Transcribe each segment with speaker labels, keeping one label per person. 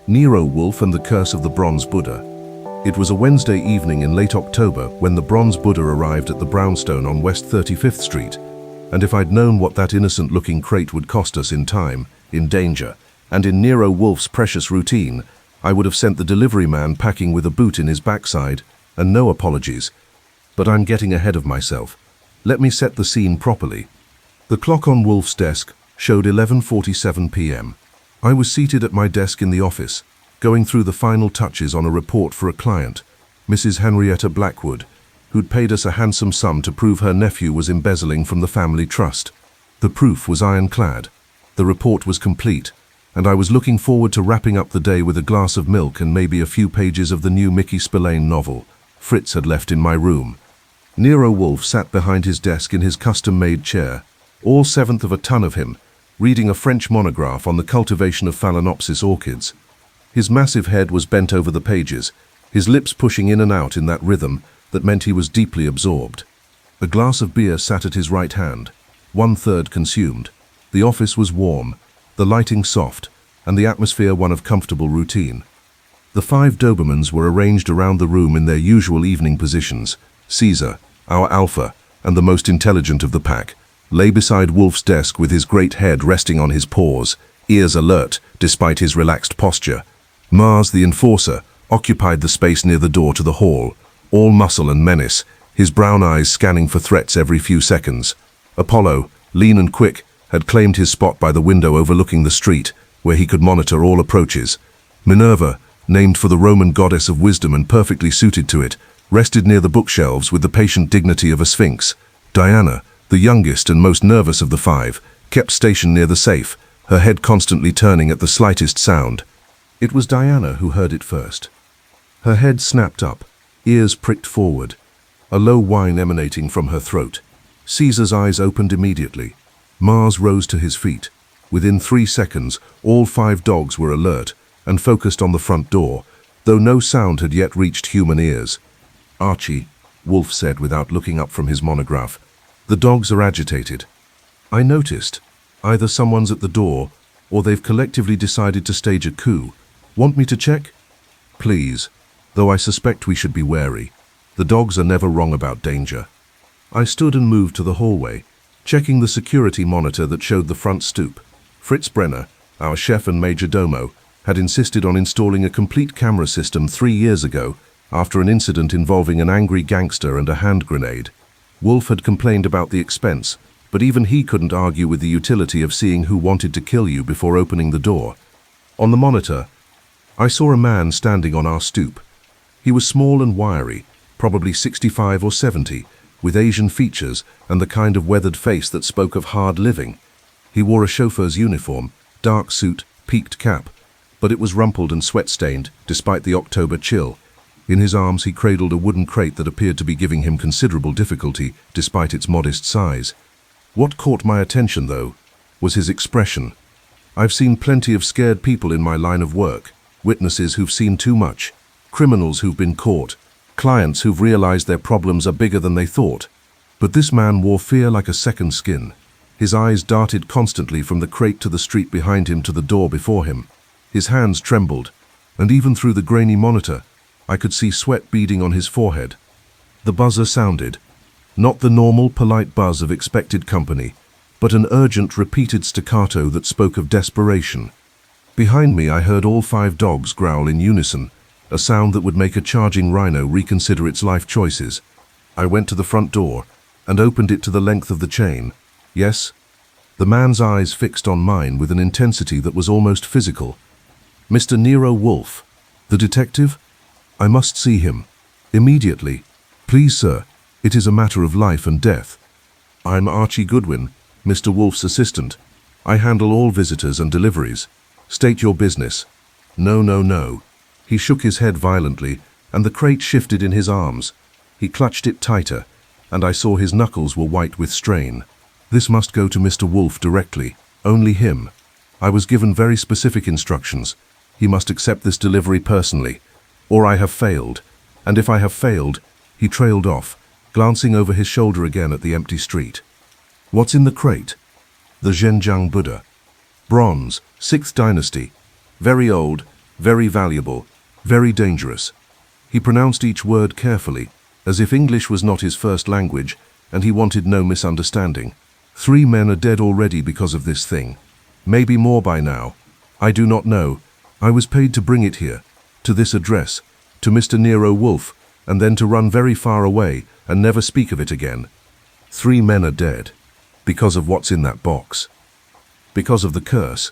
Speaker 1: Nero Wolfe and the Curse of the Bronze Buddha. It was a Wednesday evening in late October when the Bronze Buddha arrived at the Brownstone on West 35th Street, and if I'd known what that innocent-looking crate would cost us in time, in danger, and in Nero Wolfe's precious routine, I would have sent the delivery man packing with a boot in his backside, and no apologies. But I'm getting ahead of myself. Let me set the scene properly. The clock on Wolfe's desk showed 11:47 p.m. I was seated at my desk in the office, going through the final touches on a report for a client, Mrs. Henrietta Blackwood, who'd paid us a handsome sum to prove her nephew was embezzling from the family trust. The proof was ironclad. The report was complete, and I was looking forward to wrapping up the day with a glass of milk and maybe a few pages of the new Mickey Spillane novel Fritz had left in my room. Nero Wolfe sat behind his desk in his custom-made chair, all 7th of a ton of him, reading a French monograph on the cultivation of Phalaenopsis orchids. His massive head was bent over the pages, his lips pushing in and out in that rhythm that meant he was deeply absorbed. A glass of beer sat at his right hand, 1/3 consumed. The office was warm, the lighting soft, and the atmosphere one of comfortable routine. The 5 Dobermans were arranged around the room in their usual evening positions. Caesar, our alpha, and the most intelligent of the pack, lay beside Wolfe's desk with his great head resting on his paws, ears alert despite his relaxed posture. Mars, the enforcer, occupied the space near the door to the hall, all muscle and menace, his brown eyes scanning for threats every few seconds. Apollo, lean and quick, had claimed his spot by the window overlooking the street, where he could monitor all approaches. Minerva, named for the Roman goddess of wisdom and perfectly suited to it, rested near the bookshelves with the patient dignity of a sphinx. Diana, the youngest and most nervous of the 5, kept station near the safe, her head constantly turning at the slightest sound. It was Diana who heard it first. Her head snapped up, ears pricked forward, a low whine emanating from her throat. Caesar's eyes opened immediately. Mars rose to his feet. Within 3 seconds, all 5 dogs were alert and focused on the front door, though no sound had yet reached human ears. "Archie," Wolfe said without looking up from his monograph, "the dogs are agitated. I noticed. Either someone's at the door, or they've collectively decided to stage a coup. Want me to check?" "Please, though I suspect we should be wary. The dogs are never wrong about danger." I stood and moved to the hallway, checking the security monitor that showed the front stoop. Fritz Brenner, our chef and major domo, had insisted on installing a complete camera system 3 years ago after an incident involving an angry gangster and a hand grenade. Wolfe had complained about the expense, but even he couldn't argue with the utility of seeing who wanted to kill you before opening the door. On the monitor, I saw a man standing on our stoop. He was small and wiry, probably 65 or 70, with Asian features and the kind of weathered face that spoke of hard living. He wore a chauffeur's uniform, dark suit, peaked cap, but it was rumpled and sweat-stained despite the October chill. In his arms he cradled a wooden crate that appeared to be giving him considerable difficulty despite its modest size. What caught my attention, though, was his expression. I've seen plenty of scared people in my line of work, witnesses who've seen too much, criminals who've been caught, clients who've realized their problems are bigger than they thought. But this man wore fear like a second skin. His eyes darted constantly from the crate to the street behind him to the door before him. His hands trembled, and even through the grainy monitor, I could see sweat beading on his forehead. The buzzer sounded. Not the normal, polite buzz of expected company, but an urgent, repeated staccato that spoke of desperation. Behind me, I heard all 5 dogs growl in unison, a sound that would make a charging rhino reconsider its life choices. I went to the front door and opened it to the length of the chain. Yes, the man's eyes fixed on mine with an intensity that was almost physical. "Mr. Nero Wolfe, the detective? I must see him. Immediately. Please, sir. It is a matter of life and death." "I'm Archie Goodwin, Mr. Wolfe's assistant. I handle all visitors and deliveries. State your business." "No, no, no." He shook his head violently, and the crate shifted in his arms. He clutched it tighter, and I saw his knuckles were white with strain. "This must go to Mr. Wolfe directly. Only him. I was given very specific instructions. He must accept this delivery personally, or I have failed. And if I have failed," he trailed off, glancing over his shoulder again at the empty street. "What's in the crate?" "The Zhenjiang Buddha. Bronze, 6th dynasty. Very old, very valuable, very dangerous. He pronounced each word carefully, as if English was not his first language, and he wanted no misunderstanding. 3 men are dead already because of this thing. Maybe more by now. I do not know. I was paid to bring it here, to this address, to Mr. Nero Wolfe, and then to run very far away and never speak of it again. 3 men are dead. Because of what's in that box. Because of the curse.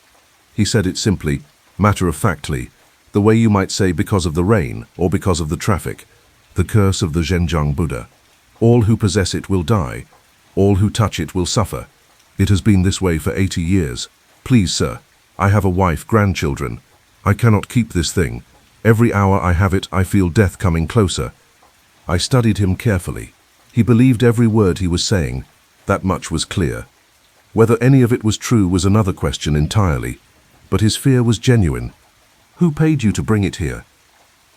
Speaker 1: He said it simply, matter-of-factly, the way you might say because of the rain or because of the traffic. The curse of the Zhenjiang Buddha. All who possess it will die. All who touch it will suffer. It has been this way for 80 years. Please, sir, I have a wife, grandchildren. I cannot keep this thing. Every hour I have it, I feel death coming closer. I studied him carefully. He believed every word he was saying. That much was clear. Whether any of it was true was another question entirely, but his fear was genuine. Who paid you to bring it here?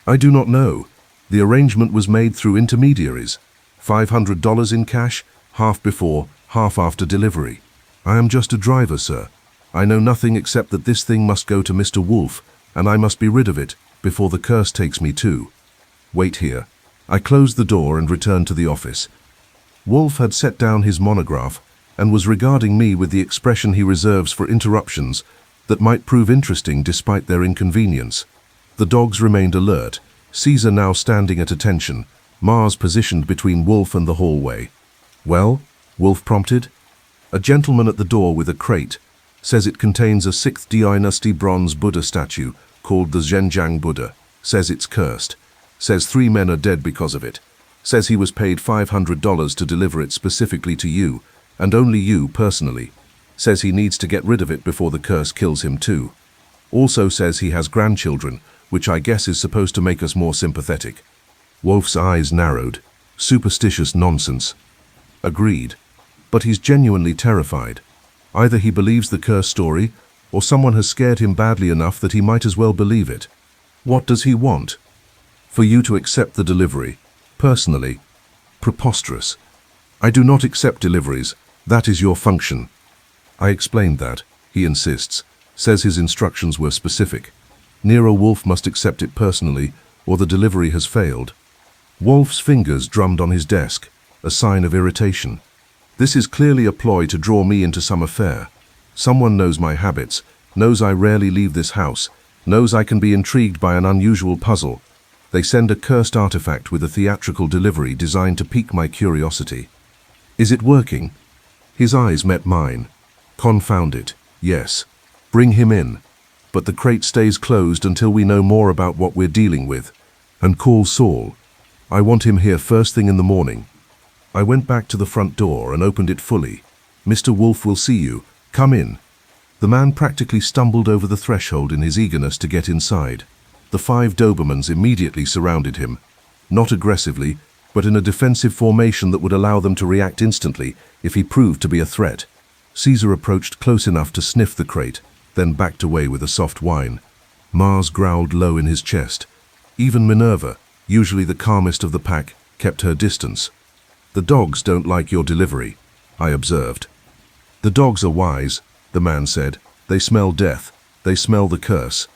Speaker 1: I do not know. The arrangement was made through intermediaries. $500 in cash, half before, half after delivery. I am just a driver, sir. I know nothing except that this thing must go to Mr. Wolfe, and I must be rid of it before the curse takes me too. Wait here. I closed the door and returned to the office. Wolfe had set down his monograph and was regarding me with the expression he reserves for interruptions that might prove interesting despite their inconvenience. The dogs remained alert, Caesar now standing at attention, Mars positioned between Wolfe and the hallway. Well? Wolfe prompted. A gentleman at the door with a crate says it contains a 6th dynasty bronze Buddha statue called the Zhenjiang Buddha. Says it's cursed. Says 3 men are dead because of it. Says he was paid $500 to deliver it specifically to you, and only you personally. Says he needs to get rid of it before the curse kills him too. Also says he has grandchildren, which I guess is supposed to make us more sympathetic. Wolfe's eyes narrowed. Superstitious nonsense. Agreed. But he's genuinely terrified. Either he believes the curse story, or someone has scared him badly enough that he might as well believe it. What does he want? For you to accept the delivery. Personally. Preposterous. I do not accept deliveries. That is your function. I explained that. He insists. Says his instructions were specific. Nero Wolfe must accept it personally, or the delivery has failed. Wolfe's fingers drummed on his desk, a sign of irritation. This is clearly a ploy to draw me into some affair. Someone knows my habits, knows I rarely leave this house, knows I can be intrigued by an unusual puzzle. They send a cursed artifact with a theatrical delivery designed to pique my curiosity. Is it working? His eyes met mine. Confound it, yes. Bring him in. But the crate stays closed until we know more about what we're dealing with. And call Saul. I want him here first thing in the morning. I went back to the front door and opened it fully. Mr. Wolfe will see you. Come in. The man practically stumbled over the threshold in his eagerness to get inside. The 5 Dobermans immediately surrounded him. Not aggressively, but in a defensive formation that would allow them to react instantly if he proved to be a threat. Caesar approached close enough to sniff the crate, then backed away with a soft whine. Mars growled low in his chest. Even Minerva, usually the calmest of the pack, kept her distance. The dogs don't like your delivery, I observed. The dogs are wise, the man said. They smell death. They smell the curse.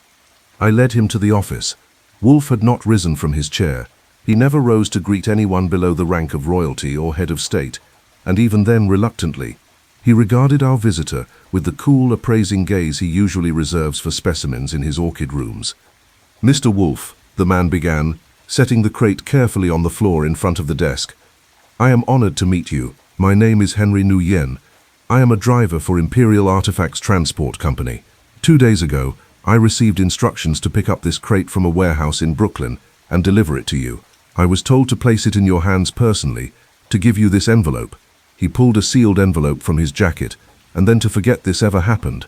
Speaker 1: I led him to the office. Wolfe had not risen from his chair. He never rose to greet anyone below the rank of royalty or head of state, and even then reluctantly. He regarded our visitor with the cool, appraising gaze he usually reserves for specimens in his orchid rooms. Mr. Wolfe, the man began, setting the crate carefully on the floor in front of the desk. I am honored to meet you. My name is Henry Nguyen. I am a driver for Imperial Artifacts Transport Company. 2 days ago, I received instructions to pick up this crate from a warehouse in Brooklyn and deliver it to you. I was told to place it in your hands personally, to give you this envelope. He pulled a sealed envelope from his jacket, and then to forget this ever happened.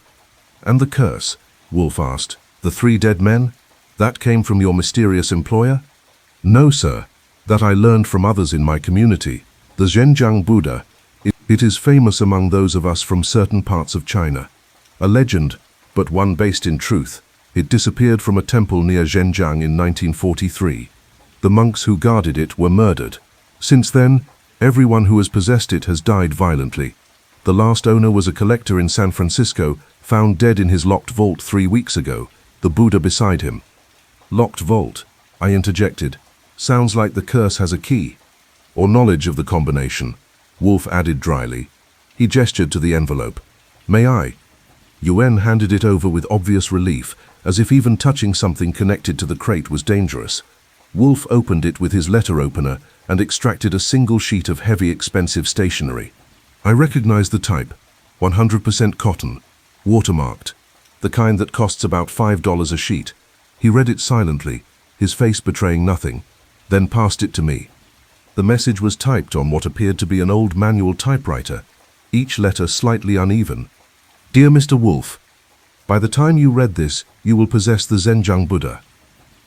Speaker 1: And the curse? Wolfe asked. The 3 dead men? That came from your mysterious employer? No, sir. That I learned from others in my community. The Zhenjiang Buddha, it is famous among those of us from certain parts of China. A legend, but one based in truth. It disappeared from a temple near Zhenjiang in 1943. The monks who guarded it were murdered. Since then, everyone who has possessed it has died violently. The last owner was a collector in San Francisco, found dead in his locked vault 3 weeks ago, the Buddha beside him. Locked vault, I interjected. Sounds like the curse has a key. Or knowledge of the combination, Wolfe added dryly. He gestured to the envelope. May I? Yuen handed it over with obvious relief, as if even touching something connected to the crate was dangerous. Wolfe opened it with his letter opener and extracted a single sheet of heavy, expensive stationery. I recognized the type, 100% cotton, watermarked, the kind that costs about $5 a sheet. He read it silently, his face betraying nothing, then passed it to me. The message was typed on what appeared to be an old manual typewriter, each letter slightly uneven. Dear Mr. Wolfe, by the time you read this, you will possess the Zhenjiang Buddha.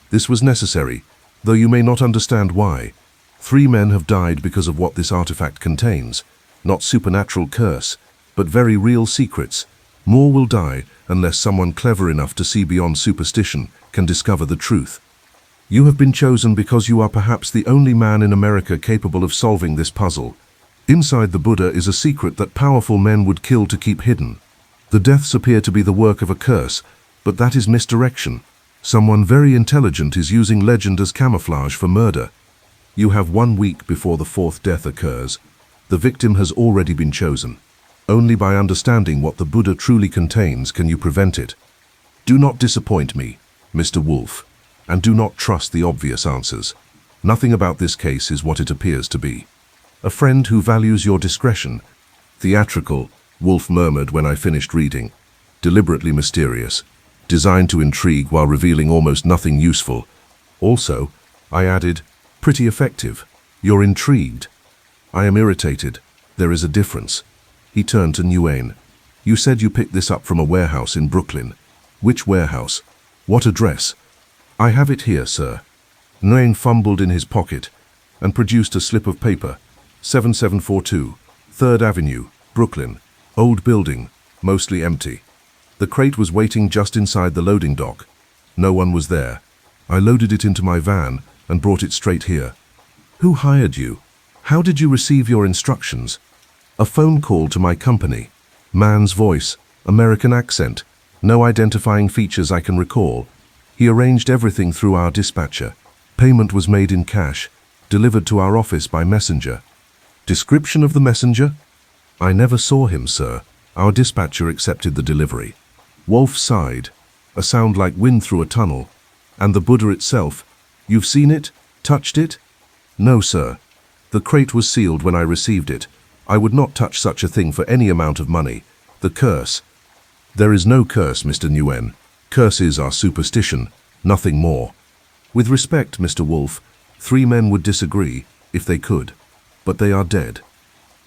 Speaker 1: This was necessary, though you may not understand why. 3 men have died because of what this artifact contains. Not supernatural curse, but very real secrets. More will die unless someone clever enough to see beyond superstition can discover the truth. You have been chosen because you are perhaps the only man in America capable of solving this puzzle. Inside the Buddha is a secret that powerful men would kill to keep hidden. The deaths appear to be the work of a curse, but that is misdirection. Someone very intelligent is using legend as camouflage for murder. You have 1 week before the 4th death occurs. The victim has already been chosen. Only by understanding what the Buddha truly contains can you prevent it. Do not disappoint me, Mr. Wolfe, and do not trust the obvious answers. Nothing about this case is what it appears to be. A friend who values your discretion. Theatrical, Wolfe murmured when I finished reading. Deliberately mysterious, designed to intrigue while revealing almost nothing useful. Also, I added, pretty effective. You're intrigued. I am irritated. There is a difference. He turned to Nguyen. You said you picked this up from a warehouse in Brooklyn. Which warehouse? What address? I have it here, sir. Nguyen fumbled in his pocket and produced a slip of paper. 7742, 3rd Avenue, Brooklyn. Old building, mostly empty. The crate was waiting just inside the loading dock. No one was there. I loaded it into my van and brought it straight here. Who hired you? How did you receive your instructions? A phone call to my company. Man's voice, American accent, no identifying features I can recall. He arranged everything through our dispatcher. Payment was made in cash, delivered to our office by messenger. Description of the messenger? I never saw him, sir. Our dispatcher accepted the delivery. Wolfe sighed, a sound like wind through a tunnel. And the Buddha itself, you've seen it? Touched it? No, sir. The crate was sealed when I received it. I would not touch such a thing for any amount of money. The curse. There is no curse, Mr. Nguyen. Curses are superstition, nothing more. With respect, Mr. Wolfe, 3 men would disagree, if they could. But they are dead.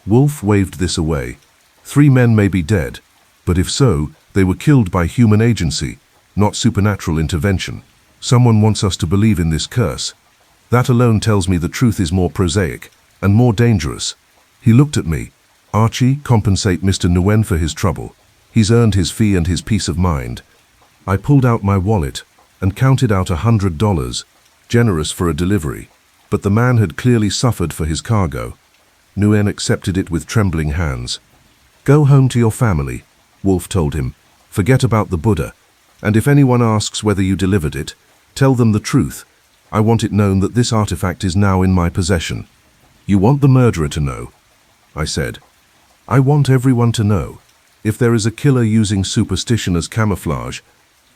Speaker 1: Wolfe waved this away. 3 men may be dead, but if so, they were killed by human agency, not supernatural intervention. Someone wants us to believe in this curse. That alone tells me the truth is more prosaic and more dangerous. He looked at me. Archie, compensate Mr. Nguyen for his trouble. He's earned his fee and his peace of mind. I pulled out my wallet and counted out $100, generous for a delivery, but the man had clearly suffered for his cargo. Nguyen accepted it with trembling hands. Go home to your family, Wolfe told him. Forget about the Buddha, and if anyone asks whether you delivered it, tell them the truth. I want it known that this artifact is now in my possession. You want the murderer to know, I said. I want everyone to know. If there is a killer using superstition as camouflage,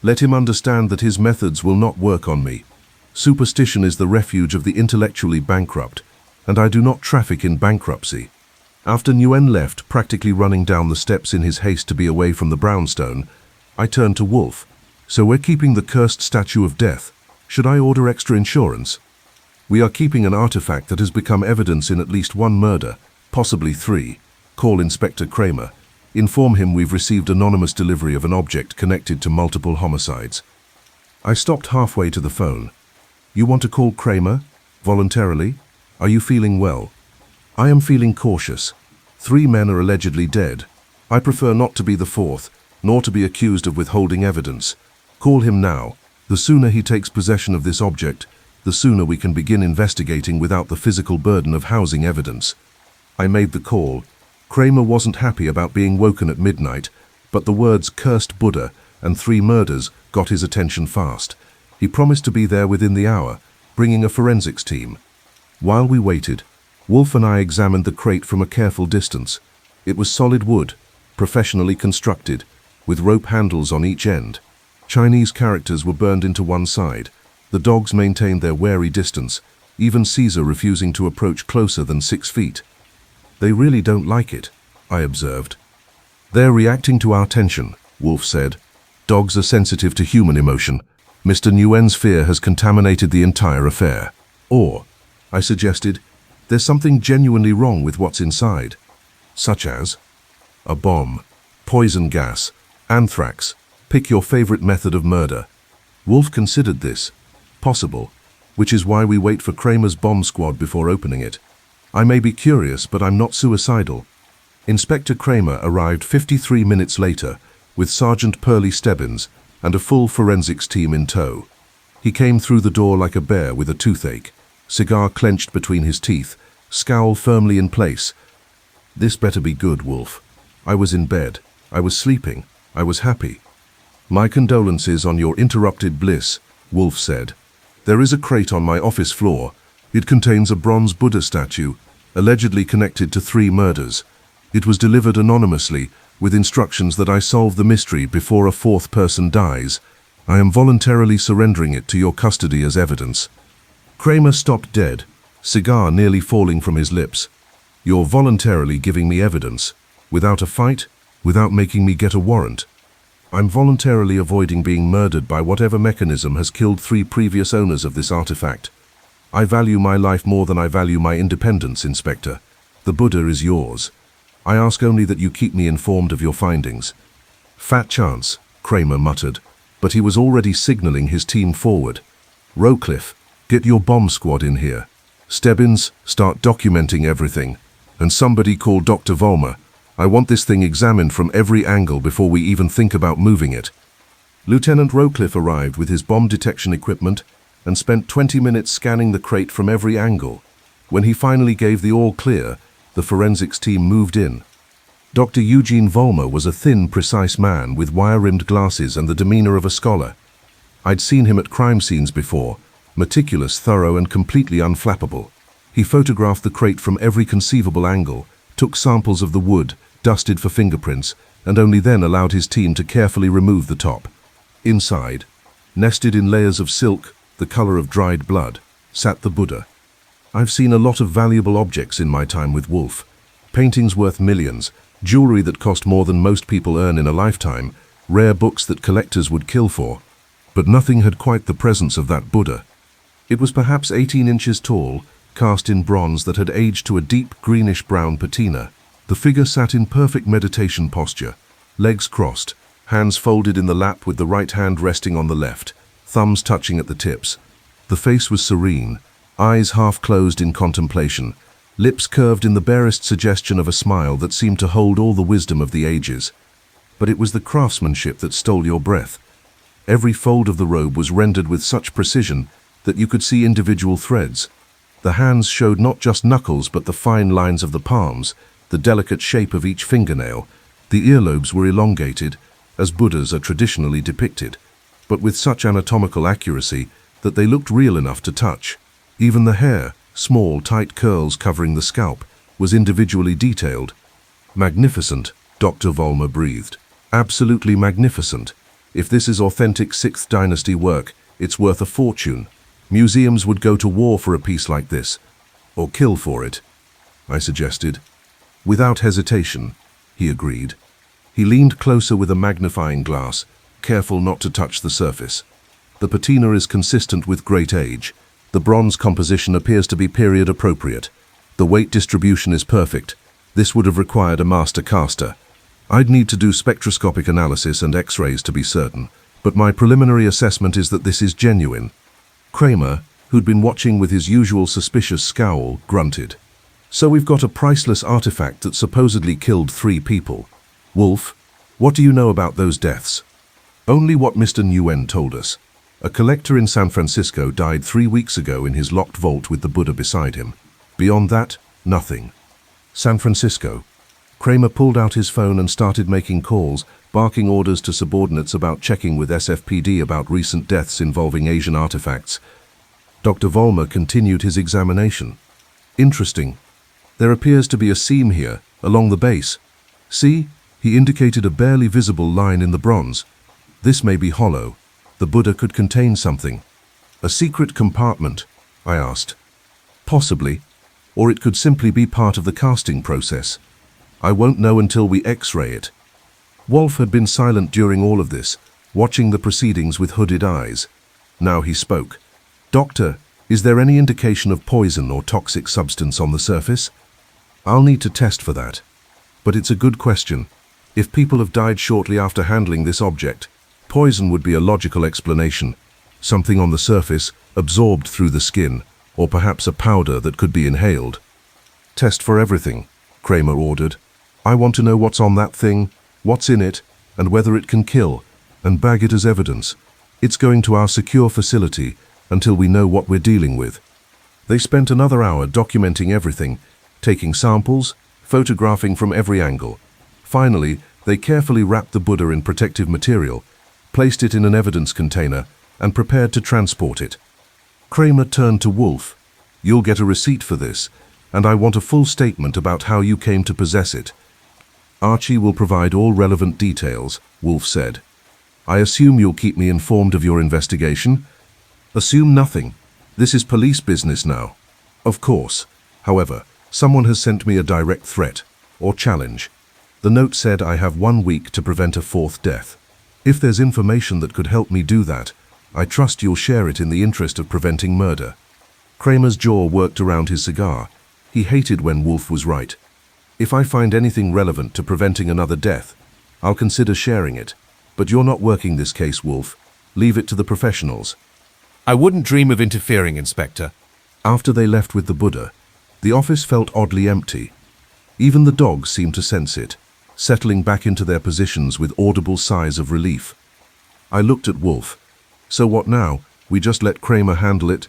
Speaker 1: let him understand that his methods will not work on me. Superstition is the refuge of the intellectually bankrupt, and I do not traffic in bankruptcy. After Nguyen left, practically running down the steps in his haste to be away from the Brownstone, I turned to Wolfe. So we're keeping the cursed statue of death. Should I order extra insurance? We are keeping an artifact that has become evidence in at least 1 murder, possibly 3. Call Inspector Kramer. Inform him we've received anonymous delivery of an object connected to multiple homicides. I stopped halfway to the phone. You want to call Kramer? Voluntarily? Are you feeling well? I am feeling cautious. 3 men are allegedly dead. I prefer not to be the 4th, nor to be accused of withholding evidence. Call him now. The sooner he takes possession of this object, the sooner we can begin investigating without the physical burden of housing evidence. I made the call. Kramer wasn't happy about being woken at midnight, but the words cursed Buddha and 3 murders got his attention fast. He promised to be there within the hour, bringing a forensics team. While we waited, Wolfe and I examined the crate from a careful distance. It was solid wood, professionally constructed, with rope handles on each end. Chinese characters were burned into one side. The dogs maintained their wary distance, even Caesar refusing to approach closer than 6 feet. "They really don't like it," I observed. "They're reacting to our tension," Wolfe said. "Dogs are sensitive to human emotion. Mr. Nguyen's fear has contaminated the entire affair." "Or," I suggested, "there's something genuinely wrong with what's inside." "Such as?" "A bomb, poison gas, anthrax. Pick your favorite method of murder." Wolfe considered this. "Possible, which is why we wait for Kramer's bomb squad before opening it. I may be curious, but I'm not suicidal." Inspector Kramer arrived 53 minutes later with Sergeant Pearlie Stebbins and a full forensics team in tow. He came through the door like a bear with a toothache, cigar clenched between his teeth, scowl firmly in place. "This better be good, Wolfe. I was in bed. I was sleeping. I was happy." "My condolences on your interrupted bliss," Wolfe said. "There is a crate on my office floor. It contains a bronze Buddha statue, allegedly connected to 3 murders. It was delivered anonymously, with instructions that I solve the mystery before a 4th person dies. I am voluntarily surrendering it to your custody as evidence." Kramer stopped dead, cigar nearly falling from his lips. "You're voluntarily giving me evidence? Without a fight? Without making me get a warrant?" "I'm voluntarily avoiding being murdered by whatever mechanism has killed 3 previous owners of this artifact. I value my life more than I value my independence, Inspector. The Buddha is yours. I ask only that you keep me informed of your findings." "Fat chance," Kramer muttered, but he was already signaling his team forward. "Rowcliffe, get your bomb squad in here. Stebbins, start documenting everything. And somebody call Dr. Vollmer. I want this thing examined from every angle before we even think about moving it." Lieutenant Rowcliffe arrived with his bomb detection equipment and spent 20 minutes scanning the crate from every angle. When he finally gave the all clear, the forensics team moved in. Dr. Eugene Vollmer was a thin, precise man with wire-rimmed glasses and the demeanor of a scholar. I'd seen him at crime scenes before, meticulous, thorough, and completely unflappable. He photographed the crate from every conceivable angle, took samples of the wood, dusted for fingerprints, and only then allowed his team to carefully remove the top. Inside, nested in layers of silk, the color of dried blood, sat the Buddha. I've seen a lot of valuable objects in my time with Wolfe. Paintings worth millions, jewelry that cost more than most people earn in a lifetime, rare books that collectors would kill for. But nothing had quite the presence of that Buddha. It was perhaps 18 inches tall, cast in bronze that had aged to a deep greenish-brown patina. The figure sat in perfect meditation posture, legs crossed, hands folded in the lap with the right hand resting on the left, thumbs touching at the tips. The face was serene, eyes half closed in contemplation, lips curved in the barest suggestion of a smile that seemed to hold all the wisdom of the ages. But it was the craftsmanship that stole your breath. Every fold of the robe was rendered with such precision that you could see individual threads. The hands showed not just knuckles but the fine lines of the palms, the delicate shape of each fingernail. The earlobes were elongated, as Buddhas are traditionally depicted, but with such anatomical accuracy that they looked real enough to touch. Even the hair, small, tight curls covering the scalp, was individually detailed. "Magnificent," Dr. Vollmer breathed. "Absolutely magnificent. If this is authentic 6th Dynasty work, it's worth a fortune. Museums would go to war for a piece like this. Or kill for it," I suggested. "Without hesitation," he agreed. He leaned closer with a magnifying glass, careful not to touch the surface. "The patina is consistent with great age. The bronze composition appears to be period appropriate. The weight distribution is perfect. This would have required a master caster. I'd need to do spectroscopic analysis and x-rays to be certain, but my preliminary assessment is that this is genuine." Kramer, who'd been watching with his usual suspicious scowl, grunted. "So we've got a priceless artifact that supposedly killed 3 people. Wolfe, what do you know about those deaths?" "Only what Mr. Nguyen told us. A collector in San Francisco died 3 weeks ago in his locked vault with the Buddha beside him. Beyond that, nothing." "San Francisco? Kramer pulled out his phone and started making calls, barking orders to subordinates about checking with SFPD about recent deaths involving Asian artifacts. Dr. Vollmer continued his examination. Interesting. There appears to be a seam here, along the base. See? He indicated a barely visible line in the bronze. This may be hollow. The Buddha could contain something. A secret compartment? I asked. Possibly. Or it could simply be part of the casting process. I won't know until we X-ray it. Wolfe had been silent during all of this, watching the proceedings with hooded eyes. Now he spoke. Doctor, is there any indication of poison or toxic substance on the surface? I'll need to test for that. But it's a good question. If people have died shortly after handling this object, poison would be a logical explanation. Something on the surface, absorbed through the skin, or perhaps a powder that could be inhaled. Test for everything, Kramer ordered. I want to know what's on that thing, what's in it, and whether it can kill, and bag it as evidence. It's going to our secure facility until we know what we're dealing with. They spent another hour documenting everything, taking samples, photographing from every angle. Finally, they carefully wrapped the Buddha in protective material, placed it in an evidence container, and prepared to transport it. Kramer turned to Wolfe. You'll get a receipt for this, and I want a full statement about how you came to possess it. Archie will provide all relevant details, Wolfe said. I assume you'll keep me informed of your investigation? Assume nothing. This is police business now. Of course. However, someone has sent me a direct threat, or challenge. The note said I have 1 week to prevent a 4th death. If there's information that could help me do that, I trust you'll share it in the interest of preventing murder. Kramer's jaw worked around his cigar. He hated when Wolfe was right. If I find anything relevant to preventing another death, I'll consider sharing it. But you're not working this case, Wolfe. Leave it to the professionals.
Speaker 2: I wouldn't dream of interfering, Inspector.
Speaker 1: After they left with the Buddha, the office felt oddly empty. Even the dogs seemed to sense it, settling back into their positions with audible sighs of relief. I looked at Wolfe. So what now? We just let Kramer handle it?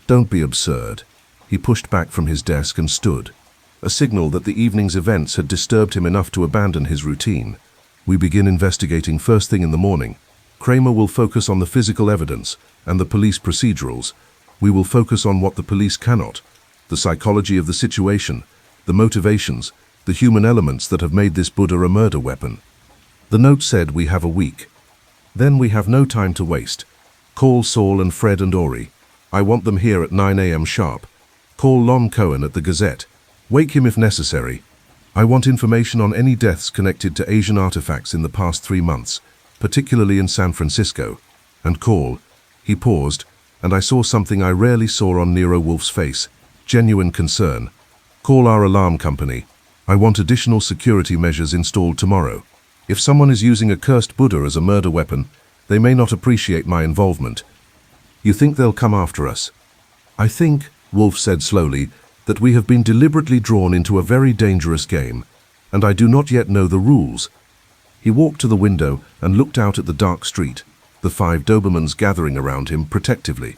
Speaker 1: Don't be absurd. He pushed back from his desk and stood, a signal that the evening's events had disturbed him enough to abandon his routine. We begin investigating first thing in the morning. Kramer will focus on the physical evidence and the police procedurals. We will focus on what the police cannot, the psychology of the situation, the motivations, the human elements that have made this Buddha a murder weapon. The note said we have a week. Then we have no time to waste. Call Saul and Fred and Ori. I want them here at 9 a.m. sharp. Call Lon Cohen at the Gazette. Wake him if necessary. I want information on any deaths connected to Asian artifacts in the past 3 months, particularly in San Francisco. And call. He paused, and I saw something I rarely saw on Nero Wolfe's face, genuine concern. Call our alarm company. I want additional security measures installed tomorrow. If someone is using a cursed Buddha as a murder weapon, they may not appreciate my involvement. You think they'll come after us? I think, Wolfe said slowly, that we have been deliberately drawn into a very dangerous game, and I do not yet know the rules. He walked to the window and looked out at the dark street, the 5 Dobermans gathering around him protectively.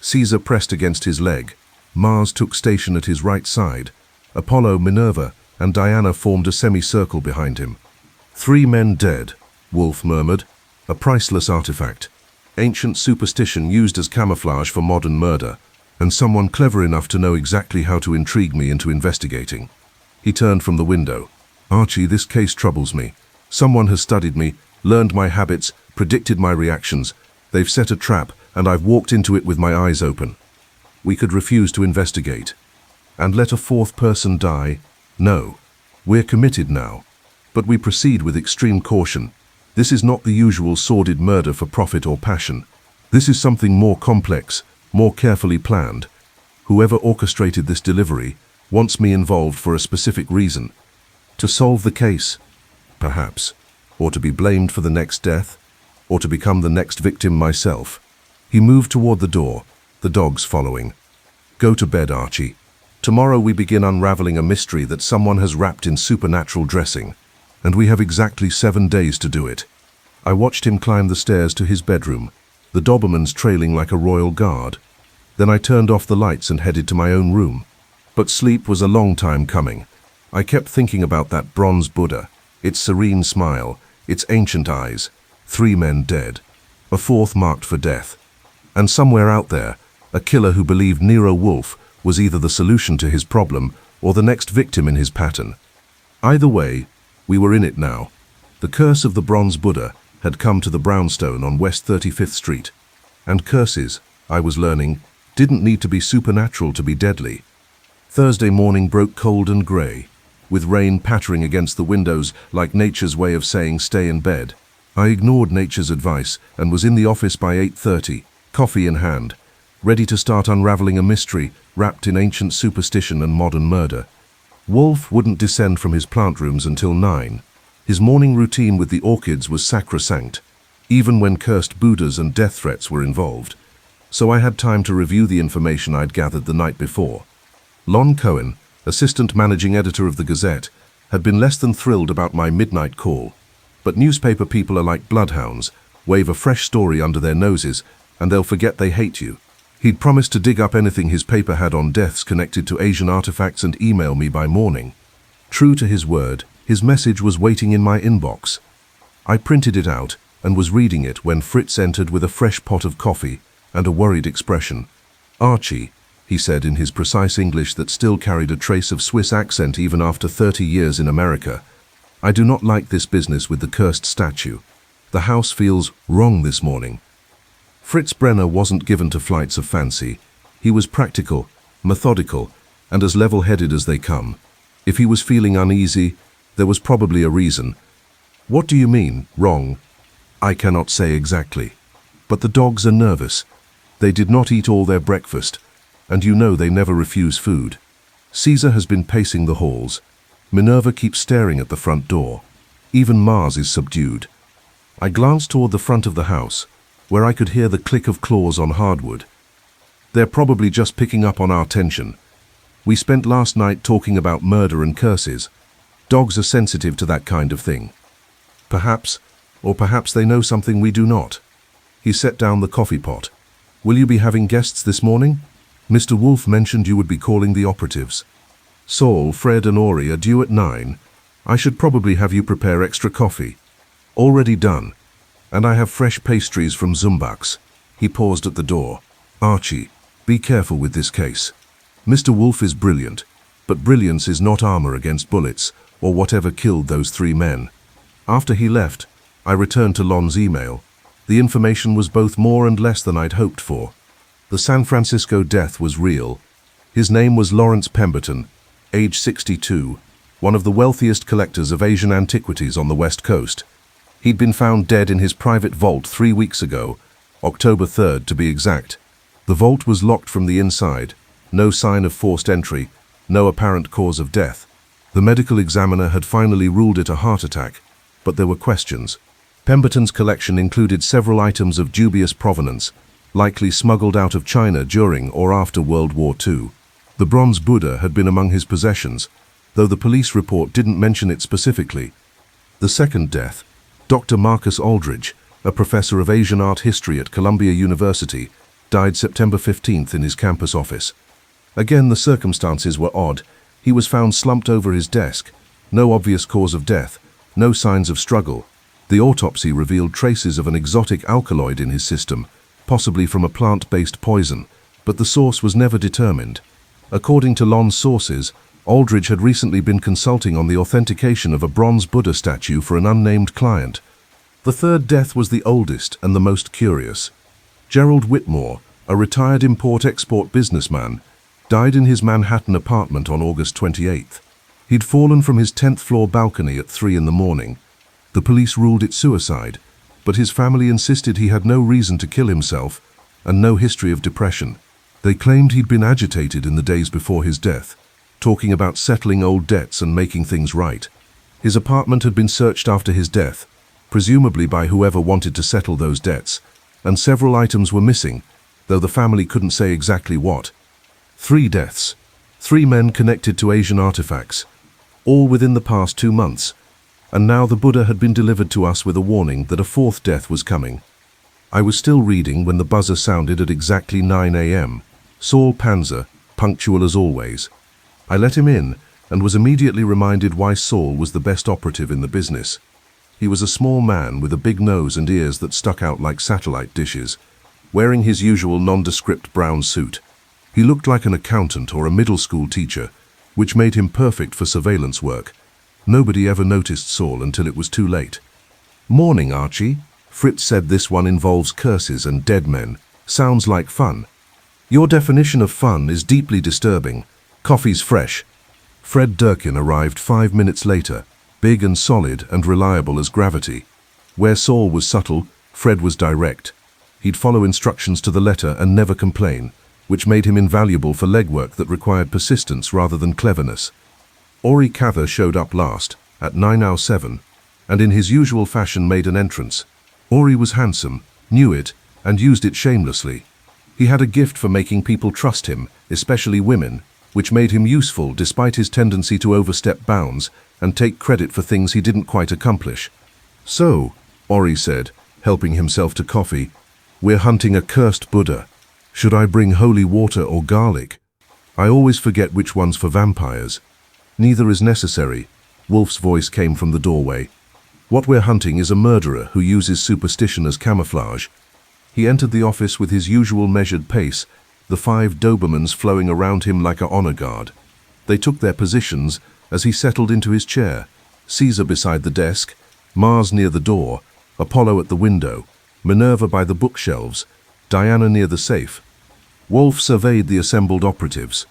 Speaker 1: Caesar pressed against his leg. Mars took station at his right side. Apollo, Minerva, and Diana formed a semicircle behind him. 3 men dead, Wolfe murmured. A priceless artifact. Ancient superstition used as camouflage for modern murder, and someone clever enough to know exactly how to intrigue me into investigating. He turned from the window. Archie, this case troubles me. Someone has studied me, learned my habits, predicted my reactions. They've set a trap, and I've walked into it with my eyes open. We could refuse to investigate. And let a 4th person die? No. We're committed now. But we proceed with extreme caution. This is not the usual sordid murder for profit or passion. This is something more complex, more carefully planned. Whoever orchestrated this delivery wants me involved for a specific reason. To solve the case, perhaps, or to be blamed for the next death, or to become the next victim myself. He moved toward the door, the dogs following. Go to bed, Archie. Tomorrow we begin unraveling a mystery that someone has wrapped in supernatural dressing, and we have exactly 7 days to do it. I watched him climb the stairs to his bedroom, the Dobermans trailing like a royal guard. Then I turned off the lights and headed to my own room. But sleep was a long time coming. I kept thinking about that bronze Buddha, its serene smile, its ancient eyes, 3 men dead, a 4th marked for death. And somewhere out there, a killer who believed Nero Wolfe was either the solution to his problem or the next victim in his pattern. Either way, we were in it now. The curse of the bronze Buddha had come to the Brownstone on West 35th Street. And curses, I was learning, didn't need to be supernatural to be deadly. Thursday morning broke cold and grey, with rain pattering against the windows like nature's way of saying stay in bed. I ignored nature's advice and was in the office by 8:30, coffee in hand, ready to start unraveling a mystery wrapped in ancient superstition and modern murder. Wolfe wouldn't descend from his plant rooms until 9. His morning routine with the orchids was sacrosanct, even when cursed Buddhas and death threats were involved. So I had time to review the information I'd gathered the night before. Lon Cohen, assistant managing editor of the Gazette, had been less than thrilled about my midnight call. But newspaper people are like bloodhounds, wave a fresh story under their noses, and they'll forget they hate you. He'd promised to dig up anything his paper had on deaths connected to Asian artifacts and email me by morning. True to his word, his message was waiting in my inbox. I printed it out and was reading it when Fritz entered with a fresh pot of coffee and a worried expression. "Archie," he said in his precise English that still carried a trace of Swiss accent even after 30 years in America, "I do not like this business with the cursed statue. The house feels wrong this morning." Fritz Brenner wasn't given to flights of fancy. He was practical, methodical, and as level-headed as they come. If he was feeling uneasy, there was probably a reason. "What do you mean, wrong?" "I cannot say exactly. But the dogs are nervous. They did not eat all their breakfast, and you know they never refuse food. Caesar has been pacing the halls. Minerva keeps staring at the front door. Even Mars is subdued." I glanced toward the front of the house, where I could hear the click of claws on hardwood. "They're probably just picking up on our tension. We spent last night talking about murder and curses. Dogs are sensitive to that kind of thing. Perhaps, or perhaps they know something we do not." He set down the coffee pot. "Will you be having guests this morning? Mr. Wolfe mentioned you would be calling the operatives. Saul, Fred and Ori are due at 9. I should probably have you prepare extra coffee." "Already done. And I have fresh pastries from Zumbach's." He paused at the door. "Archie, be careful with this case. Mr. Wolfe is brilliant, but brilliance is not armor against bullets or whatever killed those 3 men." After he left, I returned to Lon's email. The information was both more and less than I'd hoped for. The San Francisco death was real. His name was Lawrence Pemberton, age 62, one of the wealthiest collectors of Asian antiquities on the West Coast. He'd been found dead in his private vault 3 weeks ago, October 3rd to be exact. The vault was locked from the inside, no sign of forced entry, no apparent cause of death. The medical examiner had finally ruled it a heart attack, but there were questions. Pemberton's collection included several items of dubious provenance, likely smuggled out of China during or after World War II. The bronze Buddha had been among his possessions, though the police report didn't mention it specifically. The second death, Dr. Marcus Aldridge, a professor of Asian art history at Columbia University, died September 15th in his campus office. Again, the circumstances were odd. He was found slumped over his desk. No obvious cause of death, no signs of struggle. The autopsy revealed traces of an exotic alkaloid in his system, possibly from a plant-based poison, but the source was never determined. According to Lon's sources, Aldridge had recently been consulting on the authentication of a bronze Buddha statue for an unnamed client. The third death was the oldest and the most curious. Gerald Whitmore, a retired import-export businessman, died in his Manhattan apartment on August 28th. He'd fallen from his 10th floor balcony at 3 in the morning. The police ruled it suicide, but his family insisted he had no reason to kill himself and no history of depression. They claimed he'd been agitated in the days before his death, talking about settling old debts and making things right. His apartment had been searched after his death, presumably by whoever wanted to settle those debts, and several items were missing, though the family couldn't say exactly what. 3 deaths, 3 men connected to Asian artifacts, all within the past 2 months, and now the Buddha had been delivered to us with a warning that a 4th death was coming. I was still reading when the buzzer sounded at exactly 9 a.m. Saul Panzer, punctual as always. I let him in and was immediately reminded why Saul was the best operative in the business. He was a small man with a big nose and ears that stuck out like satellite dishes, wearing his usual nondescript brown suit. He looked like an accountant or a middle school teacher, which made him perfect for surveillance work. Nobody ever noticed Saul until it was too late. "Morning, Archie." Fritz said. "This one involves curses and dead men. Sounds like fun." "Your definition of fun is deeply disturbing. Coffee's fresh." Fred Durkin arrived 5 minutes later, big and solid and reliable as gravity. Where Saul was subtle, Fred was direct. He'd follow instructions to the letter and never complain, which made him invaluable for legwork that required persistence rather than cleverness. Ori Cather showed up last, at 9:07, and in his usual fashion made an entrance. Ori was handsome, knew it, and used it shamelessly. He had a gift for making people trust him, especially women, which made him useful despite his tendency to overstep bounds and take credit for things he didn't quite accomplish. "So," Ori said, helping himself to coffee, "we're hunting a cursed Buddha. Should I bring holy water or garlic? I always forget which one's for vampires." "Neither is necessary," Wolfe's voice came from the doorway. "What we're hunting is a murderer who uses superstition as camouflage." He entered the office with his usual measured pace, the 5 Dobermans flowing around him like a honor guard. They took their positions as he settled into his chair, Caesar beside the desk, Mars near the door, Apollo at the window, Minerva by the bookshelves, Diana near the safe. Wolfe surveyed the assembled operatives.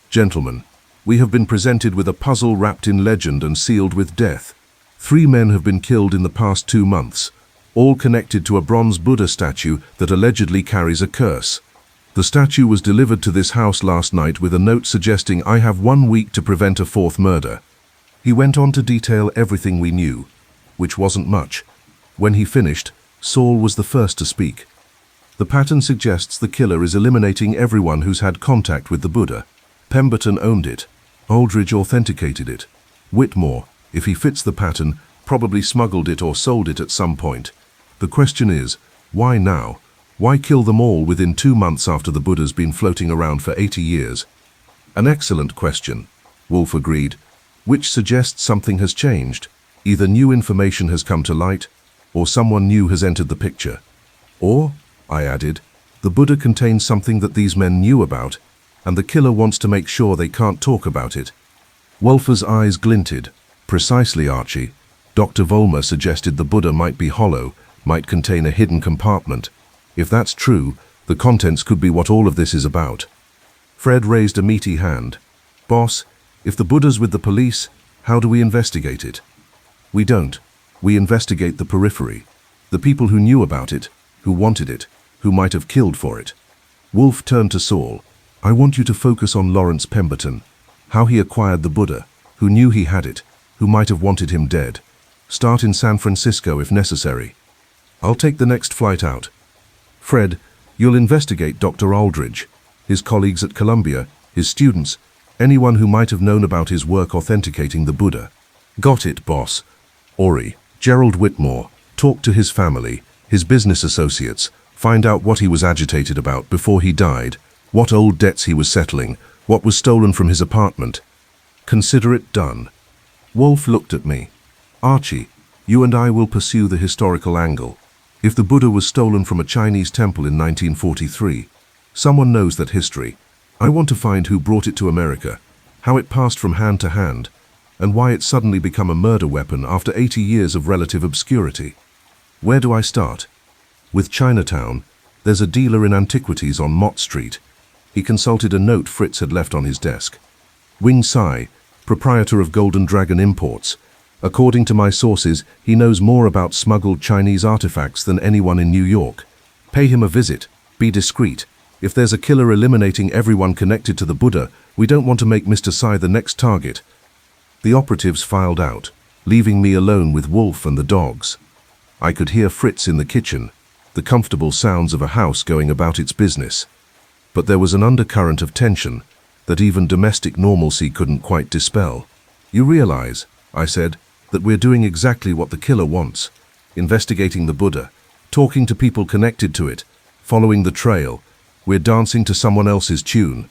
Speaker 1: "Gentlemen, we have been presented with a puzzle wrapped in legend and sealed with death. 3 men have been killed in the past 2 months, all connected to a bronze Buddha statue that allegedly carries a curse. The statue was delivered to this house last night with a note suggesting I have 1 week to prevent a 4th murder." He went on to detail everything we knew, which wasn't much. When he finished, Saul was the first to speak. "The pattern suggests the killer is eliminating everyone who's had contact with the Buddha. Pemberton owned it. Aldridge authenticated it. Whitmore, if he fits the pattern, probably smuggled it or sold it at some point. The question is, why now? Why kill them all within 2 months after the Buddha's been floating around for 80 years? "An excellent question," Wolfe agreed, "which suggests something has changed. Either new information has come to light, or someone new has entered the picture. Or," I added, "the Buddha contains something that these men knew about, and the killer wants to make sure they can't talk about it." Wolfer's eyes glinted. "Precisely, Archie. Dr. Vollmer suggested the Buddha might be hollow, might contain a hidden compartment. If that's true, the contents could be what all of this is about." Fred raised a meaty hand. "Boss, if the Buddha's with the police, how do we investigate it?" "We don't. We investigate the periphery. The people who knew about it, who wanted it, who might have killed for it." Wolfe turned to Saul. "I want you to focus on Lawrence Pemberton, how he acquired the Buddha, who knew he had it, who might have wanted him dead. Start in San Francisco if necessary. I'll take the next flight out. Fred, you'll investigate Dr. Aldridge, his colleagues at Columbia, his students, anyone who might have known about his work authenticating the Buddha." "Got it, boss." "Ori, Gerald Whitmore, talk to his family, his business associates, find out what he was agitated about before he died, what old debts he was settling, what was stolen from his apartment. Consider it done." Wolfe looked at me. "Archie, you and I will pursue the historical angle. If the Buddha was stolen from a Chinese temple in 1943, someone knows that history. I want to find who brought it to America, how it passed from hand to hand, and why it suddenly became a murder weapon after 80 years of relative obscurity. Where do I start?" "With Chinatown, there's a dealer in antiquities on Mott Street." He consulted a note Fritz had left on his desk. "Wing Tsai, proprietor of Golden Dragon Imports. According to my sources, he knows more about smuggled Chinese artifacts than anyone in New York. Pay him a visit. Be discreet. If there's a killer eliminating everyone connected to the Buddha, we don't want to make Mr. Tsai the next target." The operatives filed out, leaving me alone with Wolfe and the dogs. I could hear Fritz in the kitchen, the comfortable sounds of a house going about its business. But there was an undercurrent of tension that even domestic normalcy couldn't quite dispel. "You realize," I said, "that we're doing exactly what the killer wants, investigating the Buddha, talking to people connected to it, following the trail. We're dancing to someone else's tune."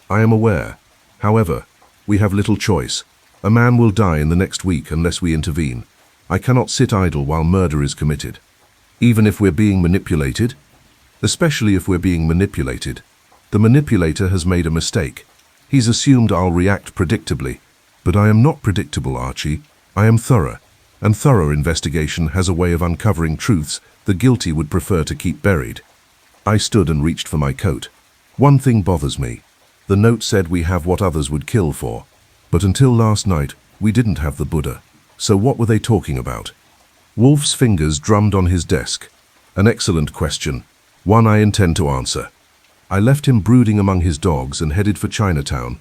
Speaker 1: "I am aware. However, We have little choice. A man will die in the next week unless we intervene. I cannot sit idle while murder is committed. Even if we're being manipulated? Especially if we're being manipulated. The manipulator has made a mistake. He's assumed I'll react predictably. But I am not predictable, Archie. I am thorough. And thorough investigation has a way of uncovering truths the guilty would prefer to keep buried. I stood and reached for my coat. One thing bothers me. The note said we have what others would kill for. But until last night, we didn't have the Buddha. So what were they talking about? Wolfe's fingers drummed on his desk. An excellent question. One I intend to answer. I left him brooding among his dogs and headed for Chinatown.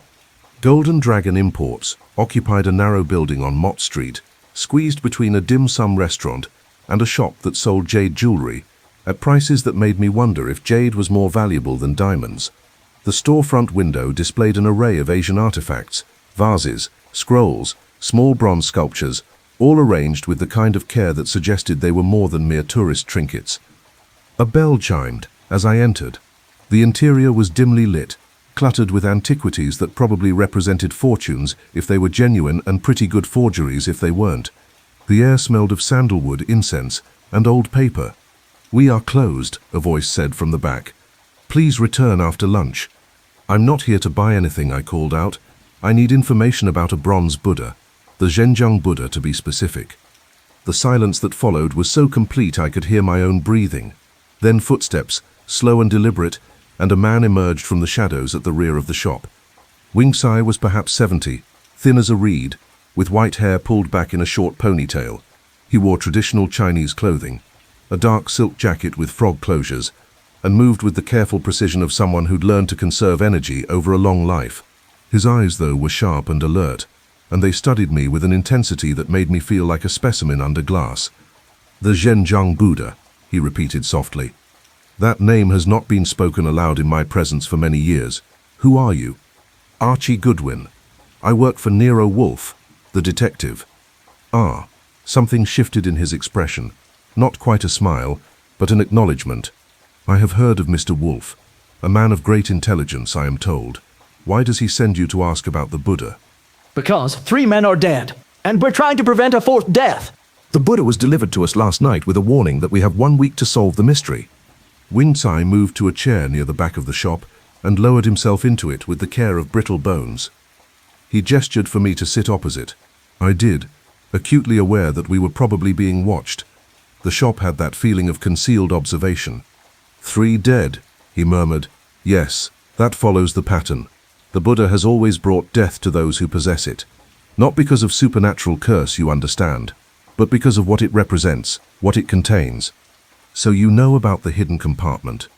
Speaker 1: Golden Dragon Imports occupied a narrow building on Mott Street, squeezed between a dim sum restaurant and a shop that sold jade jewelry, at prices that made me wonder if jade was more valuable than diamonds. The storefront window displayed an array of Asian artifacts, vases, scrolls, small bronze sculptures, all arranged with the kind of care that suggested they were more than mere tourist trinkets. A bell chimed as I entered. The interior was dimly lit, cluttered with antiquities that probably represented fortunes if they were genuine and pretty good forgeries if they weren't. The air smelled of sandalwood, incense, and old paper. "We are closed," a voice said from the back. "Please return after lunch." "I'm not here to buy anything," I called out. "I need information about a bronze Buddha, the Zhenjiang Buddha to be specific." The silence that followed was so complete I could hear my own breathing. Then footsteps, slow and deliberate, and a man emerged from the shadows at the rear of the shop. Wing Tsai was perhaps 70, thin as a reed, with white hair pulled back in a short ponytail. He wore traditional Chinese clothing, a dark silk jacket with frog closures, and moved with the careful precision of someone who'd learned to conserve energy over a long life. His eyes, though, were sharp and alert, and they studied me with an intensity that made me feel like a specimen under glass. "The Zhenjiang Buddha," he repeated softly. "That name has not been spoken aloud in my presence for many years. Who are you?" "Archie Goodwin. I work for Nero Wolfe, the detective." "Ah." Something shifted in his expression. Not quite a smile, but an acknowledgement. "I have heard of Mr. Wolfe. A man of great intelligence, I am told. Why does he send you to ask about the Buddha?"
Speaker 3: "Because 3 men are dead, and we're trying to prevent a 4th death."
Speaker 1: "The Buddha was delivered to us last night with a warning that we have 1 week to solve the mystery." Wing Tsai moved to a chair near the back of the shop and lowered himself into it with the care of brittle bones. He gestured for me to sit opposite. I did, acutely aware that we were probably being watched. The shop had that feeling of concealed observation. 3 dead, he murmured. "Yes, that follows the pattern. The Buddha has always brought death to those who possess it. Not because of supernatural curse, you understand, but because of what it represents, what it contains. So you know about the hidden compartment."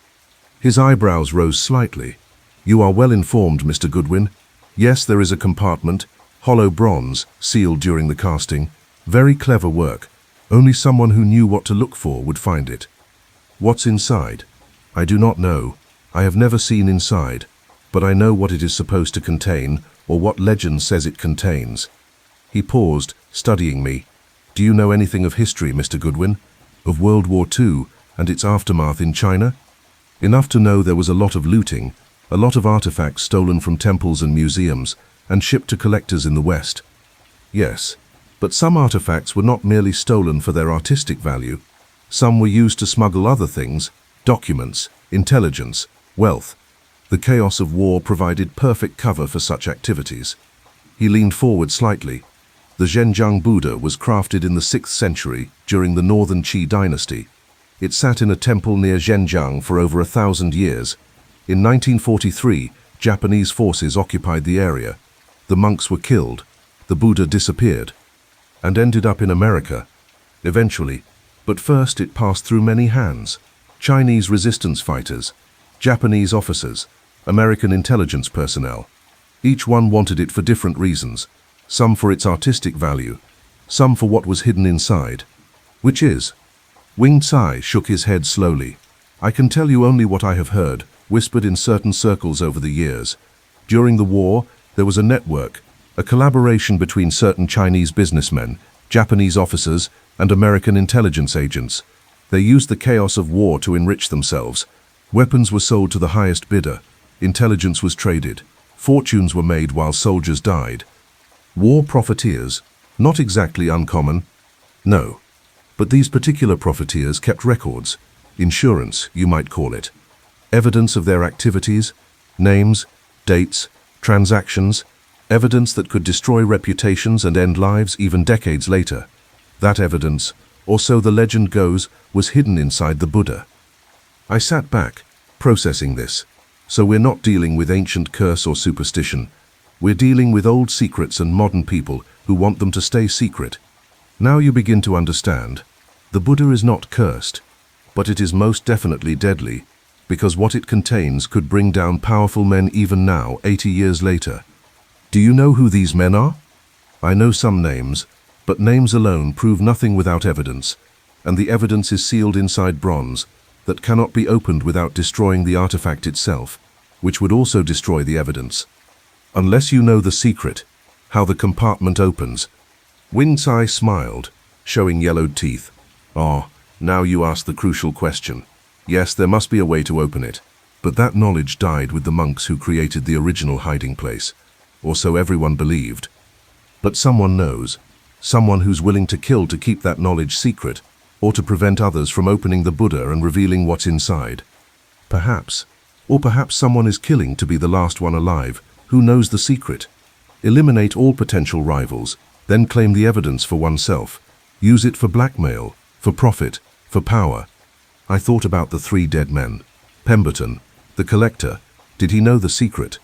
Speaker 1: His eyebrows rose slightly. "You are well informed, Mr. Goodwin. Yes, there is a compartment, hollow bronze, sealed during the casting. Very clever work. Only someone who knew what to look for would find it." "What's inside?" "I do not know. I have never seen inside. But I know what it is supposed to contain, or what legend says it contains." He paused, studying me. "Do you know anything of history, Mr. Goodwin? Of World War II and its aftermath in China?" "Enough to know there was a lot of looting, a lot of artifacts stolen from temples and museums, and shipped to collectors in the West." "Yes, but some artifacts were not merely stolen for their artistic value. Some were used to smuggle other things, documents, intelligence, wealth. The chaos of war provided perfect cover for such activities." He leaned forward slightly. "The Zhenjiang Buddha was crafted in the 6th century during the Northern Qi dynasty. It sat in a temple near Zhenjiang for over 1,000 years. In 1943, Japanese forces occupied the area. The monks were killed. The Buddha disappeared and ended up in America, eventually. But first it passed through many hands. Chinese resistance fighters, Japanese officers, American intelligence personnel. Each one wanted it for different reasons. Some for its artistic value, some for what was hidden inside. Which is?" Wing Tsai shook his head slowly. "I can tell you only what I have heard, whispered in certain circles over the years. During the war, there was a network, a collaboration between certain Chinese businessmen, Japanese officers, and American intelligence agents. They used the chaos of war to enrich themselves. Weapons were sold to the highest bidder. Intelligence was traded. Fortunes were made while soldiers died. War profiteers, not exactly uncommon. No. But these particular profiteers kept records, insurance, you might call it. Evidence of their activities, names, dates, transactions, evidence that could destroy reputations and end lives even decades later. That evidence, or so the legend goes, was hidden inside the Buddha. I sat back, processing this. So we're not dealing with ancient curse or superstition. We're dealing with old secrets and modern people who want them to stay secret. Now you begin to understand. The Buddha is not cursed, but it is most definitely deadly, because what it contains could bring down powerful men even now, 80 years later. Do you know who these men are? I know some names, but names alone prove nothing without evidence, and the evidence is sealed inside bronze that cannot be opened without destroying the artifact itself, which would also destroy the evidence. Unless you know the secret, how the compartment opens. Wing Tsai smiled, showing yellowed teeth. Now you ask the crucial question. Yes, there must be a way to open it, but that knowledge died with the monks who created the original hiding place, or so everyone believed. But someone knows, someone who's willing to kill to keep that knowledge secret, or to prevent others from opening the Buddha and revealing what's inside. Perhaps someone is killing to be the last one alive, who knows the secret. Eliminate all potential rivals, then claim the evidence for oneself. Use it for blackmail, for profit, for power. I thought about the 3 dead men. Pemberton, the collector, did he know the secret?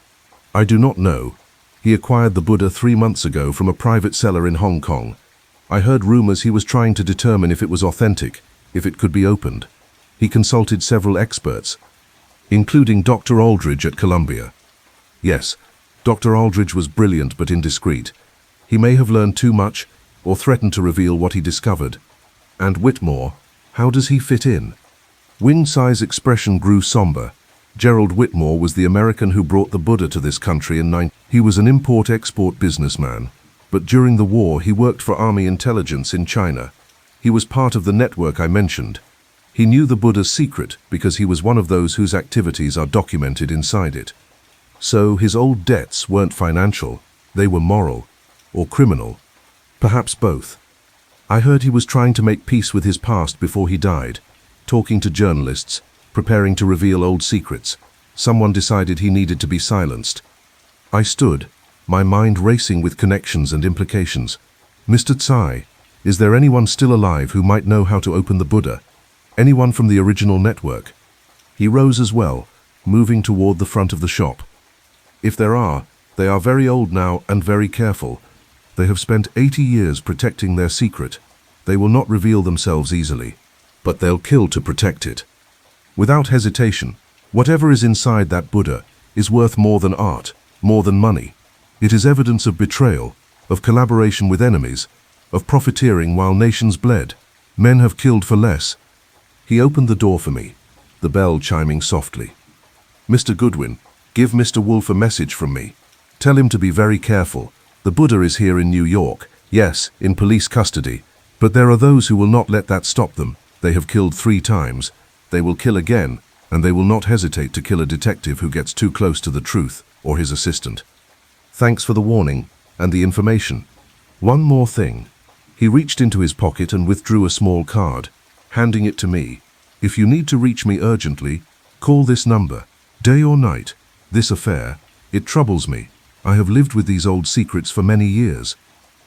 Speaker 1: I do not know. He acquired the Buddha 3 months ago from a private seller in Hong Kong. I heard rumors he was trying to determine if it was authentic, if it could be opened. He consulted several experts, including Dr. Aldridge at Columbia. Yes, Dr. Aldridge was brilliant but indiscreet. He may have learned too much or threatened to reveal what he discovered. And Whitmore, how does he fit in? Wing Tsai's expression grew somber. Gerald Whitmore was the American who brought the Buddha to this country in He was an import-export businessman. But during the war he worked for Army intelligence in China. He was part of the network I mentioned. He knew the Buddha's secret because he was one of those whose activities are documented inside it. So his old debts weren't financial, they were moral, or criminal. Perhaps both. I heard he was trying to make peace with his past before he died, talking to journalists, preparing to reveal old secrets. Someone decided he needed to be silenced. I stood, my mind racing with connections and implications. Mr. Tsai, is there anyone still alive who might know how to open the Buddha? Anyone from the original network? He rose as well, moving toward the front of the shop. If there are, they are very old now and very careful. They have spent 80 years protecting their secret. They will not reveal themselves easily, but they'll kill to protect it. Without hesitation, whatever is inside that Buddha is worth more than art, more than money. It is evidence of betrayal, of collaboration with enemies, of profiteering while nations bled. Men have killed for less. He opened the door for me, the bell chiming softly. Mr. Goodwin, give Mr. Wolfe a message from me. Tell him to be very careful. The Buddha is here in New York, yes, in police custody. But there are those who will not let that stop them. They have killed 3 times. They will kill again, and they will not hesitate to kill a detective who gets too close to the truth, or his assistant. Thanks for the warning and the information. One more thing. He reached into his pocket and withdrew a small card, handing it to me. If you need to reach me urgently, call this number, day or night. This affair, it troubles me. I have lived with these old secrets for many years.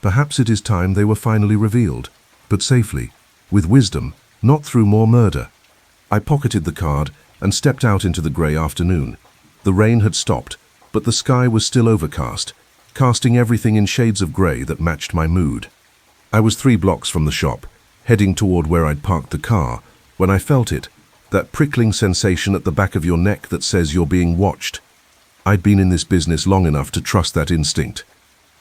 Speaker 1: Perhaps it is time they were finally revealed, but safely, with wisdom, not through more murder. I pocketed the card and stepped out into the grey afternoon. The rain had stopped, but the sky was still overcast, casting everything in shades of grey that matched my mood. I was 3 blocks from the shop, heading toward where I'd parked the car, when I felt it, that prickling sensation at the back of your neck that says you're being watched. I'd been in this business long enough to trust that instinct.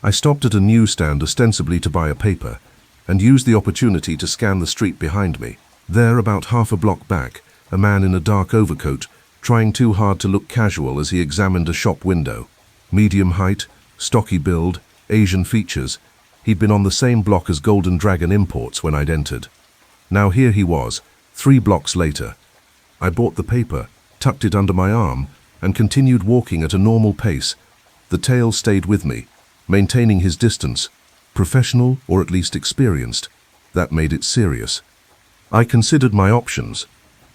Speaker 1: I stopped at a newsstand ostensibly to buy a paper, and used the opportunity to scan the street behind me. There, about half a block back, a man in a dark overcoat, trying too hard to look casual as he examined a shop window. Medium height, stocky build, Asian features. He'd been on the same block as Golden Dragon Imports when I'd entered. Now here he was, 3 blocks later. I bought the paper, tucked it under my arm, and continued walking at a normal pace. The tale stayed with me, maintaining his distance, professional or at least experienced. That made it serious. I considered my options.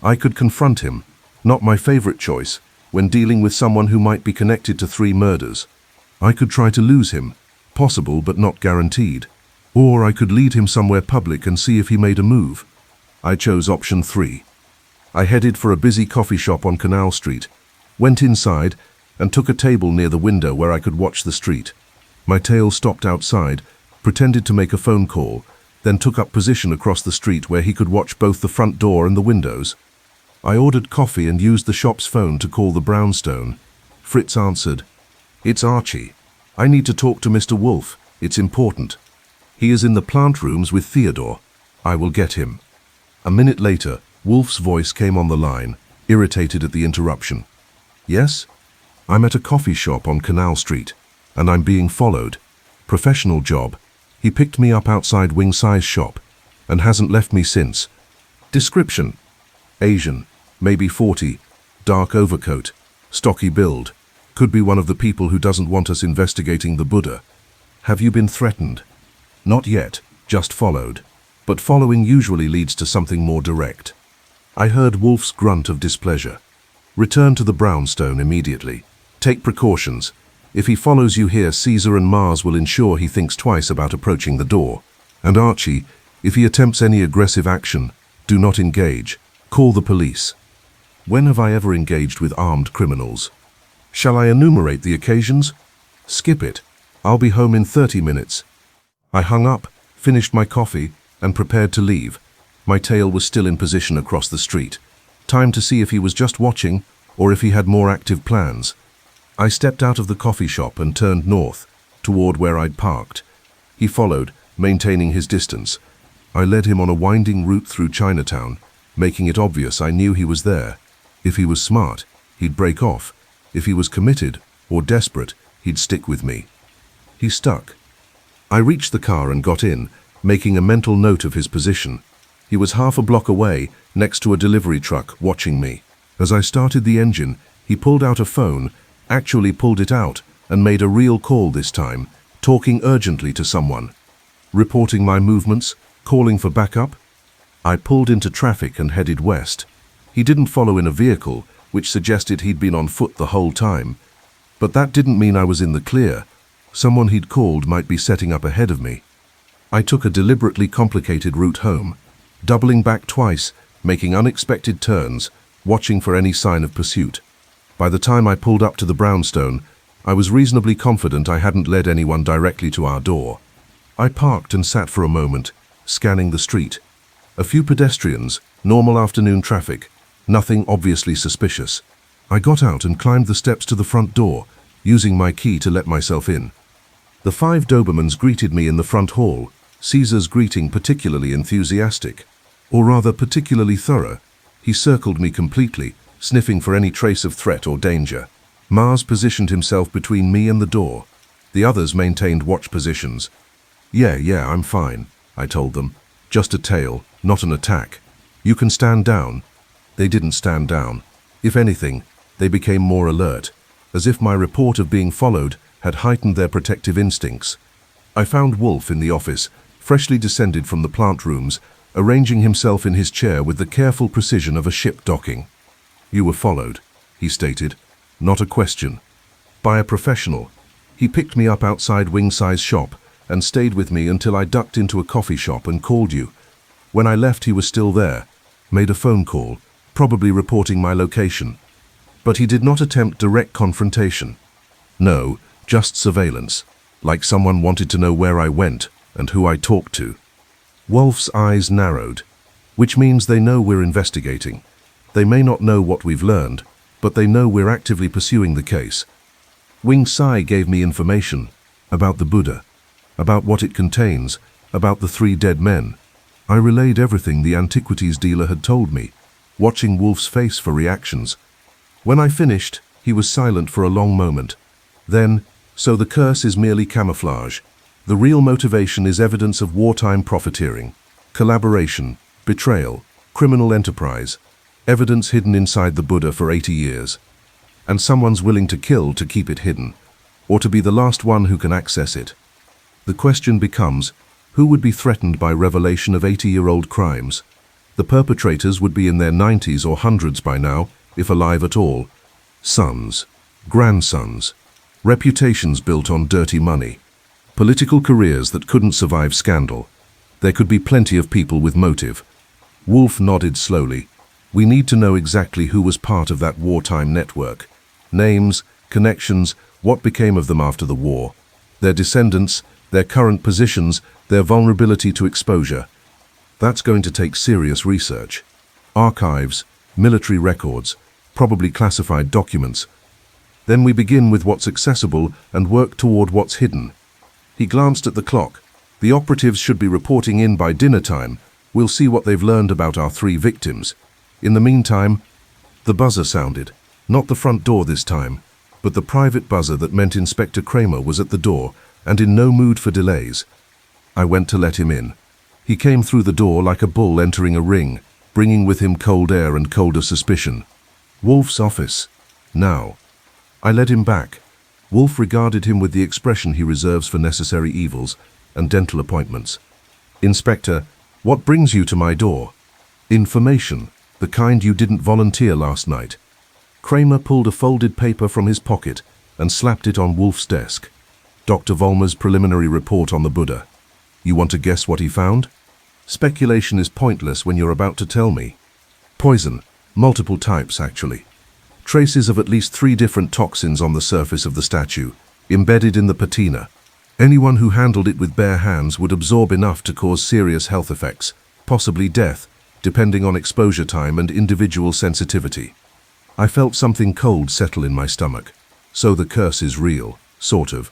Speaker 1: I could confront him, not my favorite choice, when dealing with someone who might be connected to 3 murders. I could try to lose him, possible but not guaranteed. Or I could lead him somewhere public and see if he made a move. I chose option 3. I headed for a busy coffee shop on Canal Street, went inside, and took a table near the window where I could watch the street. My tail stopped outside, pretended to make a phone call, then took up position across the street where he could watch both the front door and the windows. I ordered coffee and used the shop's phone to call the Brownstone. Fritz answered. "It's Archie. I need to talk to Mr. Wolfe. It's important. He is in the plant rooms with Theodore. I will get him." A minute later, Wolfe's voice came on the line, irritated at the interruption. "Yes? I'm at a coffee shop on Canal Street, and I'm being followed. Professional job. He picked me up outside Wing Sai's shop, and hasn't left me since. Description: Asian, maybe 40, dark overcoat, stocky build. Could be one of the people who doesn't want us investigating the Buddha. Have you been threatened?" "Not yet, just followed. But following usually leads to something more direct." I heard Wolfe's grunt of displeasure. "Return to the Brownstone immediately. Take precautions. If he follows you here, Caesar and Mars will ensure he thinks twice about approaching the door. And Archie, if he attempts any aggressive action, do not engage. Call the police." When have I ever engaged with armed criminals? Shall I enumerate the occasions? Skip it. I'll be home in 30 minutes. I hung up, finished my coffee, and prepared to leave. My tail was still in position across the street. Time to see if he was just watching, or if he had more active plans. I stepped out of the coffee shop and turned north, toward where I'd parked. He followed, maintaining his distance. I led him on a winding route through Chinatown, making it obvious I knew he was there. If he was smart, he'd break off. If he was committed or desperate, he'd stick with me. He stuck. I reached the car and got in, making a mental note of his position. He was half a block away, next to a delivery truck, watching me. As I started the engine, he pulled out a phone, actually pulled it out, and made a real call this time, talking urgently to someone. Reporting my movements, calling for backup. I pulled into traffic and headed west. He didn't follow in a vehicle, which suggested he'd been on foot the whole time. But that didn't mean I was in the clear. Someone he'd called might be setting up ahead of me. I took a deliberately complicated route home, doubling back twice, making unexpected turns, watching for any sign of pursuit. By the time I pulled up to the Brownstone, I was reasonably confident I hadn't led anyone directly to our door. I parked and sat for a moment, scanning the street. A few pedestrians, normal afternoon traffic, nothing obviously suspicious. I got out and climbed the steps to the front door, using my key to let myself in. The 5 Dobermans greeted me in the front hall, Caesar's greeting particularly enthusiastic, or rather particularly thorough. He circled me completely, sniffing for any trace of threat or danger. Mars positioned himself between me and the door. The others maintained watch positions. Yeah, I'm fine," I told them. "Just a tail, not an attack. You can stand down." They didn't stand down. If anything, they became more alert, as if my report of being followed had heightened their protective instincts. I found Wolfe in the office, freshly descended from the plant rooms, arranging himself in his chair with the careful precision of a ship docking. "You were followed," he stated. "Not a question. By a professional. He picked me up outside Wing Sai's shop and stayed with me until I ducked into a coffee shop and called you. When I left, he was still there. Made a phone call, probably reporting my location. But he did not attempt direct confrontation. No, just surveillance, like someone wanted to know where I went and who I talked to." Wolfe's eyes narrowed, which means they know we're investigating. They may not know what we've learned, but they know we're actively pursuing the case. Wing Sai gave me information about the Buddha, about what it contains, about the 3 dead men. I relayed everything the antiquities dealer had told me, watching Wolfe's face for reactions. When I finished, he was silent for a long moment. Then, "So the curse is merely camouflage. The real motivation is evidence of wartime profiteering, collaboration, betrayal, criminal enterprise, evidence hidden inside the Buddha for 80 years. And someone's willing to kill to keep it hidden. or to be the last one who can access it. The question becomes, who would be threatened by revelation of 80-year-old crimes? The perpetrators would be in their 90s or hundreds by now, if alive at all. Sons, grandsons, reputations built on dirty money, political careers that couldn't survive scandal. There could be plenty of people with motive. Wolfe nodded slowly. We need to know exactly who was part of that wartime network. Names, connections, what became of them after the war. Their descendants, their current positions, their vulnerability to exposure. That's going to take serious research. Archives, military records, probably classified documents. Then we begin with what's accessible and work toward what's hidden. He glanced at the clock. The operatives should be reporting in by dinner time. We'll see what they've learned about our 3 victims. In the meantime, the buzzer sounded. Not the front door this time, but the private buzzer that meant Inspector Kramer was at the door and in no mood for delays. I went to let him in. He came through the door like a bull entering a ring, bringing with him cold air and colder suspicion. Wolfe's office. Now. I led him back. Wolfe regarded him with the expression he reserves for necessary evils and dental appointments. Inspector, what brings you to my door? Information, the kind you didn't volunteer last night. Kramer pulled a folded paper from his pocket and slapped it on Wolfe's desk. Dr. Vollmer's preliminary report on the Buddha. You want to guess what he found? Speculation is pointless when you're about to tell me. Poison, multiple types actually. Traces of at least 3 different toxins on the surface of the statue, embedded in the patina. Anyone who handled it with bare hands would absorb enough to cause serious health effects, possibly death, depending on exposure time and individual sensitivity. I felt something cold settle in my stomach. So the curse is real, sort of.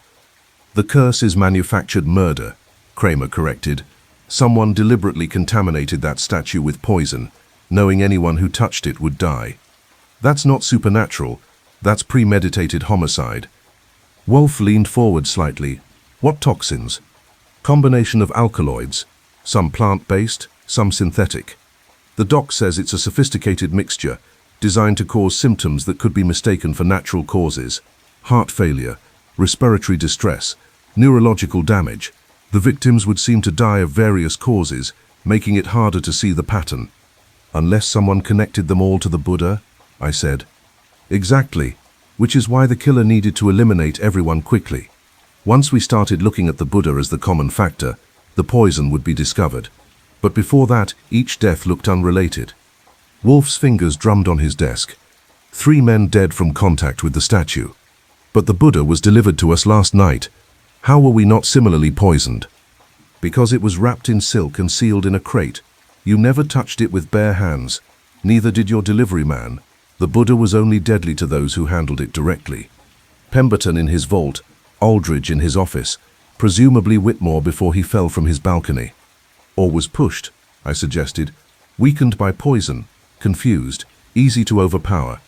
Speaker 1: The curse is manufactured murder, Kramer corrected. Someone deliberately contaminated that statue with poison, knowing anyone who touched it would die. That's not supernatural, that's premeditated homicide. Wolfe leaned forward slightly. What toxins? Combination of alkaloids, some plant-based, some synthetic. The doc says it's a sophisticated mixture, designed to cause symptoms that could be mistaken for natural causes. Heart failure, respiratory distress, neurological damage. The victims would seem to die of various causes, making it harder to see the pattern. Unless someone connected them all to the Buddha, I said. Exactly, which is why the killer needed to eliminate everyone quickly. Once we started looking at the Buddha as the common factor, the poison would be discovered. But before that, each death looked unrelated. Wolfe's fingers drummed on his desk. 3 men dead from contact with the statue. But the Buddha was delivered to us last night. How were we not similarly poisoned? Because it was wrapped in silk and sealed in a crate. You never touched it with bare hands. Neither did your delivery man. The Buddha was only deadly to those who handled it directly. Pemberton in his vault, Aldridge in his office, presumably Whitmore before he fell from his balcony. Or was pushed, I suggested, weakened by poison, confused, easy to overpower.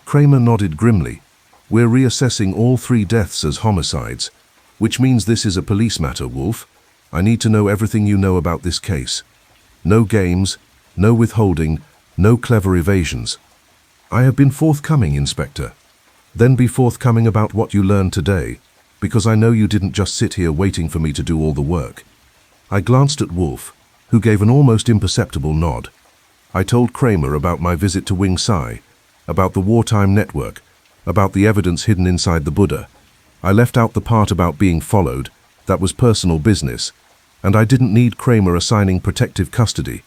Speaker 1: Kramer nodded grimly. We're reassessing all 3 deaths as homicides, which means this is a police matter, Wolfe. I need to know everything you know about this case. No games, no withholding, no clever evasions. I have been forthcoming, Inspector. Then be forthcoming about what you learned today, because I know you didn't just sit here waiting for me to do all the work. I glanced at Wolfe, who gave an almost imperceptible nod. I told Kramer about my visit to Wing Tsai, about the wartime network, about the evidence hidden inside the Buddha. I left out the part about being followed. That was personal business, and I didn't need Kramer assigning protective custody.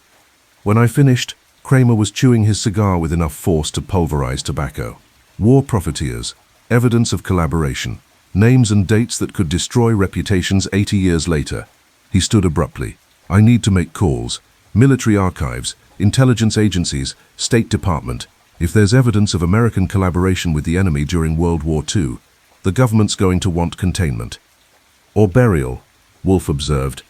Speaker 1: When I finished, Kramer was chewing his cigar with enough force to pulverize tobacco. War profiteers, evidence of collaboration, names and dates that could destroy reputations 80 years later. He stood abruptly. I need to make calls. Military archives, intelligence agencies, State Department. If there's evidence of American collaboration with the enemy during World War II, the government's going to want containment. Or burial, Wolfe observed.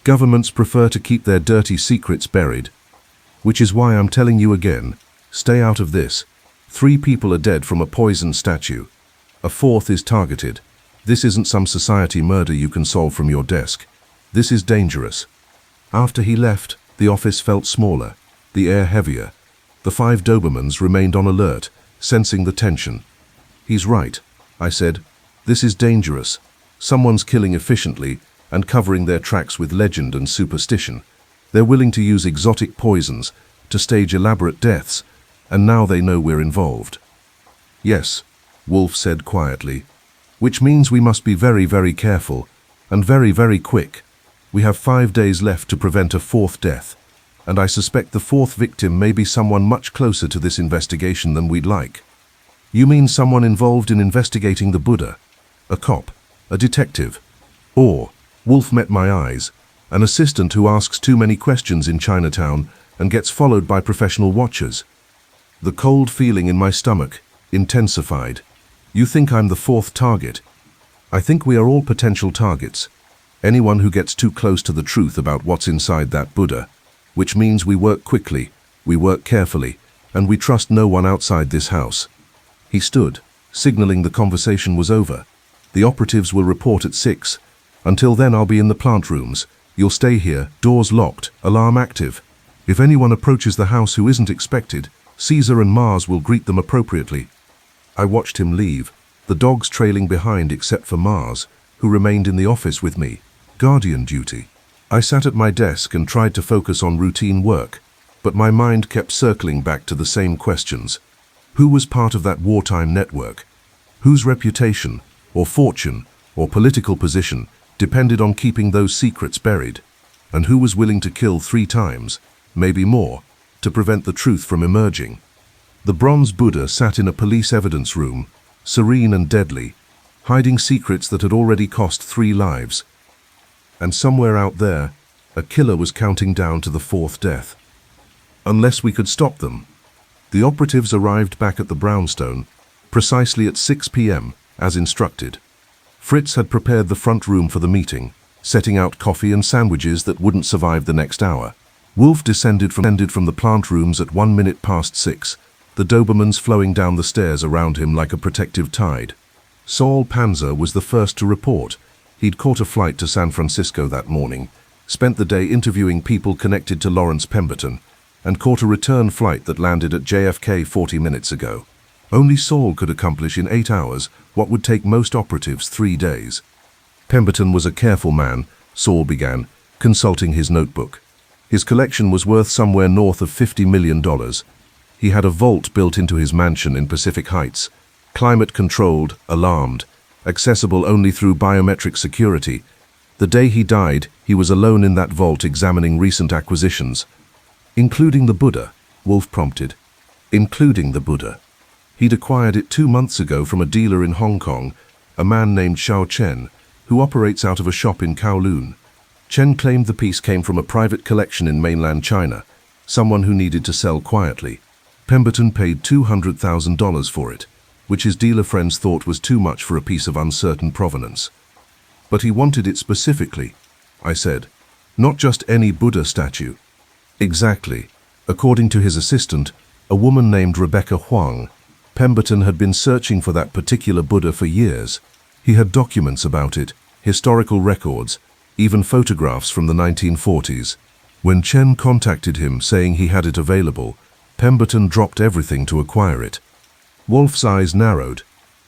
Speaker 1: Governments prefer to keep their dirty secrets buried. Which is why I'm telling you again, stay out of this. 3 people are dead from a poisoned statue. A 4th is targeted. This isn't some society murder you can solve from your desk. This is dangerous. After he left, the office felt smaller, the air heavier. The 5 Dobermans remained on alert, sensing the tension. He's right, I said. This is dangerous. Someone's killing efficiently and covering their tracks with legend and superstition. They're willing to use exotic poisons to stage elaborate deaths, and now they know we're involved." "Yes," Wolfe said quietly, "which means we must be very, very careful, and very, very quick. We have 5 days left to prevent a 4th death, and I suspect the 4th victim may be someone much closer to this investigation than we'd like." "You mean someone involved in investigating the Buddha? A cop? A detective? Or," Wolfe met my eyes, "an assistant who asks too many questions in Chinatown and gets followed by professional watchers?" The cold feeling in my stomach intensified. "You think I'm the 4th target?" "I think we are all potential targets. Anyone who gets too close to the truth about what's inside that Buddha. Which means we work quickly, we work carefully, and we trust no one outside this house." He stood, signaling the conversation was over. "The operatives will report at 6. Until then I'll be in the plant rooms. You'll stay here, doors locked, alarm active. If anyone approaches the house who isn't expected, Caesar and Mars will greet them appropriately." I watched him leave, the dogs trailing behind except for Mars, who remained in the office with me. Guardian duty. I sat at my desk and tried to focus on routine work, but my mind kept circling back to the same questions. Who was part of that wartime network? Whose reputation, or fortune, or political position depended on keeping those secrets buried? And who was willing to kill 3 times, maybe more, to prevent the truth from emerging? The bronze Buddha sat in a police evidence room, serene and deadly, hiding secrets that had already cost 3 lives. And somewhere out there, a killer was counting down to the 4th death. Unless we could stop them. The operatives arrived back at the Brownstone, precisely at 6 p.m., as instructed. Fritz had prepared the front room for the meeting, setting out coffee and sandwiches that wouldn't survive the next hour. Wolfe descended from the plant rooms at 1 minute past 6, the Dobermans flowing down the stairs around him like a protective tide. Saul Panzer was the first to report. He'd caught a flight to San Francisco that morning, spent the day interviewing people connected to Lawrence Pemberton, and caught a return flight that landed at JFK 40 minutes ago. Only Saul could accomplish in 8 hours what would take most operatives 3 days. Pemberton was a careful man, Saul began, consulting his notebook. His collection was worth somewhere north of $50 million. He had a vault built into his mansion in Pacific Heights, climate-controlled, alarmed, accessible only through biometric security. The day he died, he was alone in that vault examining recent acquisitions. "Including the Buddha," Wolfe prompted. "Including the Buddha. He'd acquired it 2 months ago from a dealer in Hong Kong, a man named Xiao Chen, who operates out of a shop in Kowloon. Chen claimed the piece came from a private collection in mainland China, someone who needed to sell quietly. Pemberton paid $200,000 for it, which his dealer friends thought was too much for a piece of uncertain provenance. But he wanted it specifically," I said. "Not just any Buddha statue." "Exactly. According to his assistant, a woman named Rebecca Huang, Pemberton had been searching for that particular Buddha for years. He had documents about it, historical records, even photographs from the 1940s. When Chen contacted him saying he had it available, Pemberton dropped everything to acquire it." Wolfe's eyes narrowed.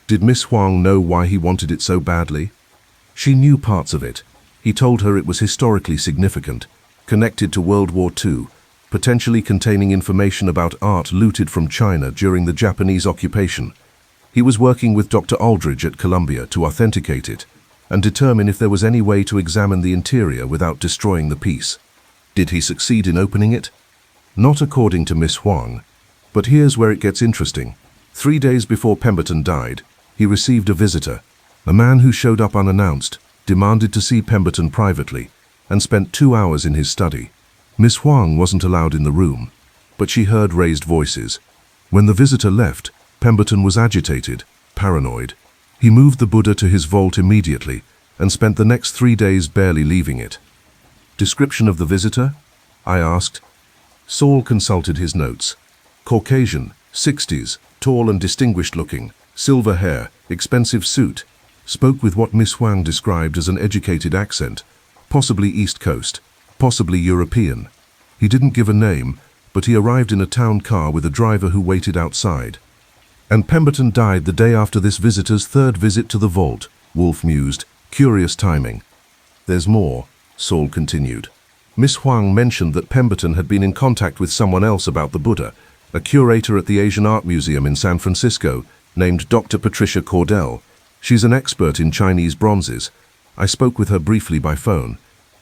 Speaker 1: Did Miss Huang know why he wanted it so badly? She knew parts of it. He told her it was historically significant, connected to World War II, potentially containing information about art looted from China during the Japanese occupation. He was working with Dr. Aldridge at Columbia to authenticate it and determine if there was any way to examine the interior without destroying the piece. Did he succeed in opening it? Not according to Miss Huang. But here's where it gets interesting. 3 days before Pemberton died, he received a visitor, a man who showed up unannounced, demanded to see Pemberton privately, and spent 2 hours in his study. Miss Huang wasn't allowed in the room, but she heard raised voices. When the visitor left, Pemberton was agitated, paranoid. He moved the Buddha to his vault immediately and spent the next 3 days barely leaving it. "Description of the visitor?" I asked. Saul consulted his notes. "Caucasian, 60s, tall and distinguished looking, silver hair, expensive suit. Spoke with what Miss Huang described as an educated accent, possibly East Coast, possibly European. He didn't give a name, but he arrived in a town car with a driver who waited outside." And Pemberton died the day after this visitor's third visit to the vault, Wolfe mused. Curious timing. There's more, Saul continued. Miss Huang mentioned that Pemberton had been in contact with someone else about the Buddha, a curator at the Asian Art Museum in San Francisco, named Dr. Patricia Cordell. She's an expert in Chinese bronzes. I spoke with her briefly by phone.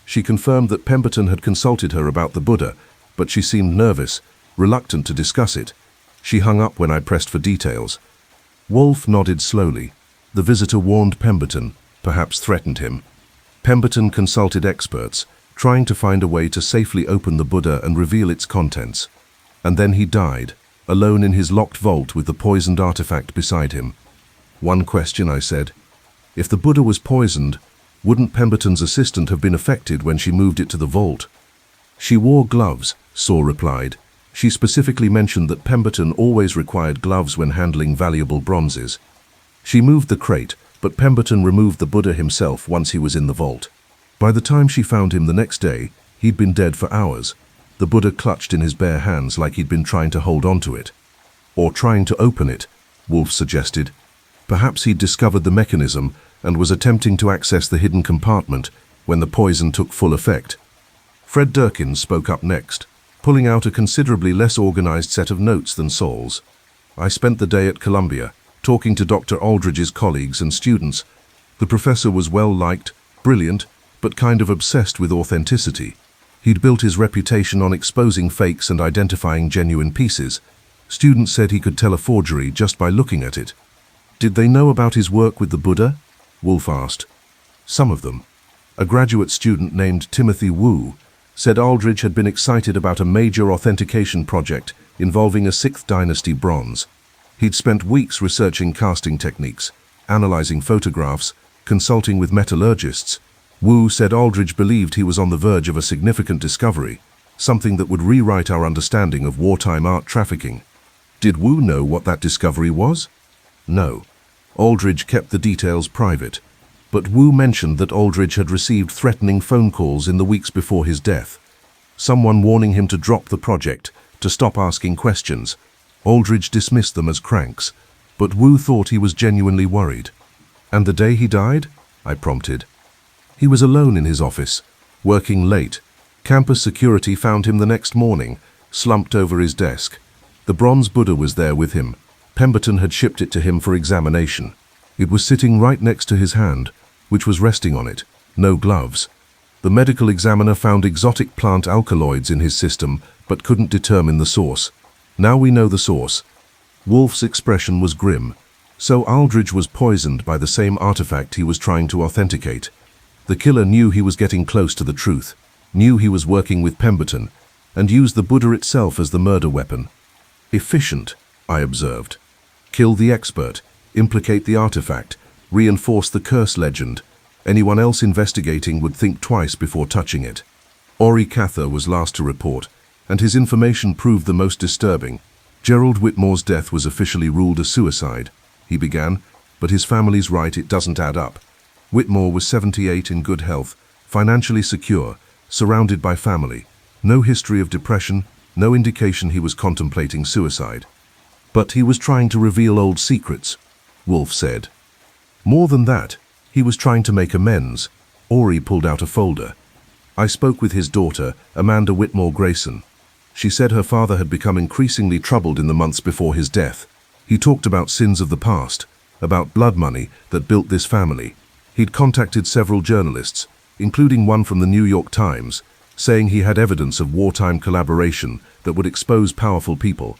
Speaker 1: She confirmed that Pemberton had consulted her about the Buddha, but she seemed nervous, reluctant to discuss it. She hung up when I pressed for details. Wolfe nodded slowly. The visitor warned Pemberton, perhaps threatened him. Pemberton consulted experts, trying to find a way to safely open the Buddha and reveal its contents. And then he died, alone in his locked vault with the poisoned artifact beside him. One question, I said. If the Buddha was poisoned, wouldn't Pemberton's assistant have been affected when she moved it to the vault? She wore gloves, Saul replied. She specifically mentioned that Pemberton always required gloves when handling valuable bronzes. She moved the crate, but Pemberton removed the Buddha himself once he was in the vault. By the time she found him the next day, he'd been dead for hours, the Buddha clutched in his bare hands like he'd been trying to hold onto it. Or trying to open it, Wolfe suggested. Perhaps he'd discovered the mechanism and was attempting to access the hidden compartment when the poison took full effect. Fred Durkin spoke up next, pulling out a considerably less organized set of notes than Saul's. I spent the day at Columbia, talking to Dr. Aldridge's colleagues and students. The professor was well-liked, brilliant, but kind of obsessed with authenticity. He'd built his reputation on exposing fakes and identifying genuine pieces. Students said he could tell a forgery just by looking at it. Did they know about his work with the Buddha? Wolfe asked. Some of them. A graduate student named Timothy Wu said Aldridge had been excited about a major authentication project involving a 6th Dynasty bronze. He'd spent weeks researching casting techniques, analyzing photographs, consulting with metallurgists. Wu said Aldridge believed he was on the verge of a significant discovery, something that would rewrite our understanding of wartime art trafficking. Did Wu know what that discovery was? No. Aldridge kept the details private, but Wu mentioned that Aldridge had received threatening phone calls in the weeks before his death. Someone warning him to drop the project, to stop asking questions. Aldridge dismissed them as cranks, but Wu thought he was genuinely worried. And the day he died? I prompted. He was alone in his office, working late. Campus security found him the next morning, slumped over his desk. The bronze Buddha was there with him. Pemberton had shipped it to him for examination. It was sitting right next to his hand, which was resting on it, no gloves. The medical examiner found exotic plant alkaloids in his system, but couldn't determine the source. Now we know the source. Wolfe's expression was grim. So Aldridge was poisoned by the same artifact he was trying to authenticate. The killer knew he was getting close to the truth, knew he was working with Pemberton, and used the Buddha itself as the murder weapon. Efficient, I observed. Kill the expert, implicate the artifact, reinforce the curse legend. Anyone else investigating would think twice before touching it. Ori Cather was last to report, and his information proved the most disturbing. Gerald Whitmore's death was officially ruled a suicide, he began, but his family's right, it doesn't add up. Whitmore was 78 in good health, financially secure, surrounded by family. No history of depression, no indication he was contemplating suicide. But he was trying to reveal old secrets, Wolfe said. More than that, he was trying to make amends. Ori pulled out a folder. I spoke with his daughter, Amanda Whitmore Grayson. She said her father had become increasingly troubled in the months before his death. He talked about sins of the past, about blood money that built this family. He'd contacted several journalists, including one from the New York Times, saying he had evidence of wartime collaboration that would expose powerful people.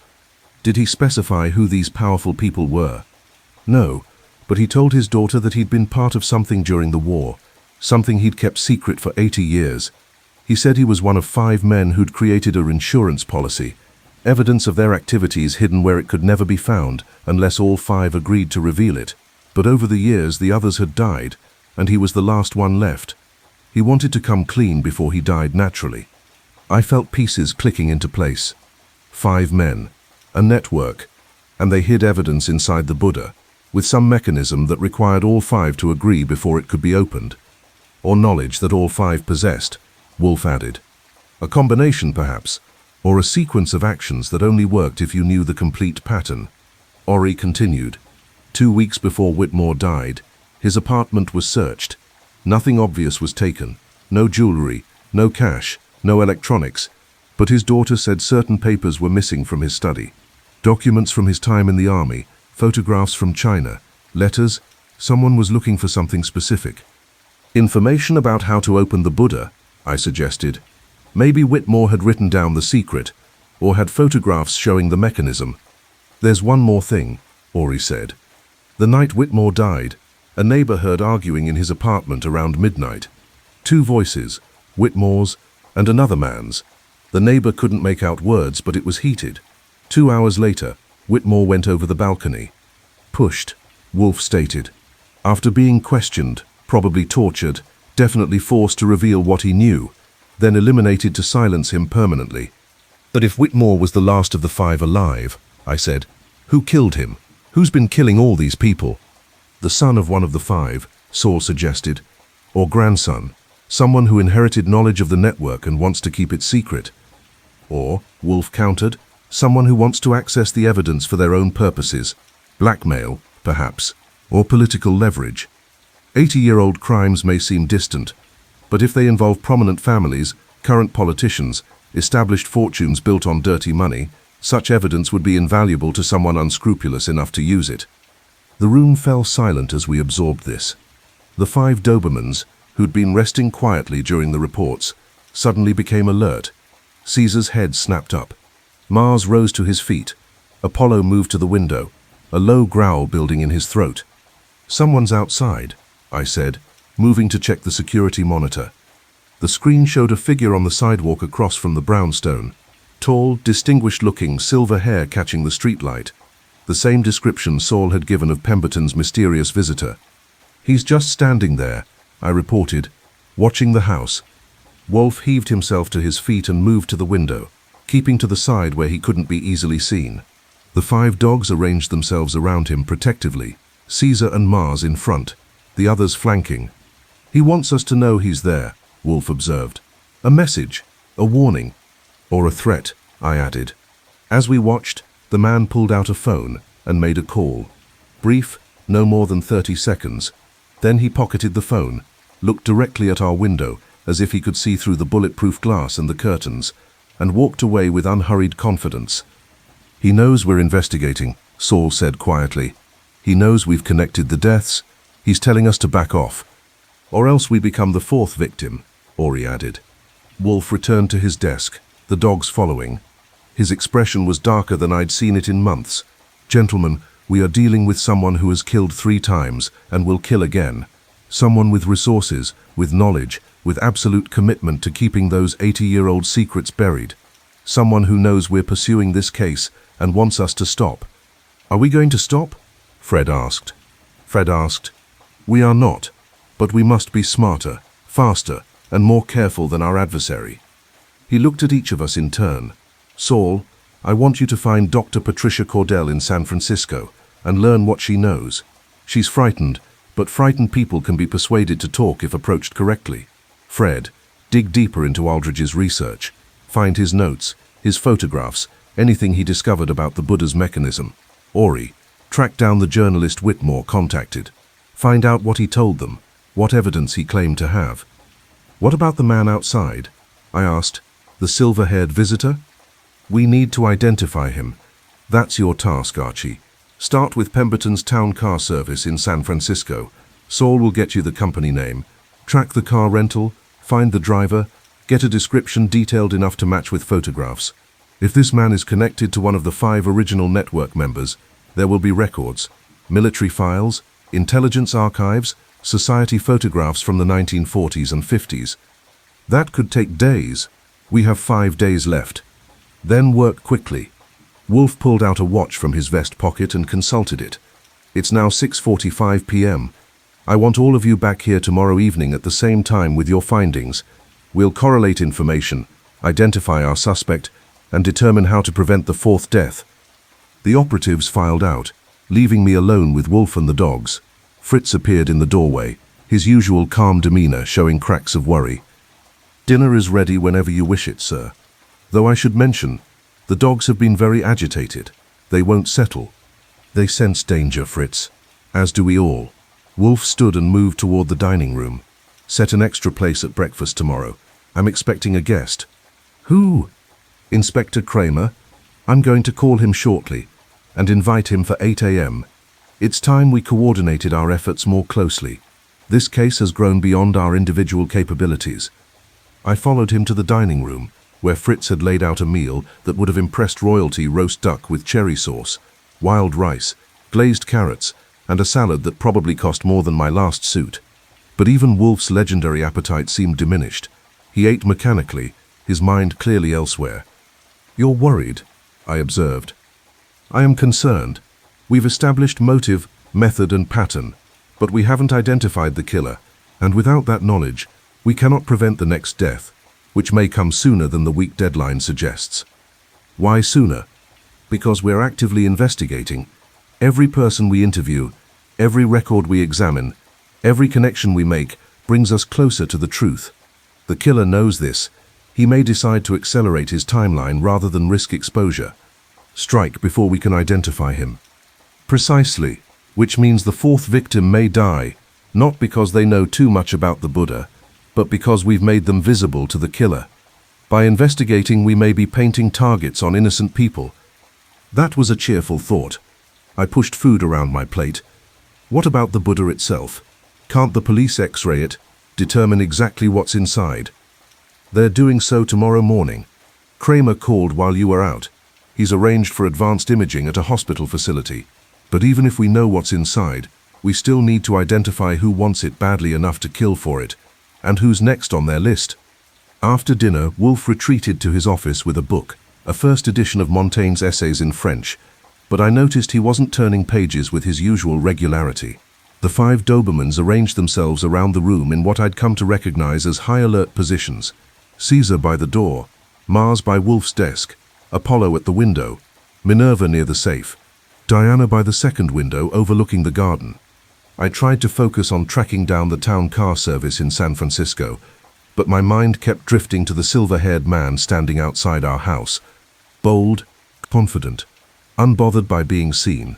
Speaker 1: Did he specify who these powerful people were? No, but he told his daughter that he'd been part of something during the war, something he'd kept secret for 80 years. He said he was one of 5 men who'd created an insurance policy, evidence of their activities hidden where it could never be found unless all 5 agreed to reveal it. But over the years the others had died, and he was the last one left. He wanted to come clean before he died naturally. I felt pieces clicking into place. 5 men, a network, and they hid evidence inside the Buddha, with some mechanism that required all 5 to agree before it could be opened. Or knowledge that all 5 possessed, Wolfe added. A combination perhaps, or a sequence of actions that only worked if you knew the complete pattern. Ori continued. 2 weeks before Whitmore died, his apartment was searched. Nothing obvious was taken. No jewelry, no cash, no electronics. But his daughter said certain papers were missing from his study. Documents from his time in the army, photographs from China, letters. Someone was looking for something specific. Information about how to open the Buddha, I suggested. Maybe Whitmore had written down the secret, or had photographs showing the mechanism. There's one more thing, Ori said. The night Whitmore died, a neighbor heard arguing in his apartment around midnight. 2 voices, Whitmore's and another man's. The neighbor couldn't make out words, but it was heated. 2 hours later, Whitmore went over the balcony. Pushed, Wolfe stated. After being questioned, probably tortured, definitely forced to reveal what he knew, then eliminated to silence him permanently. But if Whitmore was the last of the 5 alive, I said, who killed him? Who's been killing all these people? The son of one of the 5, Saul suggested, or grandson, someone who inherited knowledge of the network and wants to keep it secret. Or, Wolfe countered, someone who wants to access the evidence for their own purposes, blackmail, perhaps, or political leverage. 80-year-old crimes may seem distant, but if they involve prominent families, current politicians, established fortunes built on dirty money, such evidence would be invaluable to someone unscrupulous enough to use it. The room fell silent as we absorbed this. The 5 Dobermans, who'd been resting quietly during the reports, suddenly became alert. Caesar's head snapped up. Mars rose to his feet. Apollo moved to the window, a low growl building in his throat. Someone's outside, I said, moving to check the security monitor. The screen showed a figure on the sidewalk across from the Brownstone. Tall, distinguished-looking, silver hair catching the streetlight. The same description Saul had given of Pemberton's mysterious visitor. He's just standing there, I reported, watching the house. Wolfe heaved himself to his feet and moved to the window, keeping to the side where he couldn't be easily seen. The 5 dogs arranged themselves around him protectively, Caesar and Mars in front, the others flanking. He wants us to know he's there, Wolfe observed. A message, a warning, or a threat, I added. As we watched, the man pulled out a phone and made a call. Brief, no more than 30 seconds. Then he pocketed the phone, looked directly at our window as if he could see through the bulletproof glass and the curtains, and walked away with unhurried confidence. He knows we're investigating, Saul said quietly. He knows we've connected the deaths. He's telling us to back off. Or else we become the 4th victim, Ori added. Wolfe returned to his desk, the dogs following. His expression was darker than I'd seen it in months. Gentlemen, we are dealing with someone who has killed 3 times and will kill again. Someone with resources, with knowledge, with absolute commitment to keeping those 80-year-old secrets buried. Someone who knows we're pursuing this case and wants us to stop. Are we going to stop? Fred asked. We are not, but we must be smarter, faster, and more careful than our adversary. He looked at each of us in turn. Saul, I want you to find Dr. Patricia Cordell in San Francisco and learn what she knows. She's frightened, but frightened people can be persuaded to talk if approached correctly. Fred, dig deeper into Aldridge's research. Find his notes, his photographs, anything he discovered about the Buddha's mechanism. Ori, track down the journalist Whitmore contacted. Find out what he told them, what evidence he claimed to have. What about the man outside? I asked. The silver-haired visitor? We need to identify him. That's your task, Archie. Start with Pemberton's town car service in San Francisco. Saul will get you the company name. Track the car rental, find the driver, get a description detailed enough to match with photographs. If this man is connected to one of the 5 original network members, there will be records, military files, intelligence archives, society photographs from the 1940s and 50s. That could take days. We have 5 days left. Then work quickly. Wolfe pulled out a watch from his vest pocket and consulted it. It's now 6:45 p.m. I want all of you back here tomorrow evening at the same time with your findings. We'll correlate information, identify our suspect, and determine how to prevent the 4th death. The operatives filed out, leaving me alone with Wolfe and the dogs. Fritz appeared in the doorway, his usual calm demeanor showing cracks of worry. Dinner is ready whenever you wish it, sir. Though I should mention, the dogs have been very agitated. They won't settle. They sense danger, Fritz. As do we all. Wolfe stood and moved toward the dining room. Set an extra place at breakfast tomorrow. I'm expecting a guest. Who? Inspector Kramer. I'm going to call him shortly and invite him for 8 a.m. It's time we coordinated our efforts more closely. This case has grown beyond our individual capabilities. I followed him to the dining room, where Fritz had laid out a meal that would have impressed royalty: roast duck with cherry sauce, wild rice, glazed carrots, and a salad that probably cost more than my last suit. But even Wolfe's legendary appetite seemed diminished. He ate mechanically, his mind clearly elsewhere. "You're worried," I observed. "I am concerned. We've established motive, method, and pattern, but we haven't identified the killer, and without that knowledge, we cannot prevent the next death, which may come sooner than the weak deadline suggests." Why sooner? Because we're actively investigating. Every person we interview, every record we examine, every connection we make brings us closer to the truth. The killer knows this. He may decide to accelerate his timeline rather than risk exposure. Strike before we can identify him. Precisely, which means the fourth victim may die, not because they know too much about the Buddha, but because we've made them visible to the killer. By investigating, we may be painting targets on innocent people. That was a cheerful thought. I pushed food around my plate. What about the Buddha itself? Can't the police X-ray it, determine exactly what's inside? They're doing so tomorrow morning. Kramer called while you were out. He's arranged for advanced imaging at a hospital facility. But even if we know what's inside, we still need to identify who wants it badly enough to kill for it, and who's next on their list. After dinner, Wolfe retreated to his office with a book, a first edition of Montaigne's essays in French, but I noticed he wasn't turning pages with his usual regularity. The 5 Dobermans arranged themselves around the room in what I'd come to recognize as high-alert positions. Caesar by the door, Mars by Wolfe's desk, Apollo at the window, Minerva near the safe, Diana by the second window overlooking the garden. I tried to focus on tracking down the town car service in San Francisco, but my mind kept drifting to the silver-haired man standing outside our house. Bold, confident, unbothered by being seen.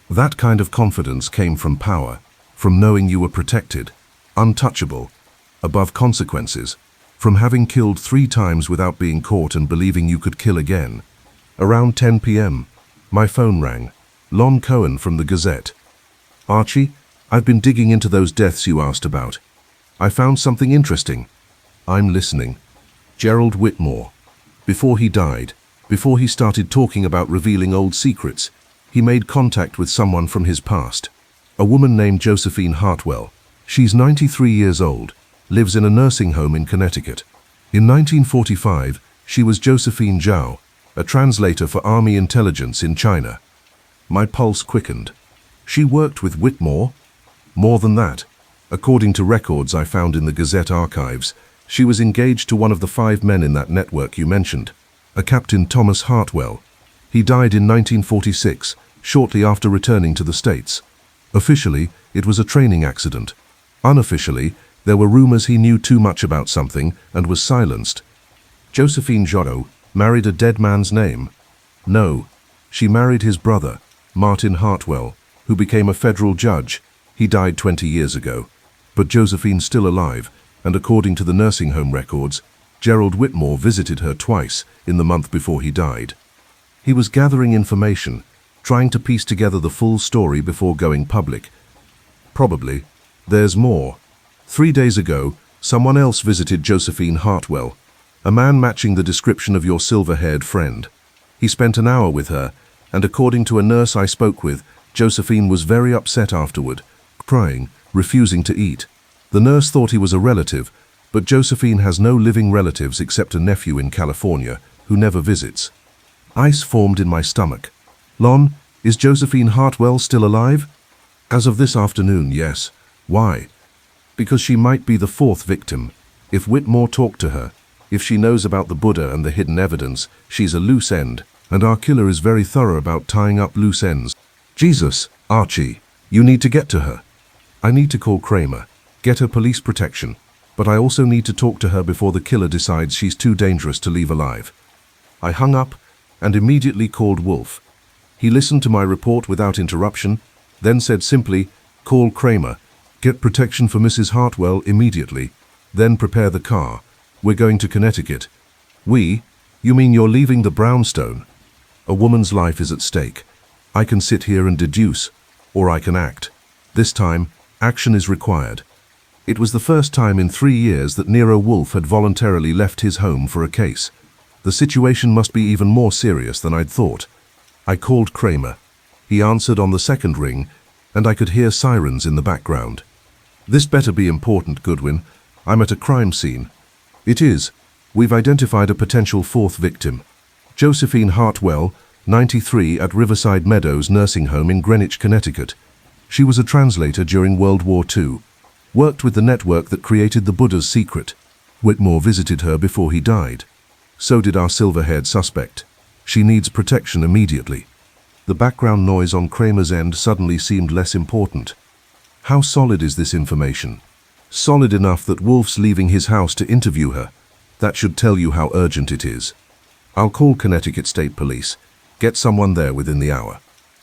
Speaker 1: That kind of confidence came from power, from knowing you were protected, untouchable, above consequences, from having killed 3 times without being caught and believing you could kill again. Around 10 p.m., my phone rang. Lon Cohen from the Gazette. "Archie, I've been digging into those deaths you asked about. I found something interesting." "I'm listening." "Gerald Whitmore. Before he died, before he started talking about revealing old secrets, he made contact with someone from his past. A woman named Josephine Hartwell. She's 93 years old, lives in a nursing home in Connecticut. In 1945, she was Josephine Zhao, a translator for Army intelligence in China. My pulse quickened. She worked with Whitmore? More than that. According to records I found in the Gazette archives, she was engaged to one of the 5 men in that network you mentioned, a Captain Thomas Hartwell. He died in 1946, shortly after returning to the States. Officially, it was a training accident. Unofficially, there were rumors he knew too much about something and was silenced. Josephine Zhao married a dead man's name? No, she married his brother, Martin Hartwell, who became a federal judge. He died 20 years ago. But Josephine's still alive, and according to the nursing home records, Gerald Whitmore visited her twice in the month before he died. He was gathering information, trying to piece together the full story before going public. Probably. There's more. 3 days ago, someone else visited Josephine Hartwell, a man matching the description of your silver-haired friend. He spent an hour with her, and according to a nurse I spoke with, Josephine was very upset afterward, crying, refusing to eat. The nurse thought he was a relative, but Josephine has no living relatives except a nephew in California, who never visits. Ice formed in my stomach. Lon, is Josephine Hartwell still alive? As of this afternoon, yes. Why? Because she might be the 4th victim. If Whitmore talked to her, if she knows about the Buddha and the hidden evidence, she's a loose end, and our killer is very thorough about tying up loose ends. Jesus, Archie, you need to get to her. I need to call Kramer, get her police protection, but I also need to talk to her before the killer decides she's too dangerous to leave alive. I hung up and immediately called Wolfe. He listened to my report without interruption, then said simply, "Call Kramer. Get protection for Mrs. Hartwell immediately. Then prepare the car. We're going to Connecticut." "We? You mean you're leaving the Brownstone?" "A woman's life is at stake. I can sit here and deduce, or I can act. This time, action is required." It was the first time in 3 years that Nero Wolfe had voluntarily left his home for a case. The situation must be even more serious than I'd thought. I called Kramer. He answered on the second ring, and I could hear sirens in the background. "This better be important, Goodwin. I'm at a crime scene." "It is. We've identified a potential fourth victim. Josephine Hartwell, 93, at Riverside Meadows Nursing Home in Greenwich, Connecticut. She was a translator during World War II. Worked with the network that created the Buddha's secret. Whitmore visited her before he died. So did our silver-haired suspect. She needs protection immediately." The background noise on Kramer's end suddenly seemed less important. "How solid is this information?" "Solid enough that Wolfe's leaving his house to interview her. That should tell you how urgent it is. I'll call Connecticut State Police. Get someone there within the hour."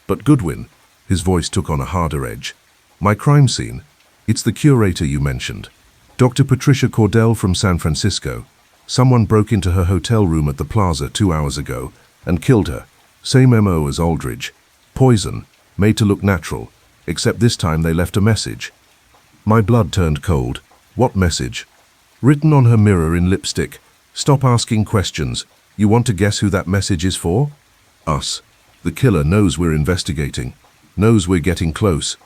Speaker 1: "But Goodwin," his voice took on a harder edge. "My crime scene? It's the curator you mentioned. Dr. Patricia Cordell from San Francisco. Someone broke into her hotel room at the plaza 2 hours ago and killed her. Same MO as Aldridge. Poison, made to look natural, except this time they left a message." My blood turned cold. "What message?" "Written on her mirror in lipstick. Stop asking questions. You want to guess who that message is for?" "Us. The killer knows we're investigating. Knows we're getting close.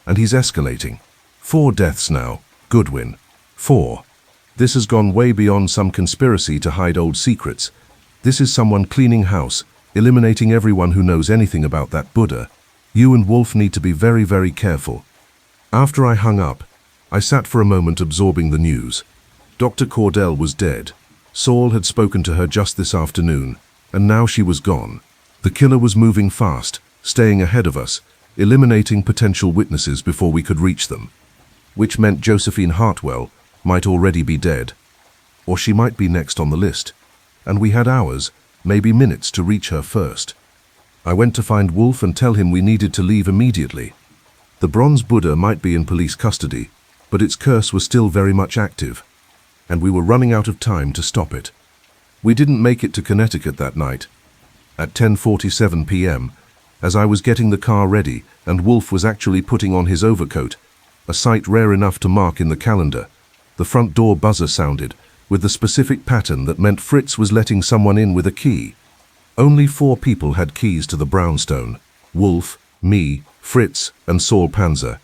Speaker 1: And he's escalating. 4 deaths now. Goodwin. 4. This has gone way beyond some conspiracy to hide old secrets. This is someone cleaning house, eliminating everyone who knows anything about that Buddha. You and Wolfe need to be very, very careful." After I hung up, I sat for a moment absorbing the news. Dr. Cordell was dead. Saul had spoken to her just this afternoon, and now she was gone. The killer was moving fast, staying ahead of us, eliminating potential witnesses before we could reach them. Which meant Josephine Hartwell might already be dead. Or she might be next on the list. And we had hours, maybe minutes, to reach her first. I went to find Wolfe and tell him we needed to leave immediately. The bronze Buddha might be in police custody, but its curse was still very much active, and we were running out of time to stop it. We didn't make it to Connecticut that night. At 10:47 p.m., as I was getting the car ready and Wolfe was actually putting on his overcoat, a sight rare enough to mark in the calendar, the front door buzzer sounded, with the specific pattern that meant Fritz was letting someone in with a key. Only 4 people had keys to the Brownstone: Wolfe, me, Fritz, and Saul Panzer.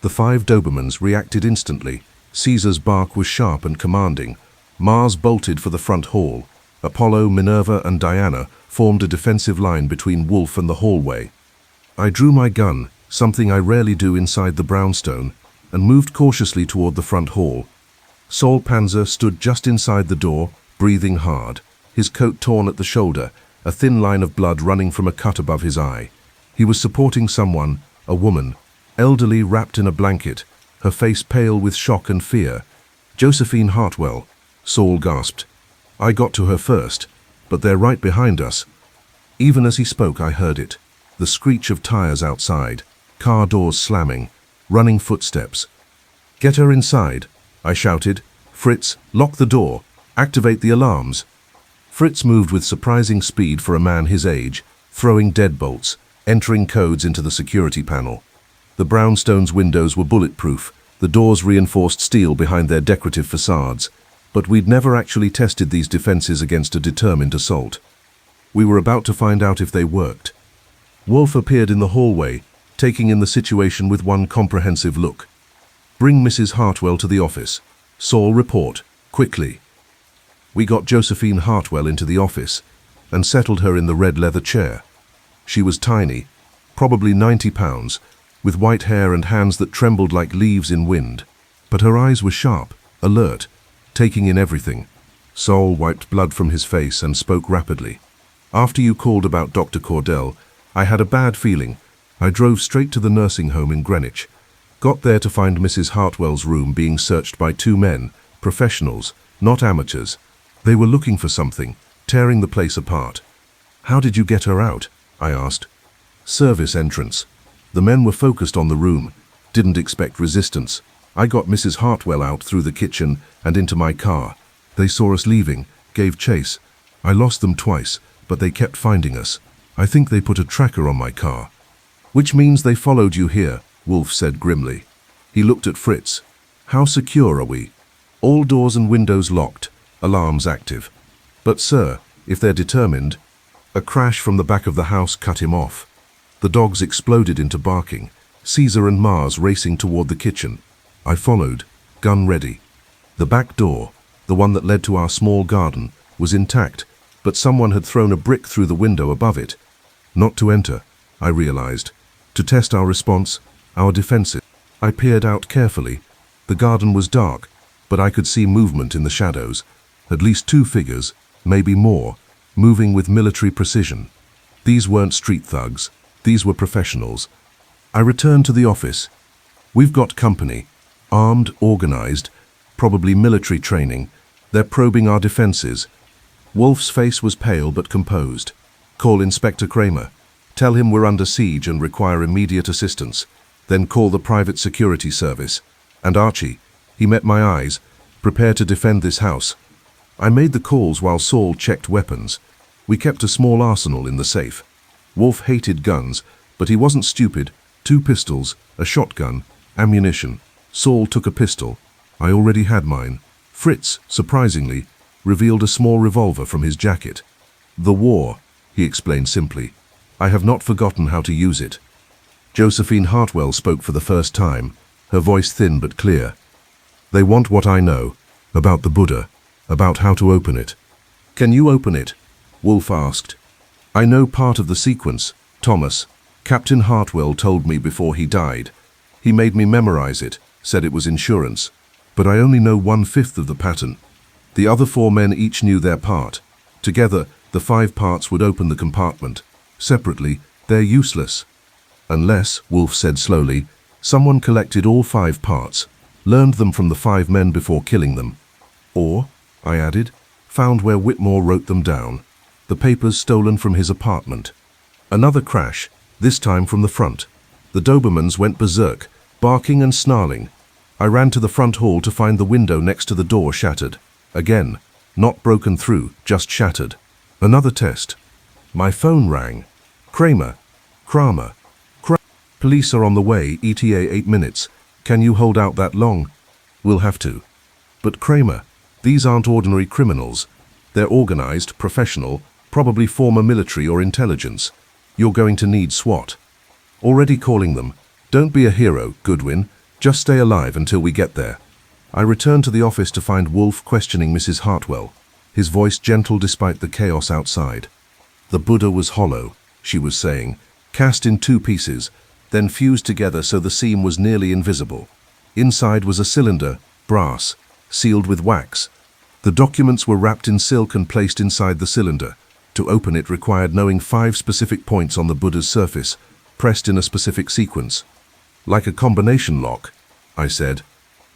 Speaker 1: The 5 Dobermans reacted instantly. Caesar's bark was sharp and commanding. Mars bolted for the front hall. Apollo, Minerva, and Diana formed a defensive line between Wolfe and the hallway. I drew my gun, something I rarely do inside the Brownstone, and moved cautiously toward the front hall. Saul Panzer stood just inside the door, breathing hard, his coat torn at the shoulder, a thin line of blood running from a cut above his eye. He was supporting someone, a woman, elderly, wrapped in a blanket, her face pale with shock and fear. "Josephine Hartwell," Saul gasped. "I got to her first, but they're right behind us." Even as he spoke, I heard it. The screech of tires outside, car doors slamming, running footsteps. "Get her inside," I shouted. "Fritz, lock the door. Activate the alarms." Fritz moved with surprising speed for a man his age, throwing deadbolts, entering codes into the security panel. The Brownstone's windows were bulletproof, the doors reinforced steel behind their decorative facades, but we'd never actually tested these defenses against a determined assault. We were about to find out if they worked. Wolfe appeared in the hallway, taking in the situation with one comprehensive look. "Bring Mrs. Hartwell to the office. Saul, report, quickly." We got Josephine Hartwell into the office and settled her in the red leather chair. She was tiny, probably 90 pounds, with white hair and hands that trembled like leaves in wind. But her eyes were sharp, alert, taking in everything. Saul wiped blood from his face and spoke rapidly. "After you called about Dr. Cordell, I had a bad feeling. I drove straight to the nursing home in Greenwich. Got there to find Mrs. Hartwell's room being searched by 2 men, professionals, not amateurs. They were looking for something, tearing the place apart." "How did you get her out?" I asked. Service entrance. The men were focused on the room, didn't expect resistance. I got Mrs. Hartwell out through the kitchen and into my car. They saw us leaving, gave chase. I lost them twice, but they kept finding us. I think they put a tracker on my car. Which means they followed you here, Wolfe said grimly. He looked at Fritz. How secure are we? All doors and windows locked, alarms active. But sir, if they're determined... A crash from the back of the house cut him off. The dogs exploded into barking, Caesar and Mars racing toward the kitchen. I followed, gun ready. The back door, the one that led to our small garden, was intact, but someone had thrown a brick through the window above it. Not to enter, I realized. To test our response, our defenses. I peered out carefully. The garden was dark, but I could see movement in the shadows. At least 2 figures, maybe more, moving with military precision. These weren't street thugs. These were professionals. I returned to the office. We've got company. Armed, organized, probably military training. They're probing our defenses. Wolfe's face was pale but composed. Call Inspector Kramer. Tell him we're under siege and require immediate assistance. Then call the private security service. And Archie, he met my eyes. Prepare to defend this house. I made the calls while Saul checked weapons. We kept a small arsenal in the safe. Wolfe hated guns, but he wasn't stupid. 2 pistols, a shotgun, ammunition. Saul took a pistol. I already had mine. Fritz, surprisingly, revealed a small revolver from his jacket. The war, he explained simply. I have not forgotten how to use it. Josephine Hartwell spoke for the first time, her voice thin but clear. They want what I know, about the Buddha, about how to open it. Can you open it? Wolfe asked. I know part of the sequence, Thomas. Captain Hartwell told me before he died. He made me memorize it, said it was insurance. But I only know 1/5 of the pattern. The other 4 men each knew their part. Together, the 5 parts would open the compartment. Separately, they're useless. Unless, Wolfe said slowly, someone collected all 5 parts, learned them from the 5 men before killing them. Or, I added, found where Whitmore wrote them down. The papers stolen from his apartment. Another crash, this time from the front. The Dobermans went berserk, barking and snarling. I ran to the front hall to find the window next to the door shattered. Again, not broken through, just shattered. Another test. My phone rang. Kramer. Police are on the way, ETA 8 minutes. Can you hold out that long? We'll have to. But Kramer, these aren't ordinary criminals. They're organized, professional, probably former military or intelligence. You're going to need SWAT. Already calling them. Don't be a hero, Goodwin. Just stay alive until we get there. I returned to the office to find Wolfe questioning Mrs. Hartwell, his voice gentle despite the chaos outside. The Buddha was hollow, she was saying, cast in 2 pieces, then fused together so the seam was nearly invisible. Inside was a cylinder, brass, sealed with wax. The documents were wrapped in silk and placed inside the cylinder. To open it required knowing 5 specific points on the Buddha's surface, pressed in a specific sequence. Like a combination lock, I said.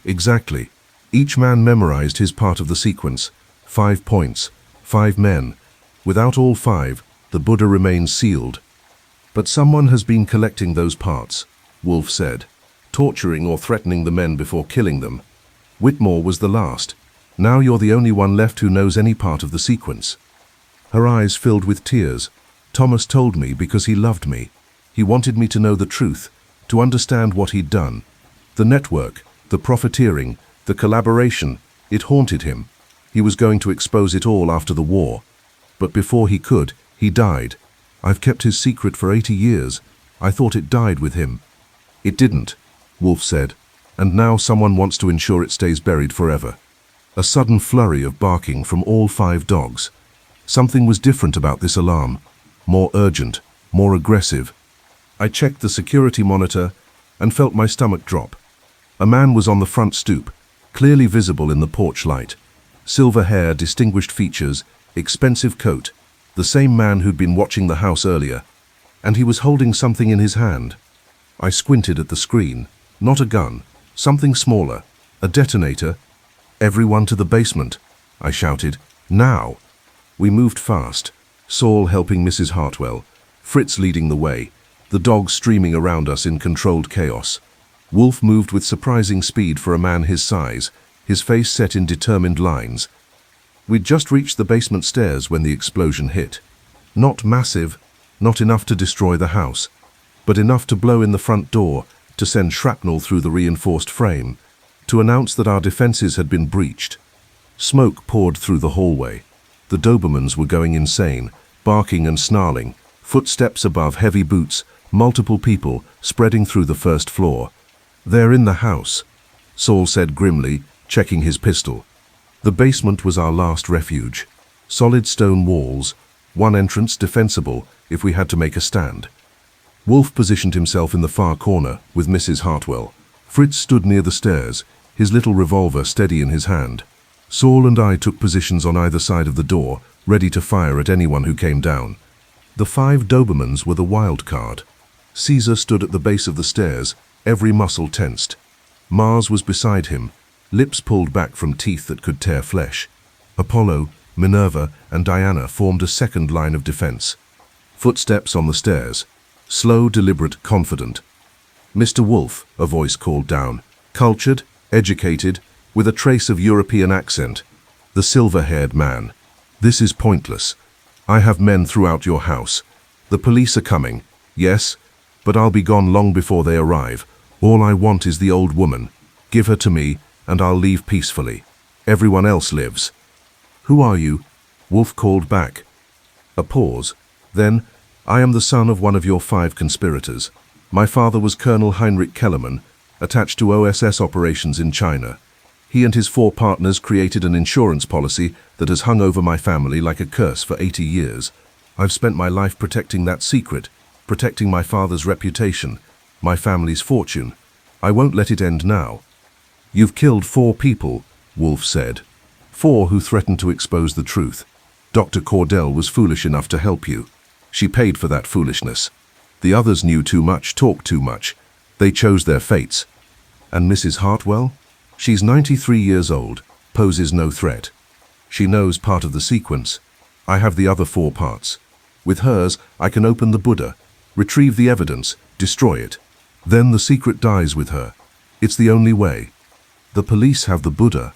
Speaker 1: Exactly. Each man memorized his part of the sequence. 5 points, 5 men. Without all 5, the Buddha remains sealed. But someone has been collecting those parts, Wolfe said, torturing or threatening the men before killing them. Whitmore was the last. Now you're the only one left who knows any part of the sequence. Her eyes filled with tears. Thomas told me because he loved me. He wanted me to know the truth, to understand what he'd done. The network, the profiteering, the collaboration, it haunted him. He was going to expose it all after the war. But before he could, he died. I've kept his secret for 80 years. I thought it died with him. It didn't, Wolfe said, and now someone wants to ensure it stays buried forever. A sudden flurry of barking from all 5 dogs. Something was different about this alarm. More urgent, more aggressive. I checked the security monitor and felt my stomach drop. A man was on the front stoop, clearly visible in the porch light. Silver hair, distinguished features, expensive coat. The same man who'd been watching the house earlier. And he was holding something in his hand. I squinted at the screen. Not a gun. Something smaller. A detonator. Everyone to the basement, I shouted. Now! We moved fast. Saul helping Mrs. Hartwell. Fritz leading the way. the dogs streaming around us in controlled chaos. Wolfe moved with surprising speed for a man his size, his face set in determined lines. We'd just reached the basement stairs when the explosion hit. Not massive, not enough to destroy the house, but enough to blow in the front door, to send shrapnel through the reinforced frame, to announce that our defenses had been breached. Smoke poured through the hallway. The Dobermans were going insane, barking and snarling, footsteps above heavy boots, multiple people spreading through the first floor. "They're in the house," Saul said grimly, checking his pistol. The basement was our last refuge. Solid stone walls, one entrance defensible if we had to make a stand. Wolfe positioned himself in the far corner with Mrs. Hartwell. Fritz stood near the stairs, his little revolver steady in his hand. Saul and I took positions on either side of the door, ready to fire at anyone who came down. The 5 Dobermans were the wild card. Caesar stood at the base of the stairs, every muscle tensed. Mars was beside him, lips pulled back from teeth that could tear flesh. Apollo, Minerva, and Diana formed a second line of defense. Footsteps on the stairs. Slow, deliberate, confident. "Mr. Wolfe," a voice called down. Cultured, educated, with a trace of European accent. The silver-haired man. "This is pointless. I have men throughout your house. The police are coming, yes, but I'll be gone long before they arrive. All I want is the old woman. Give her to me, and I'll leave peacefully. Everyone else lives." "Who are you?" Wolfe called back. A pause. Then, "I am the son of one of your 5 conspirators. My father was Colonel Heinrich Kellerman, attached to OSS operations in China. He and his 4 partners created an insurance policy that has hung over my family like a curse for 80 years. I've spent my life protecting that secret, protecting my father's reputation, my family's fortune. I won't let it end now." "You've killed 4 people," Wolfe said. 4 who threatened to expose the truth. Dr. Cordell was foolish enough to help you. She paid for that foolishness. The others knew too much, talked too much. They chose their fates. And Mrs. Hartwell? She's 93 years old, poses no threat. She knows part of the sequence. I have the other 4 parts. With hers, I can open the Buddha, retrieve the evidence, destroy it. Then the secret dies with her. It's the only way. "The police have the Buddha,"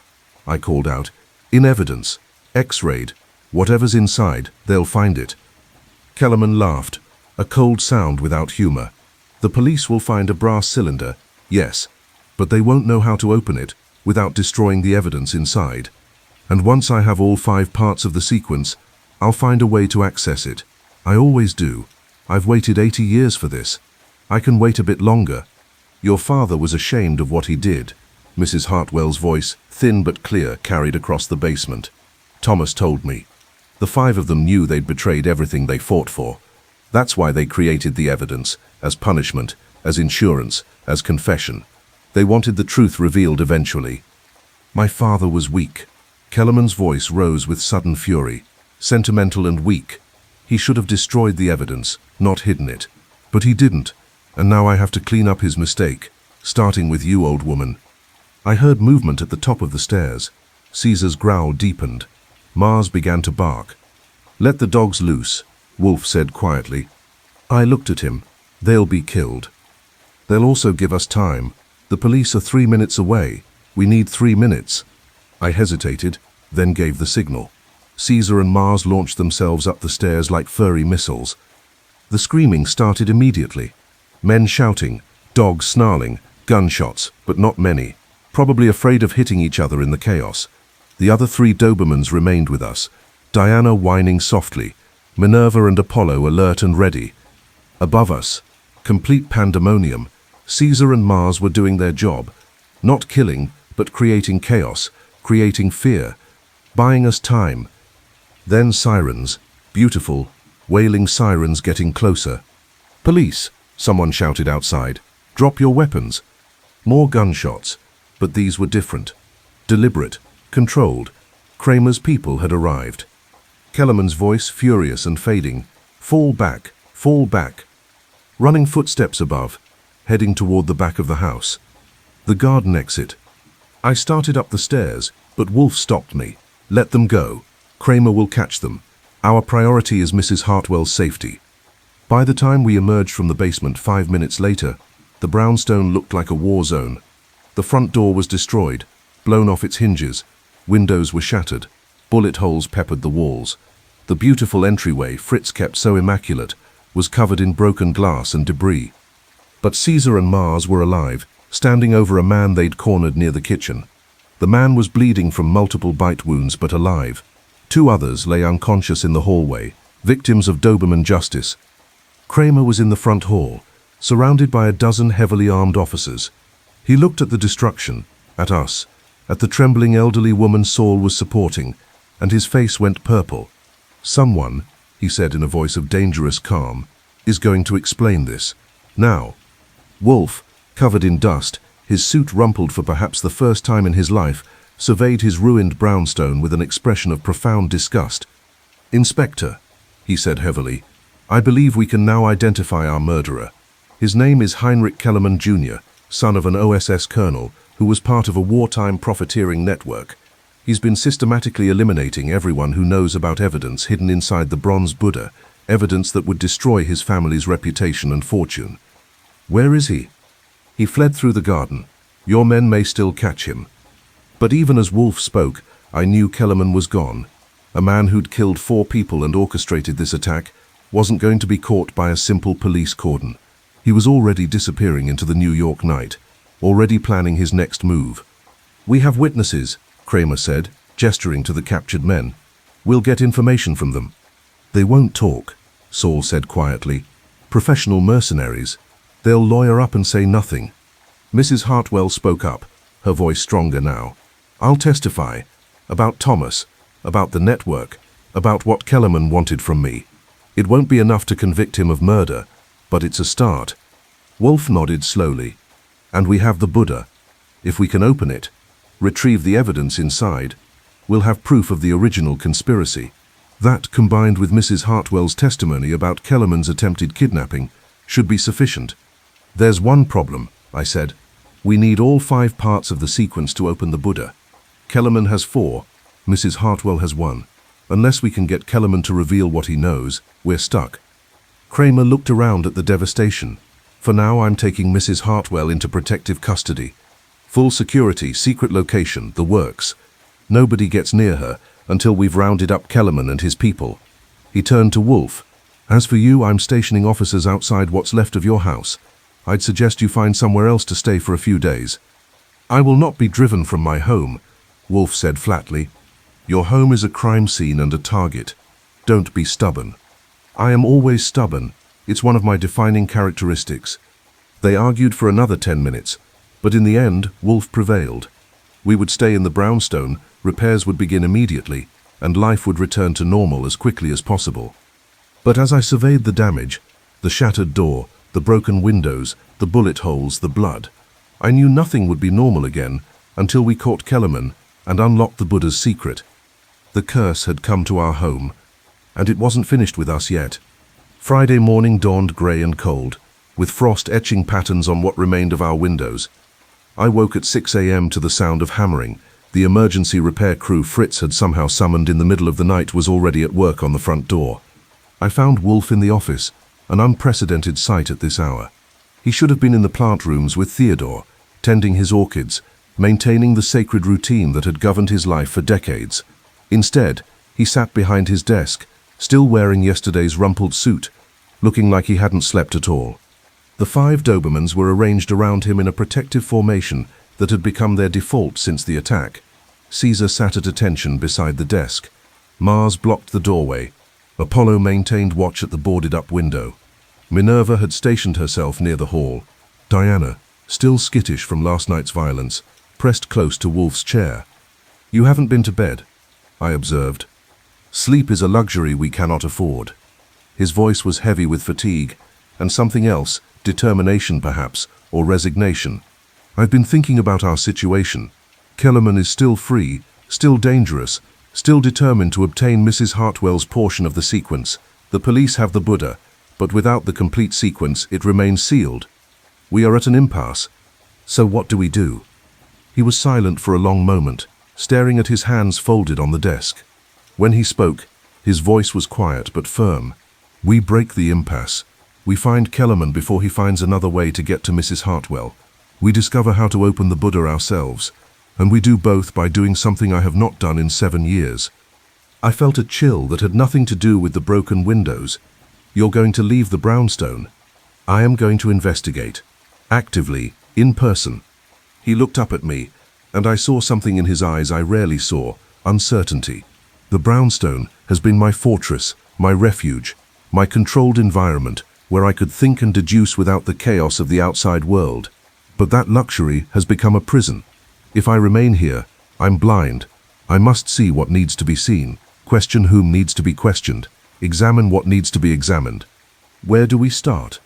Speaker 1: I called out. "In evidence. X-rayed. Whatever's inside, they'll find it." Kellerman laughed, a cold sound without humor. "The police will find a brass cylinder, yes, but they won't know how to open it without destroying the evidence inside. And once I have all 5 parts of the sequence, I'll find a way to access it. I always do. I've waited 80 years for this. I can wait a bit longer. Your father was ashamed of what he did." Mrs. Hartwell's voice, thin but clear, carried across the basement. "Thomas told me. The 5 of them knew they'd betrayed everything they fought for. That's why they created the evidence, as punishment, as insurance, as confession. They wanted the truth revealed eventually. My father was weak." Kellerman's voice rose with sudden fury. "Sentimental and weak. He should have destroyed the evidence, not hidden it. But he didn't, and now I have to clean up his mistake, starting with you, old woman." I heard movement at the top of the stairs. Caesar's growl deepened. Mars began to bark. "Let the dogs loose," Wolfe said quietly. I looked at him. "They'll be killed. They'll also give us time. The police are 3 minutes away. We need 3 minutes." I hesitated, then gave the signal. Caesar and Mars launched themselves up the stairs like furry missiles. The screaming started immediately. Men shouting, dogs snarling, gunshots, but not many, probably afraid of hitting each other in the chaos. The other 3 Dobermans remained with us, Diana whining softly, Minerva and Apollo alert and ready. Above us, complete pandemonium. Caesar and Mars were doing their job, not killing, but creating chaos, creating fear, buying us time. Then sirens, beautiful, wailing sirens getting closer. "Police," someone shouted outside. "Drop your weapons." More gunshots, but these were different. Deliberate, controlled. Kramer's people had arrived. Kellerman's voice furious and fading. "Fall back, fall back." Running footsteps above, heading toward the back of the house. The garden exit. I started up the stairs, but Wolfe stopped me. "Let them go. Kramer will catch them. Our priority is Mrs. Hartwell's safety." By the time we emerged from the basement 5 minutes later, the Brownstone looked like a war zone. The front door was destroyed, blown off its hinges. Windows were shattered. Bullet holes peppered the walls. The beautiful entryway Fritz kept so immaculate was covered in broken glass and debris. But Caesar and Mars were alive, standing over a man they'd cornered near the kitchen. The man was bleeding from multiple bite wounds but alive. 2 others lay unconscious in the hallway, victims of Doberman justice. Kramer was in the front hall, surrounded by a dozen heavily armed officers. He looked at the destruction, at us, at the trembling elderly woman Saul was supporting, and his face went purple. "Someone," he said in a voice of dangerous calm, "is going to explain this. Now." Wolfe, covered in dust, his suit rumpled for perhaps the first time in his life, surveyed his ruined brownstone with an expression of profound disgust. "Inspector," he said heavily, "I believe we can now identify our murderer. His name is Heinrich Kellerman Jr., son of an OSS colonel who was part of a wartime profiteering network. He's been systematically eliminating everyone who knows about evidence hidden inside the bronze Buddha, evidence that would destroy his family's reputation and fortune." "Where is he?" "He fled through the garden. Your men may still catch him." But even as Wolfe spoke, I knew Kellerman was gone. A man who'd killed 4 people and orchestrated this attack wasn't going to be caught by a simple police cordon. He was already disappearing into the New York night, already planning his next move. "We have witnesses," Kramer said, gesturing to the captured men. "We'll get information from them." "They won't talk," Saul said quietly. "Professional mercenaries. They'll lawyer up and say nothing." Mrs. Hartwell spoke up, her voice stronger now. "I'll testify. About Thomas, about the network, about what Kellerman wanted from me. It won't be enough to convict him of murder, but it's a start." Wolfe nodded slowly. "And we have the Buddha. If we can open it, retrieve the evidence inside, we'll have proof of the original conspiracy. That, combined with Mrs. Hartwell's testimony about Kellerman's attempted kidnapping, should be sufficient." "There's one problem," I said. "We need all 5 parts of the sequence to open the Buddha. Kellerman has 4, Mrs. Hartwell has 1. Unless we can get Kellerman to reveal what he knows, we're stuck." Kramer looked around at the devastation. "For now, I'm taking Mrs. Hartwell into protective custody. Full security, secret location, the works. Nobody gets near her until we've rounded up Kellerman and his people." He turned to Wolfe. "As for you, I'm stationing officers outside what's left of your house. I'd suggest you find somewhere else to stay for a few days." "I will not be driven from my home," Wolfe said flatly. "Your home is a crime scene and a target. Don't be stubborn." "I am always stubborn. It's one of my defining characteristics." They argued for another 10 minutes, but in the end, Wolfe prevailed. We would stay in the Brownstone, repairs would begin immediately, and life would return to normal as quickly as possible. But as I surveyed the damage, the shattered door, the broken windows, the bullet holes, the blood, I knew nothing would be normal again until we caught Kellerman and unlocked the Buddha's secret. The curse had come to our home, and it wasn't finished with us yet. Friday morning dawned grey and cold, with frost etching patterns on what remained of our windows. I woke at 6 a.m. to the sound of hammering. The emergency repair crew Fritz had somehow summoned in the middle of the night was already at work on the front door. I found Wolfe in the office, an unprecedented sight at this hour. He should have been in the plant rooms with Theodore, tending his orchids, maintaining the sacred routine that had governed his life for decades. Instead, he sat behind his desk, still wearing yesterday's rumpled suit, looking like he hadn't slept at all. The 5 Dobermans were arranged around him in a protective formation that had become their default since the attack. Caesar sat at attention beside the desk. Mars blocked the doorway. Apollo maintained watch at the boarded-up window. Minerva had stationed herself near the hall. Diana, still skittish from last night's violence, pressed close to Wolfe's chair. "You haven't been to bed," I observed. "Sleep is a luxury we cannot afford." His voice was heavy with fatigue, and something else, determination perhaps, or resignation. "I've been thinking about our situation. Kellerman is still free, still dangerous, still determined to obtain Mrs. Hartwell's portion of the sequence. The police have the Buddha, but without the complete sequence, it remains sealed. We are at an impasse. So what do we do?" He was silent for a long moment, staring at his hands folded on the desk. When he spoke, his voice was quiet but firm. "We break the impasse. We find Kellerman before he finds another way to get to Mrs. Hartwell. We discover how to open the Buddha ourselves, and we do both by doing something I have not done in 7 years. I felt a chill that had nothing to do with the broken windows. You're going to leave the Brownstone. I am going to investigate. Actively, in person. He looked up at me, and I saw something in his eyes I rarely saw, uncertainty. The Brownstone has been my fortress, my refuge, my controlled environment, where I could think and deduce without the chaos of the outside world. But that luxury has become a prison. If I remain here, I'm blind. I must see what needs to be seen, question whom needs to be questioned, examine what needs to be examined. Where do we start?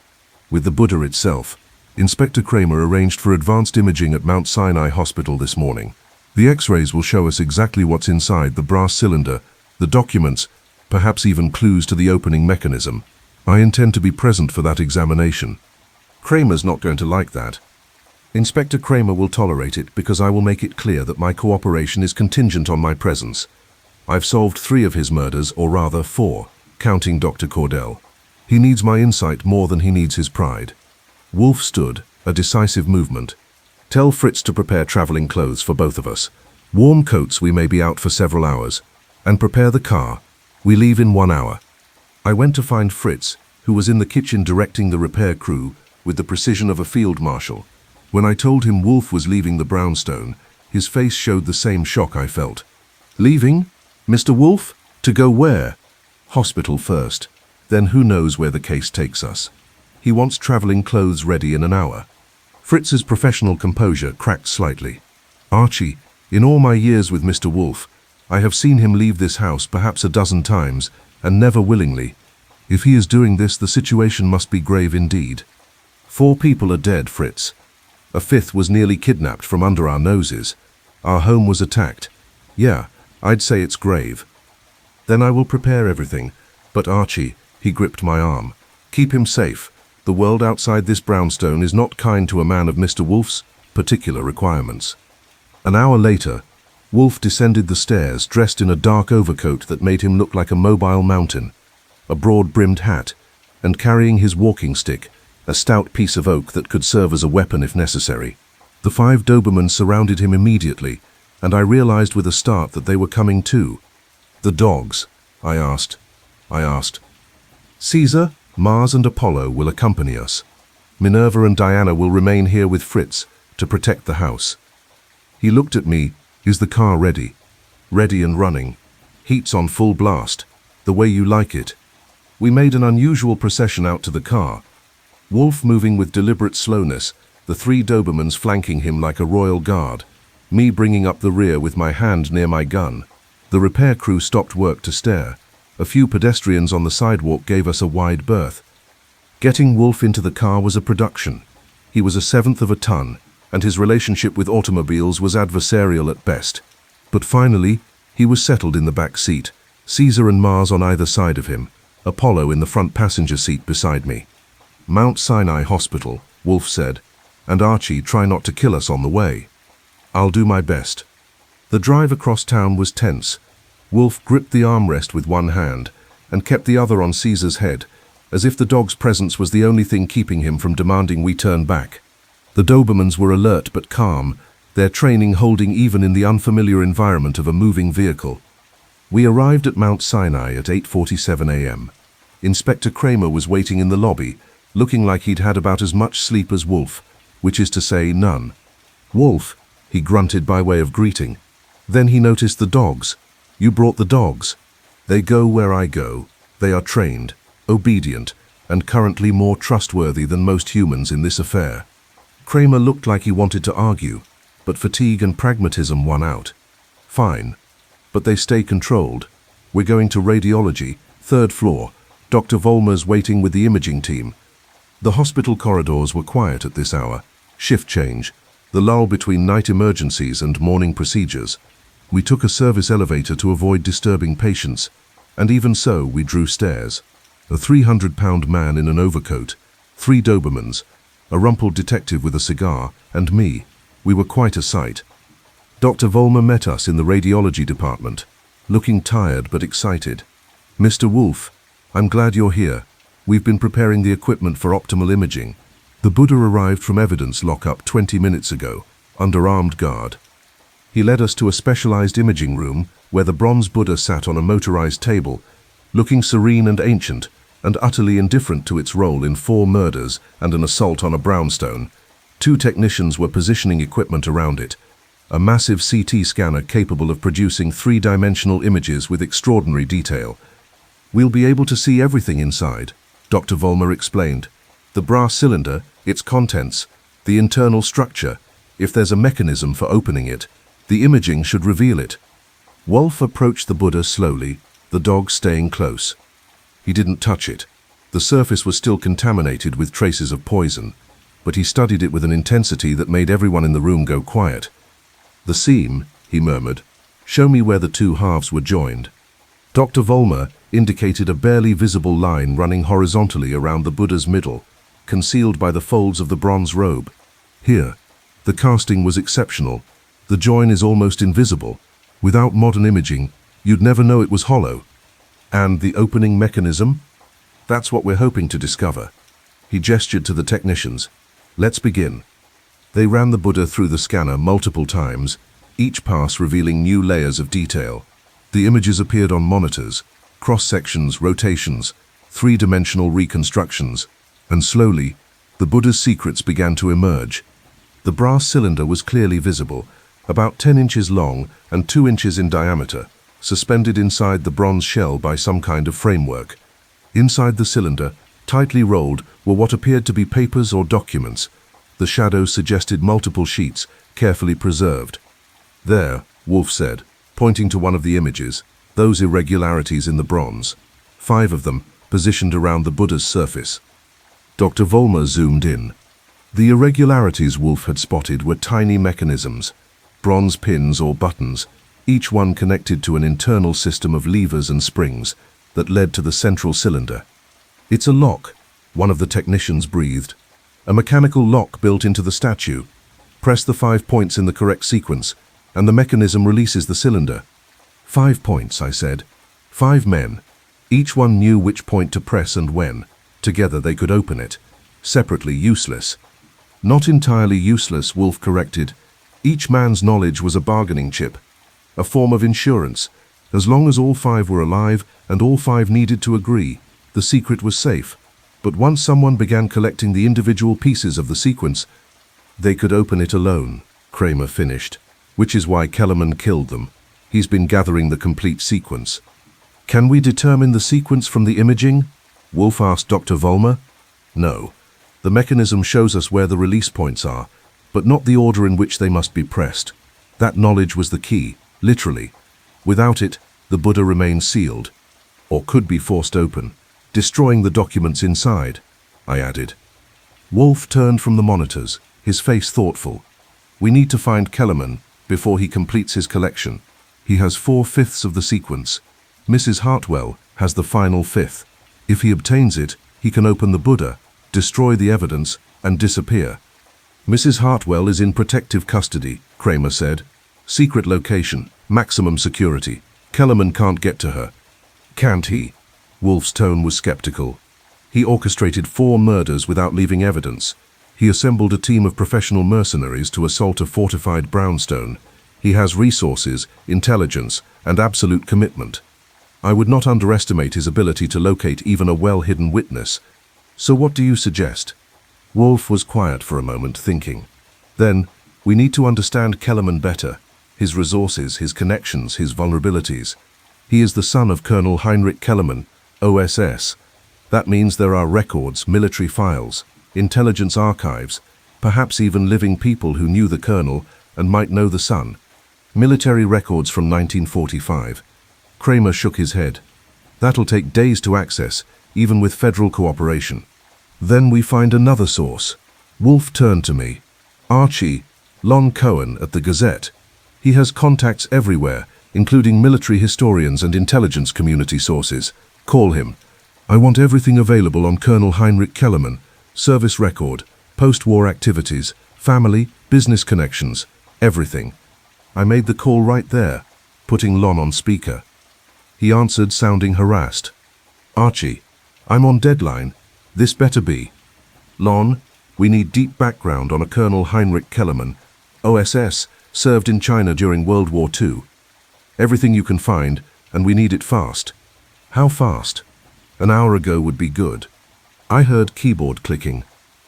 Speaker 1: With the Buddha itself. Inspector Kramer arranged for advanced imaging at Mount Sinai Hospital this morning. The X-rays will show us exactly what's inside the brass cylinder, the documents, perhaps even clues to the opening mechanism. I intend to be present for that examination. Kramer's not going to like that. Inspector Kramer will tolerate it because I will make it clear that my cooperation is contingent on my presence. I've solved 3 of his murders, or rather 4, counting Dr. Cordell. He needs my insight more than he needs his pride. Wolfe stood, a decisive movement. Tell Fritz to prepare traveling clothes for both of us. Warm coats, we may be out for several hours. And prepare the car. We leave in 1 hour. I went to find Fritz, who was in the kitchen directing the repair crew with the precision of a field marshal. When I told him Wolfe was leaving the Brownstone, his face showed the same shock I felt. Leaving? Mr. Wolfe? To go where? Hospital first. Then who knows where the case takes us. He wants traveling clothes ready in an hour. Fritz's professional composure cracked slightly. Archie, in all my years with Mr. Wolfe, I have seen him leave this house perhaps a dozen times, and never willingly. If he is doing this, the situation must be grave indeed. 4 people are dead, Fritz. A 5th was nearly kidnapped from under our noses. Our home was attacked. Yeah, I'd say it's grave. Then I will prepare everything. But Archie, he gripped my arm. Keep him safe. The world outside this Brownstone is not kind to a man of Mr. Wolfe's particular requirements. An hour later, Wolfe descended the stairs dressed in a dark overcoat that made him look like a mobile mountain, a broad-brimmed hat, and carrying his walking stick, a stout piece of oak that could serve as a weapon if necessary. The 5 Dobermans surrounded him immediately, and I realized with a start that they were coming too. The dogs, I asked. Caesar, Mars and Apollo will accompany us. Minerva and Diana will remain here with Fritz to protect the house. He looked at me. Is the car ready? Ready and running. Heat's on full blast. The way you like it. We made an unusual procession out to the car. Wolfe moving with deliberate slowness, the 3 Dobermans flanking him like a royal guard, me bringing up the rear with my hand near my gun. The repair crew stopped work to stare. A few pedestrians on the sidewalk gave us a wide berth. Getting Wolfe into the car was a production. He was a 1/7 of a ton, and his relationship with automobiles was adversarial at best. But finally, he was settled in the back seat, Caesar and Mars on either side of him, Apollo in the front passenger seat beside me. Mount Sinai Hospital, Wolfe said, and Archie, try not to kill us on the way. I'll do my best. The drive across town was tense. Wolfe gripped the armrest with one hand and kept the other on Caesar's head, as if the dog's presence was the only thing keeping him from demanding we turn back. The Dobermans were alert but calm, their training holding even in the unfamiliar environment of a moving vehicle. We arrived at Mount Sinai at 8:47 a.m. Inspector Kramer was waiting in the lobby, looking like he'd had about as much sleep as Wolfe, which is to say none. Wolfe, he grunted by way of greeting. Then he noticed the dogs. You brought the dogs. They go where I go. They are trained, obedient, and currently more trustworthy than most humans in this affair. Kramer looked like he wanted to argue, but fatigue and pragmatism won out. Fine. But they stay controlled. We're going to radiology, 3rd floor. Dr. Vollmer's waiting with the imaging team. The hospital corridors were quiet at this hour. Shift change. The lull between night emergencies and morning procedures. We took a service elevator to avoid disturbing patients, and even so we drew stairs. A 300-pound man in an overcoat, 3 Dobermans, a rumpled detective with a cigar, and me. We were quite a sight. Dr. Vollmer met us in the radiology department, looking tired but excited. Mr. Wolfe, I'm glad you're here. We've been preparing the equipment for optimal imaging. The Buddha arrived from evidence lockup 20 minutes ago, under armed guard. He led us to a specialized imaging room where the bronze Buddha sat on a motorized table, looking serene and ancient, and utterly indifferent to its role in 4 murders and an assault on a brownstone. 2 technicians were positioning equipment around it, a massive CT scanner capable of producing 3-dimensional images with extraordinary detail. We'll be able to see everything inside, Dr. Vollmer explained. The brass cylinder, its contents, the internal structure. If there's a mechanism for opening it, the imaging should reveal it. Wolfe approached the Buddha slowly, the dog staying close. He didn't touch it. The surface was still contaminated with traces of poison, but he studied it with an intensity that made everyone in the room go quiet. "The seam," he murmured. "Show me where the 2 halves were joined." Dr. Vollmer indicated a barely visible line running horizontally around the Buddha's middle, concealed by the folds of the bronze robe. "Here." The casting was exceptional. The join is almost invisible. Without modern imaging, you'd never know it was hollow. And the opening mechanism? That's what we're hoping to discover. He gestured to the technicians. "Let's begin." They ran the Buddha through the scanner multiple times, each pass revealing new layers of detail. The images appeared on monitors, cross-sections, rotations, 3-dimensional reconstructions, and slowly, the Buddha's secrets began to emerge. The brass cylinder was clearly visible, about 10 inches long and 2 inches in diameter, suspended inside the bronze shell by some kind of framework. Inside the cylinder, tightly rolled, were what appeared to be papers or documents. The shadows suggested multiple sheets, carefully preserved. "There," Wolfe said, pointing to one of the images, "those irregularities in the bronze. 5 of them, positioned around the Buddha's surface." Dr. Vollmer zoomed in. The irregularities Wolfe had spotted were tiny mechanisms, bronze pins or buttons, each one connected to an internal system of levers and springs that led to the central cylinder. "It's a lock," one of the technicians breathed. "A mechanical lock built into the statue. Press the 5 points in the correct sequence, and the mechanism releases the cylinder." 5 points, I said. 5 men. Each one knew which point to press and when. Together they could open it. Separately, useless. "Not entirely useless," Wolfe corrected. "Each man's knowledge was a bargaining chip, a form of insurance. As long as all 5 were alive and all 5 needed to agree, the secret was safe. But once someone began collecting the individual pieces of the sequence, they could open it alone," Kramer finished. "Which is why Kellerman killed them. He's been gathering the complete sequence." "Can we determine the sequence from the imaging?" Wolfe asked Dr. Vollmer. "No. The mechanism shows us where the release points are, but not the order in which they must be pressed. That knowledge was the key, literally. Without it, the Buddha remains sealed, or could be forced open, destroying the documents inside," I added. Wolfe turned from the monitors, his face thoughtful. "We need to find Kellerman before he completes his collection. He has 4/5 of the sequence. Mrs. Hartwell has the final 5th. If he obtains it, he can open the Buddha, destroy the evidence, and disappear." "Mrs. Hartwell is in protective custody," Kramer said. "Secret location, maximum security. Kellerman can't get to her." "Can't he?" Wolfe's tone was skeptical. "He orchestrated 4 murders without leaving evidence. He assembled a team of professional mercenaries to assault a fortified brownstone. He has resources, intelligence, and absolute commitment. I would not underestimate his ability to locate even a well-hidden witness. So what do you suggest?" Wolfe was quiet for a moment, thinking. "Then, we need to understand Kellerman better. His resources, his connections, his vulnerabilities. He is the son of Colonel Heinrich Kellerman, OSS. That means there are records, military files, intelligence archives, perhaps even living people who knew the colonel and might know the son. Military records from 1945. Kramer shook his head. "That'll take days to access, even with federal cooperation." "Then we find another source." Wolfe turned to me. "Archie, Lon Cohen at the Gazette. He has contacts everywhere, including military historians and intelligence community sources. Call him. I want everything available on Colonel Heinrich Kellerman, service record, post-war activities, family, business connections, everything." I made the call right there, putting Lon on speaker. He answered, sounding harassed. "Archie, I'm on deadline. This better be. Lon, we need deep background on a Colonel Heinrich Kellerman, OSS, served in China during World War II. Everything you can find, and we need it fast. How fast? An hour ago would be good. I heard keyboard clicking.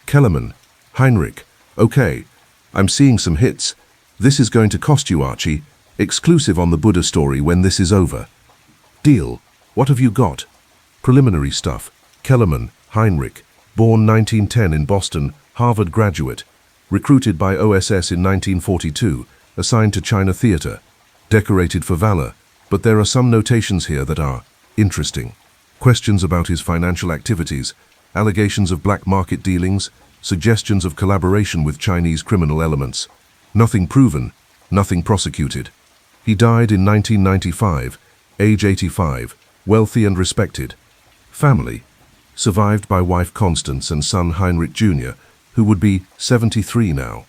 Speaker 1: Kellerman, Heinrich, okay. I'm seeing some hits. This is going to cost you, Archie. Exclusive on the Buddha story when this is over. Deal. What have you got? Preliminary stuff. Kellerman, Heinrich, born 1910 in Boston, Harvard graduate. Recruited by OSS in 1942, assigned to China Theater. Decorated for valor, but there are some notations here that are interesting. Questions about his financial activities, allegations of black market dealings, suggestions of collaboration with Chinese criminal elements. Nothing proven, nothing prosecuted. He died in 1995, age 85, wealthy and respected. Family, survived by wife Constance and son Heinrich Jr., who would be 73 now.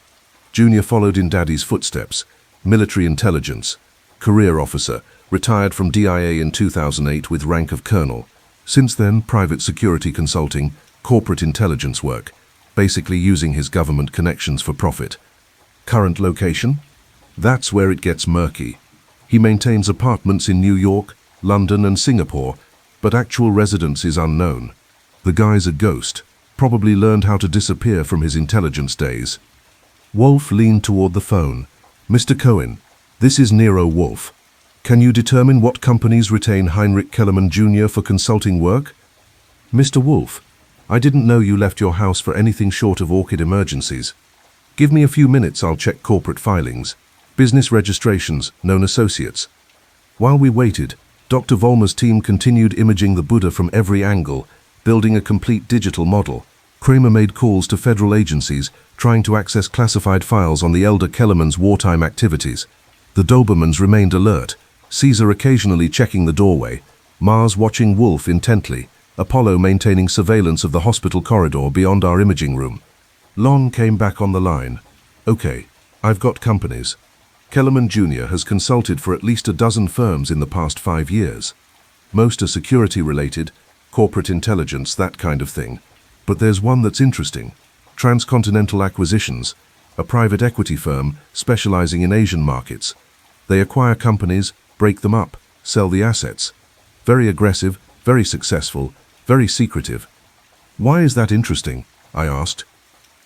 Speaker 1: Jr. followed in Daddy's footsteps, military intelligence, career officer, retired from DIA in 2008 with rank of colonel. Since then, private security consulting, corporate intelligence work, basically using his government connections for profit. Current location? That's where it gets murky. He maintains apartments in New York, London and Singapore, but actual residence is unknown. The guy's a ghost, probably learned how to disappear from his intelligence days. Wolfe leaned toward the phone. Mr. Cohen, this is Nero Wolfe. Can you determine what companies retain Heinrich Kellerman Jr. for consulting work? Mr. Wolfe, I didn't know you left your house for anything short of orchid emergencies. Give me a few minutes, I'll check corporate filings, business registrations, known associates. While we waited, Dr. Vollmer's team continued imaging the Buddha from every angle, building a complete digital model. Kramer made calls to federal agencies, trying to access classified files on the elder Kellerman's wartime activities. The Dobermans remained alert, Caesar occasionally checking the doorway, Mars watching Wolfe intently, Apollo maintaining surveillance of the hospital corridor beyond our imaging room. Lon came back on the line. Okay, I've got companies. Kellerman Jr. has consulted for at least a dozen firms in the past 5 years. Most are security-related, corporate intelligence, that kind of thing. But there's one that's interesting. Transcontinental Acquisitions, a private equity firm specializing in Asian markets. They acquire companies, break them up, sell the assets. Very aggressive, very successful, very secretive. Why is that interesting? I asked.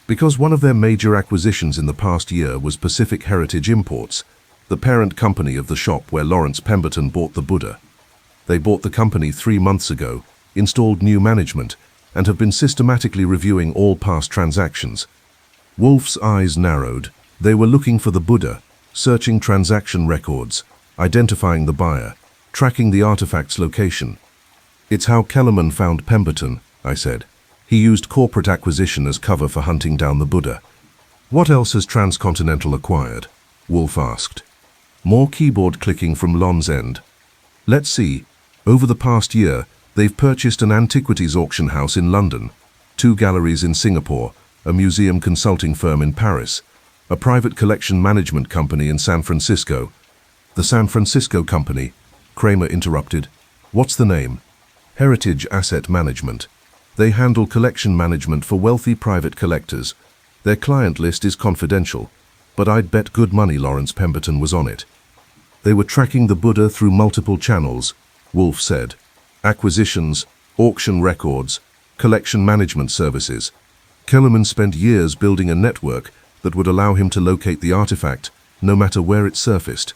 Speaker 1: Because one of their major acquisitions in the past year was Pacific Heritage Imports, the parent company of the shop where Lawrence Pemberton bought the Buddha. They bought the company 3 months ago, installed new management, and have been systematically reviewing all past transactions. Wolfe's eyes narrowed. They were looking for the Buddha, searching transaction records, identifying the buyer, tracking the artifact's location. It's how Kellerman found Pemberton, I said. He used corporate acquisition as cover for hunting down the Buddha. What else has Transcontinental acquired? Wolfe asked. More keyboard clicking from Lon's end. Let's see. Over the past year, they've purchased an antiquities auction house in London, 2 galleries in Singapore, a museum consulting firm in Paris, a private collection management company in San Francisco. The San Francisco company, Kramer interrupted. What's the name? Heritage Asset Management. They handle collection management for wealthy private collectors. Their client list is confidential, but I'd bet good money Lawrence Pemberton was on it. They were tracking the Buddha through multiple channels, Wolfe said. Acquisitions, auction records, collection management services. Kellerman spent years building a network that would allow him to locate the artifact, no matter where it surfaced.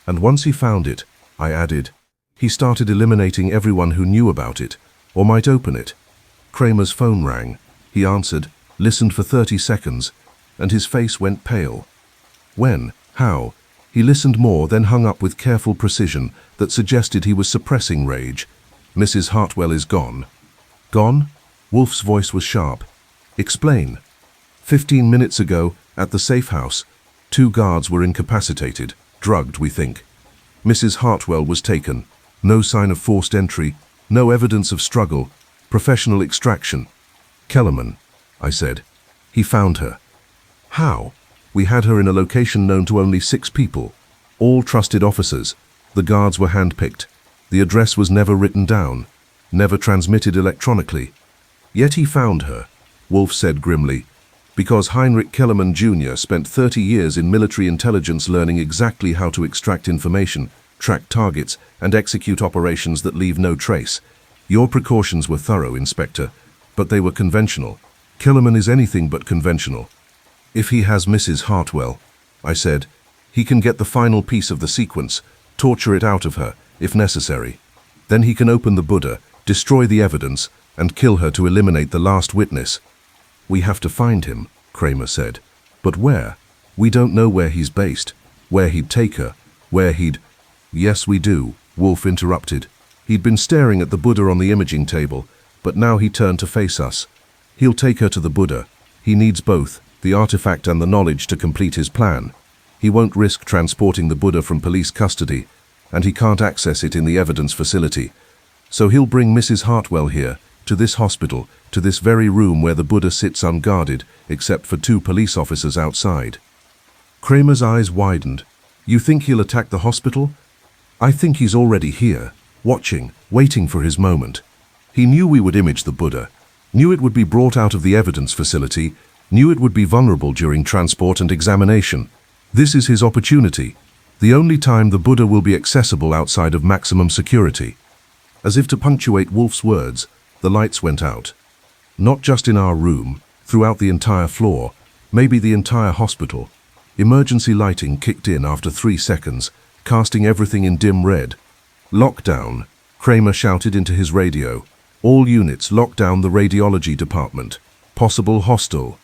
Speaker 1: And once he found it, I added, he started eliminating everyone who knew about it, or might open it. Kramer's phone rang. He answered, listened for 30 seconds, and his face went pale. When? How? He listened more, then hung up with careful precision that suggested he was suppressing rage. Mrs. Hartwell is gone. Gone? Wolfe's voice was sharp. Explain. 15 minutes ago, at the safe house, 2 guards were incapacitated, drugged, we think. Mrs. Hartwell was taken. No sign of forced entry, no evidence of struggle, professional extraction. Kellerman, I said. He found her. How? We had her in a location known to only 6 people, all trusted officers. The guards were handpicked. The address was never written down. never transmitted electronically. Yet he found her, Wolfe said grimly, because Heinrich Kellerman Jr. spent 30 years in military intelligence learning exactly how to extract information, track targets, and execute operations that leave no trace. Your precautions were thorough, Inspector, but they were conventional. Kellerman is anything but conventional. If he has Mrs. Hartwell, I said, he can get the final piece of the sequence, torture it out of her, if necessary. Then he can open the Buddha, destroy the evidence, and kill her to eliminate the last witness. We have to find him, Kramer said. But where? We don't know where he's based, where he'd take her, where he'd... Yes, we do, Wolfe interrupted. He'd been staring at the Buddha on the imaging table, but now he turned to face us. He'll take her to the Buddha. He needs both, the artifact and the knowledge to complete his plan. He won't risk transporting the Buddha from police custody, and he can't access it in the evidence facility. So he'll bring Mrs. Hartwell here, to this hospital, to this very room where the Buddha sits unguarded, except for 2 police officers outside. Kramer's eyes widened. You think he'll attack the hospital? I think he's already here, watching, waiting for his moment. He knew we would image the Buddha, knew it would be brought out of the evidence facility, knew it would be vulnerable during transport and examination. This is his opportunity, the only time the Buddha will be accessible outside of maximum security. As if to punctuate Wolfe's words, the lights went out. Not just in our room, throughout the entire floor, maybe the entire hospital. Emergency lighting kicked in after 3 seconds, casting everything in dim red. Lockdown, Kramer shouted into his radio. All units lock down the radiology department. Possible hostile.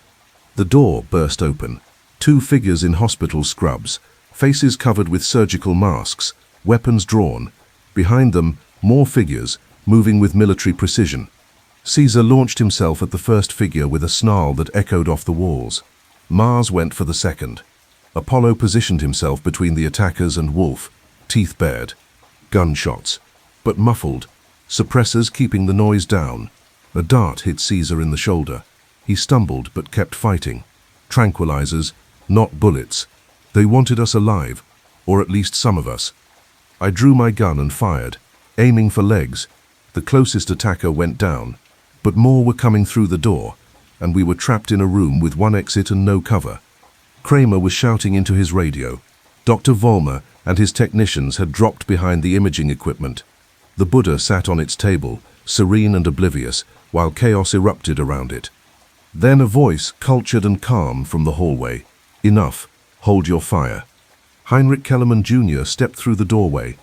Speaker 1: The door burst open. 2 figures in hospital scrubs, faces covered with surgical masks, weapons drawn. Behind them, more figures, moving with military precision. Caesar launched himself at the first figure with a snarl that echoed off the walls. Mars went for the second. Apollo positioned himself between the attackers and Wolfe, teeth bared. Gunshots, but muffled, suppressors keeping the noise down. A dart hit Caesar in the shoulder. He stumbled but kept fighting. Tranquilizers, not bullets. They wanted us alive, or at least some of us. I drew my gun and fired, aiming for legs. The closest attacker went down, but more were coming through the door, and we were trapped in a room with 1 exit and no cover. Kramer was shouting into his radio. Dr. Vollmer and his technicians had dropped behind the imaging equipment. The Buddha sat on its table, serene and oblivious, while chaos erupted around it. Then a voice, cultured and calm, from the hallway. Enough. Hold your fire. Heinrich Kellerman Jr. stepped through the doorway.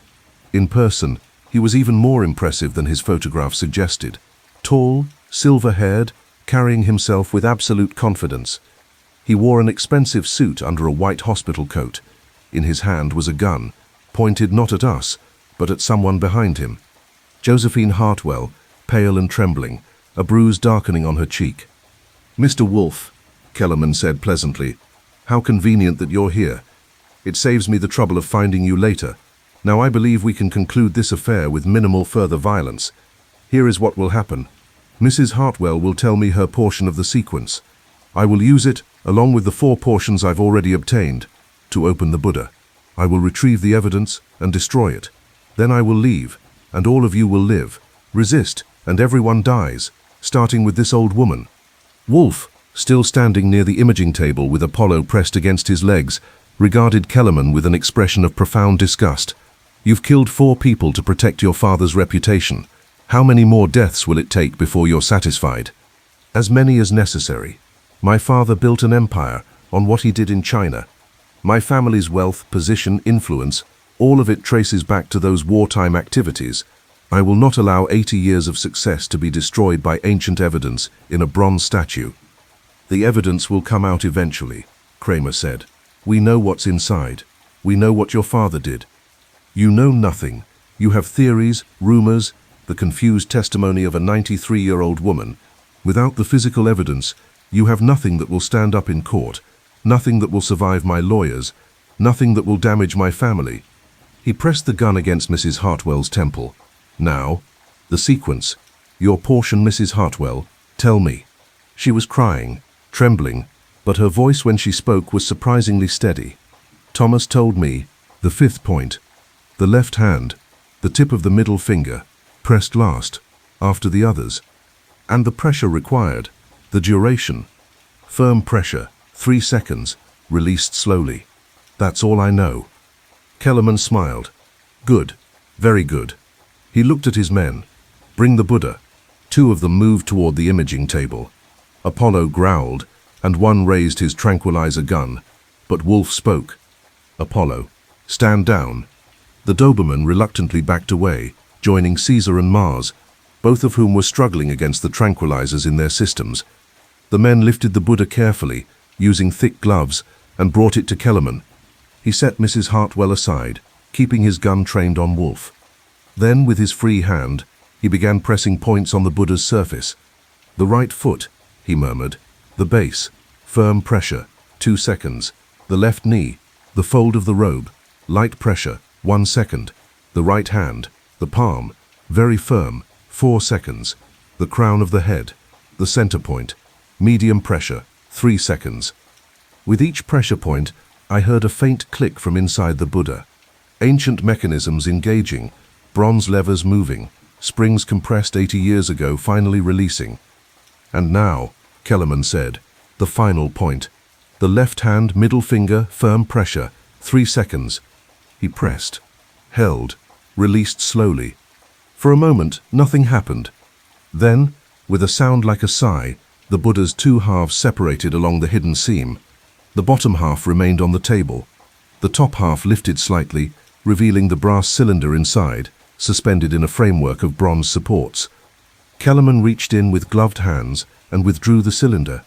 Speaker 1: In person, he was even more impressive than his photograph suggested. Tall, silver-haired, carrying himself with absolute confidence. He wore an expensive suit under a white hospital coat. In his hand was a gun, pointed not at us, but at someone behind him. Josephine Hartwell, pale and trembling, a bruise darkening on her cheek. Mr. Wolfe, Kellerman said pleasantly, how convenient that you're here. It saves me the trouble of finding you later. Now I believe we can conclude this affair with minimal further violence. Here is what will happen. Mrs. Hartwell will tell me her portion of the sequence. I will use it, along with the 4 portions I've already obtained, to open the Buddha. I will retrieve the evidence and destroy it. Then I will leave, and all of you will live. Resist, and everyone dies, starting with this old woman. Wolfe, still standing near the imaging table with Apollo pressed against his legs, regarded Kellerman with an expression of profound disgust. You've killed 4 people to protect your father's reputation. How many more deaths will it take before you're satisfied? As many as necessary. My father built an empire on what he did in China. My family's wealth, position, influence, all of it traces back to those wartime activities. I will not allow 80 years of success to be destroyed by ancient evidence in a bronze statue. The evidence will come out eventually, Kramer said. We know what's inside. We know what your father did. You know nothing. You have theories, rumors, the confused testimony of a 93-year-old woman. Without the physical evidence, you have nothing that will stand up in court, nothing that will survive my lawyers, nothing that will damage my family. He pressed the gun against Mrs. Hartwell's temple. Now, the sequence. Your portion, Mrs. Hartwell. Tell me. She was crying, trembling, but her voice when she spoke was surprisingly steady. Thomas told me, the 5th point. The left hand, the tip of the middle finger, pressed last. after the others. And the pressure required, the duration. Firm pressure, 3 seconds, released slowly. That's all I know. Kellerman smiled. Good, very good. He looked at his men. Bring the Buddha. 2 of them moved toward the imaging table. Apollo growled, and one raised his tranquilizer gun, but Wolfe spoke. Apollo, stand down. The Doberman reluctantly backed away, joining Caesar and Mars, both of whom were struggling against the tranquilizers in their systems. The men lifted the Buddha carefully, using thick gloves, and brought it to Kellerman. He set Mrs. Hartwell aside, keeping his gun trained on Wolfe. Then, with his free hand, he began pressing points on the Buddha's surface. The right foot, he murmured. The base, firm pressure, 2 seconds. The left knee, the fold of the robe, light pressure, 1 second. The right hand, the palm, very firm, 4 seconds. The crown of the head, the center point, medium pressure, 3 seconds. With each pressure point, I heard a faint click from inside the Buddha. Ancient mechanisms engaging, bronze levers moving, springs compressed 80 years ago finally releasing. And now, Kellerman said, the final point. The left hand, middle finger, firm pressure, 3 seconds. He pressed, held, released slowly. For a moment, nothing happened. Then, with a sound like a sigh, the Buddha's 2 halves separated along the hidden seam. The bottom half remained on the table. The top half lifted slightly, revealing the brass cylinder inside, suspended in a framework of bronze supports. Kellerman reached in with gloved hands and withdrew the cylinder.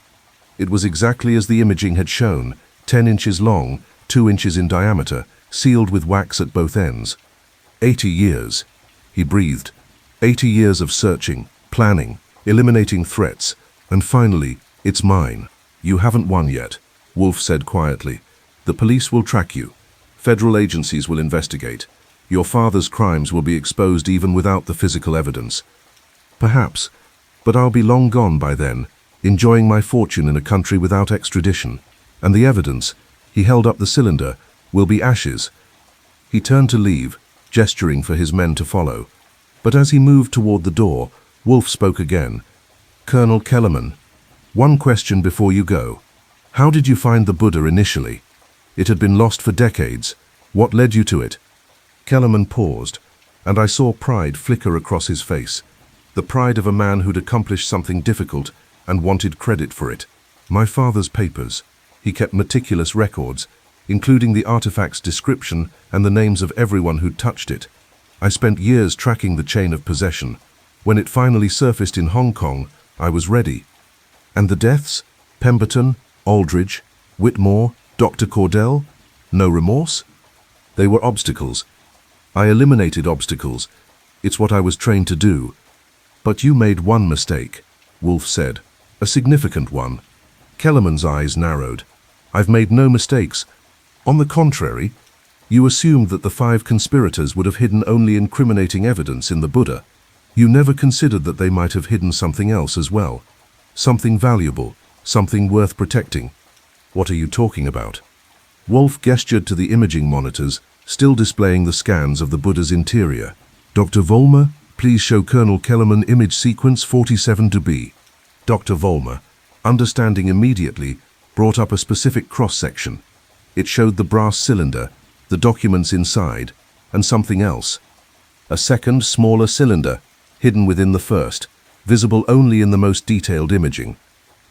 Speaker 1: It was exactly as the imaging had shown, 10 inches long, 2 inches in diameter, sealed with wax at both ends. 80 years, he breathed. 80 years of searching, planning, eliminating threats, and finally, it's mine. You haven't won yet, Wolfe said quietly. The police will track you. Federal agencies will investigate. Your father's crimes will be exposed even without the physical evidence. Perhaps, but I'll be long gone by then, enjoying my fortune in a country without extradition. And the evidence, he held up the cylinder, will be ashes. He turned to leave, gesturing for his men to follow. But as he moved toward the door, Wolfe spoke again. Colonel Kellerman, one question before you go. How did you find the Buddha initially? It had been lost for decades. What led you to it? Kellerman paused, and I saw pride flicker across his face. The pride of a man who'd accomplished something difficult and wanted credit for it. My father's papers. He kept meticulous records, including the artifact's description and the names of everyone who'd touched it. I spent years tracking the chain of possession. When it finally surfaced in Hong Kong, I was ready. And the deaths? Pemberton, Aldridge, Whitmore, Dr. Cordell? No remorse? They were obstacles. I eliminated obstacles. It's what I was trained to do. But you made one mistake, Wolfe said. A significant one. Kellerman's eyes narrowed. I've made no mistakes. On the contrary, you assumed that the 5 conspirators would have hidden only incriminating evidence in the Buddha. You never considered that they might have hidden something else as well. Something valuable, something worth protecting. What are you talking about? Wolfe gestured to the imaging monitors, still displaying the scans of the Buddha's interior. Dr. Vollmer, please show Colonel Kellerman image sequence 47 to B. Dr. Vollmer, understanding immediately, brought up a specific cross-section. It showed the brass cylinder, the documents inside, and something else. A second, smaller cylinder, hidden within the first, visible only in the most detailed imaging.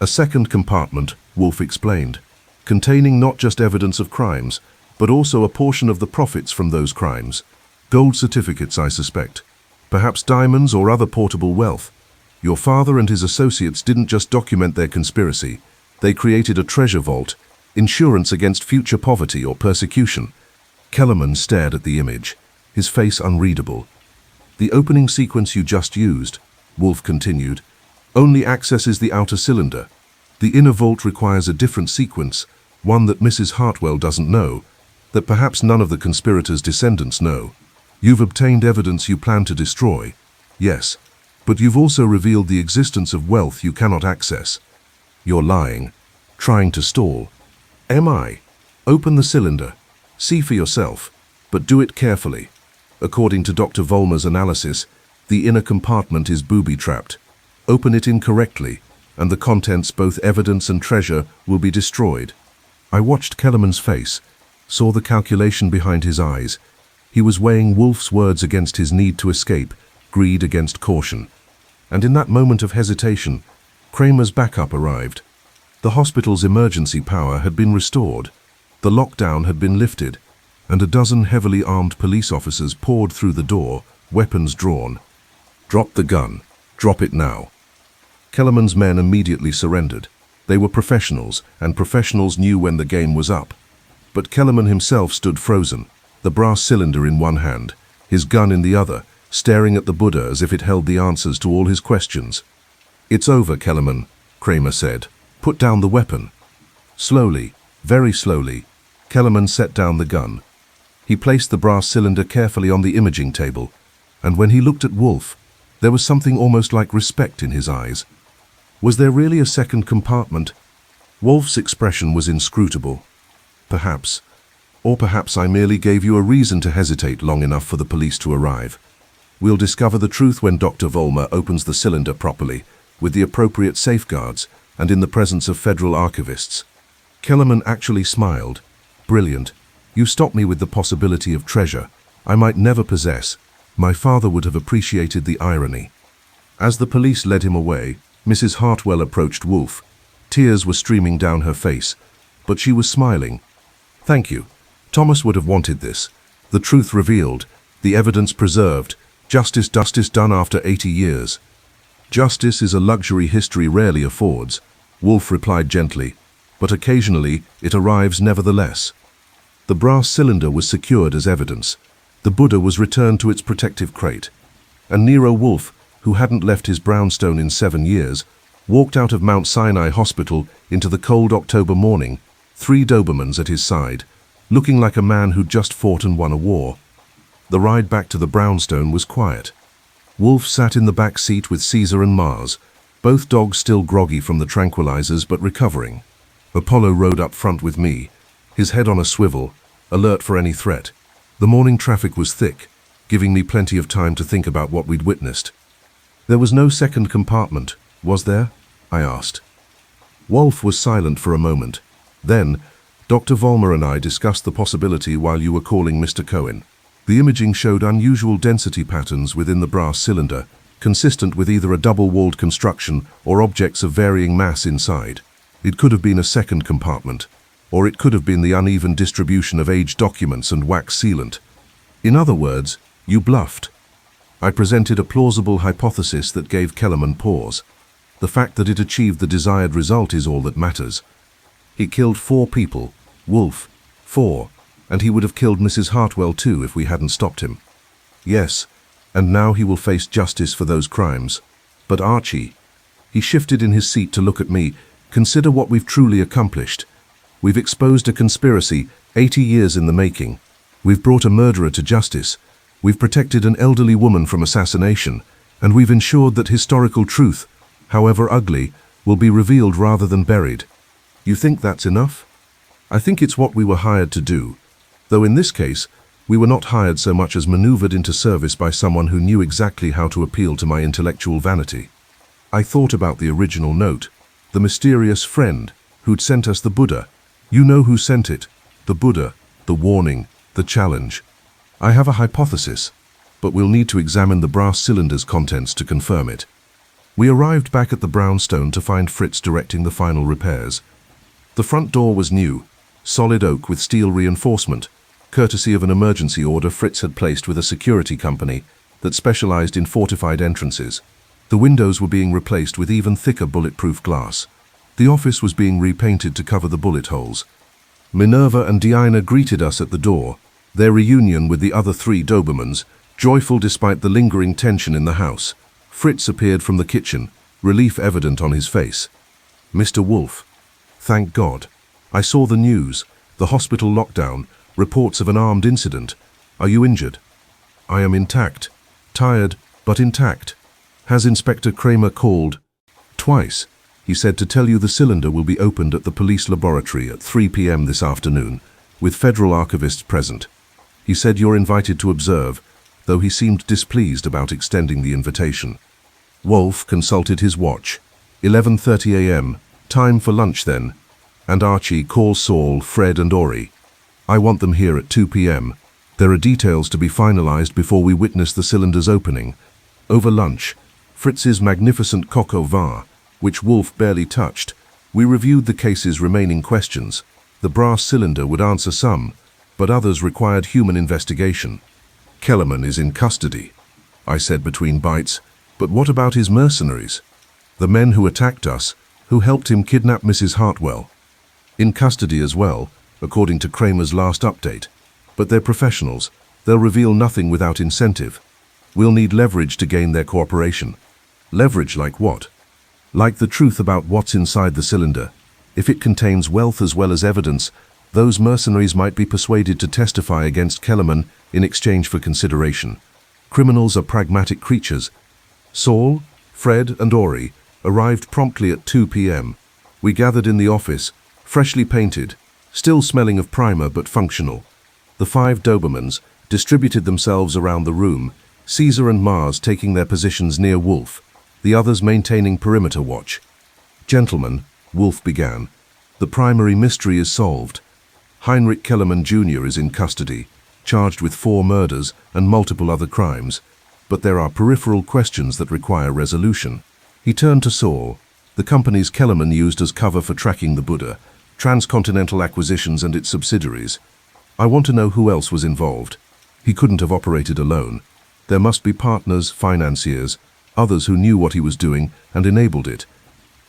Speaker 1: A second compartment, Wolfe explained, containing not just evidence of crimes, but also a portion of the profits from those crimes. Gold certificates, I suspect. Perhaps diamonds or other portable wealth. Your father and his associates didn't just document their conspiracy. They created a treasure vault, insurance against future poverty or persecution. Kellerman stared at the image, his face unreadable. The opening sequence you just used, Wolfe continued, only accesses the outer cylinder. The inner vault requires a different sequence, one that Mrs. Hartwell doesn't know, that perhaps none of the conspirators' descendants know. You've obtained evidence you plan to destroy, yes, but you've also revealed the existence of wealth you cannot access. You're lying, trying to stall. Am I? Open the cylinder. See for yourself, but do it carefully. According to Dr. Vollmer's analysis, The inner compartment is booby-trapped. Open it incorrectly, and the contents, both evidence and treasure, will be destroyed. I watched Kellerman's face, saw the calculation behind his eyes. He was weighing Wolfe's words against his need to escape, greed against caution. And in that moment of hesitation, Kramer's backup arrived. The hospital's emergency power had been restored. The lockdown had been lifted, and a dozen heavily armed police officers poured through the door, weapons drawn. "Drop the gun. Drop it now." Kellerman's men immediately surrendered. They were professionals, and professionals knew when the game was up. But Kellerman himself stood frozen, the brass cylinder in one hand, his gun in the other, staring at the Buddha as if it held the answers to all his questions. "It's over, Kellerman," Kramer said. "Put down the weapon." Slowly, very slowly, Kellerman set down the gun. He placed the brass cylinder carefully on the imaging table, and when he looked at Wolfe, there was something almost like respect in his eyes. Was there really a second compartment? Wolfe's expression was inscrutable. "Perhaps. Or perhaps I merely gave you a reason to hesitate long enough for the police to arrive. We'll discover the truth when Dr. Vollmer opens the cylinder properly, with the appropriate safeguards, and in the presence of federal archivists." Kellerman actually smiled. "Brilliant. You stopped me with the possibility of treasure I might never possess. My father would have appreciated the irony." As the police led him away, Mrs. Hartwell approached Wolfe. Tears were streaming down her face, but she was smiling. "Thank you. Thomas would have wanted this. The truth revealed, the evidence preserved, justice done after 80 years. Justice is a luxury history rarely affords," Wolfe replied gently, "but occasionally it arrives nevertheless." The brass cylinder was secured as evidence. The Buddha was returned to its protective crate, and Nero Wolfe, who hadn't left his brownstone in 7 years, walked out of Mount Sinai Hospital into the cold October morning, 3 Dobermans at his side, looking like a man who'd just fought and won a war. The ride back to the brownstone was quiet. Wolfe sat in the back seat with Caesar and Mars, both dogs still groggy from the tranquilizers but recovering. Apollo rode up front with me, his head on a swivel, alert for any threat. The morning traffic was thick, giving me plenty of time to think about what we'd witnessed. "There was no second compartment, was there?" I asked. Wolfe was silent for a moment. Then, "Dr. Vollmer and I discussed the possibility while you were calling Mr. Cohen. The imaging showed unusual density patterns within the brass cylinder, consistent with either a double-walled construction or objects of varying mass inside. It could have been a second compartment, or it could have been the uneven distribution of aged documents and wax sealant. In other words, you bluffed." I presented a plausible hypothesis that gave Kellerman pause. The fact that it achieved the desired result is all that matters. He killed 4 people, Wolfe, 4, and he would have killed Mrs. Hartwell too if we hadn't stopped him. "Yes, and now he will face justice for those crimes. But Archie," he shifted in his seat to look at me, "consider what we've truly accomplished. We've exposed a conspiracy 80 years in the making. We've brought a murderer to justice. We've protected an elderly woman from assassination, and we've ensured that historical truth, however ugly, will be revealed rather than buried. You think that's enough? I think it's what we were hired to do, though in this case, we were not hired so much as maneuvered into service by someone who knew exactly how to appeal to my intellectual vanity." I thought about the original note, the mysterious friend who'd sent us the Buddha. You know who sent it? The Buddha, the warning, the challenge. I have a hypothesis, but we'll need to examine the brass cylinder's contents to confirm it. We arrived back at the Brownstone to find Fritz directing the final repairs. The front door was new, solid oak with steel reinforcement, courtesy of an emergency order Fritz had placed with a security company that specialized in fortified entrances. The windows were being replaced with even thicker bulletproof glass. The office was being repainted to cover the bullet holes. Minerva and Diana greeted us at the door, their reunion with the other 3 Dobermans, joyful despite the lingering tension in the house. Fritz appeared from the kitchen, relief evident on his face. "Mr. Wolfe, thank God. I saw the news, the hospital lockdown, reports of an armed incident. Are you injured?" "I am intact. Tired, but intact. Has Inspector Kramer called?" "Twice. He said to tell you the cylinder will be opened at the police laboratory at 3 p.m. this afternoon, with federal archivists present. He said you're invited to observe, though he seemed displeased about extending the invitation. Wolfe consulted his watch. 11:30 a.m., time for lunch then. And Archie, call Saul, Fred and Ori. I want them here at 2 p.m. There are details to be finalized before we witness the cylinder's opening. Over lunch, Fritz's magnificent coq au vin, which Wolfe barely touched, we reviewed the case's remaining questions. The brass cylinder would answer some, but others required human investigation. Kellerman is in custody, I said between bites, but what about his mercenaries? The men who attacked us, who helped him kidnap Mrs. Hartwell? In custody as well, according to Kramer's last update. But they're professionals. They'll reveal nothing without incentive. We'll need leverage to gain their cooperation. Leverage like what? Like the truth about what's inside the cylinder. If it contains wealth as well as evidence, those mercenaries might be persuaded to testify against Kellerman in exchange for consideration. Criminals are pragmatic creatures. Saul, Fred and Ori arrived promptly at 2 p.m. We gathered in the office, freshly painted, still smelling of primer but functional. The 5 Dobermans distributed themselves around the room, Caesar and Mars taking their positions near Wolfe, the others maintaining perimeter watch. Gentlemen, Wolfe began, the primary mystery is solved. Heinrich Kellerman Jr. is in custody, charged with 4 murders and multiple other crimes, but there are peripheral questions that require resolution. He turned to Saul, the companies Kellerman used as cover for tracking the Buddha, Transcontinental Acquisitions and its subsidiaries. I want to know who else was involved. He couldn't have operated alone. There must be partners, financiers, others who knew what he was doing and enabled it.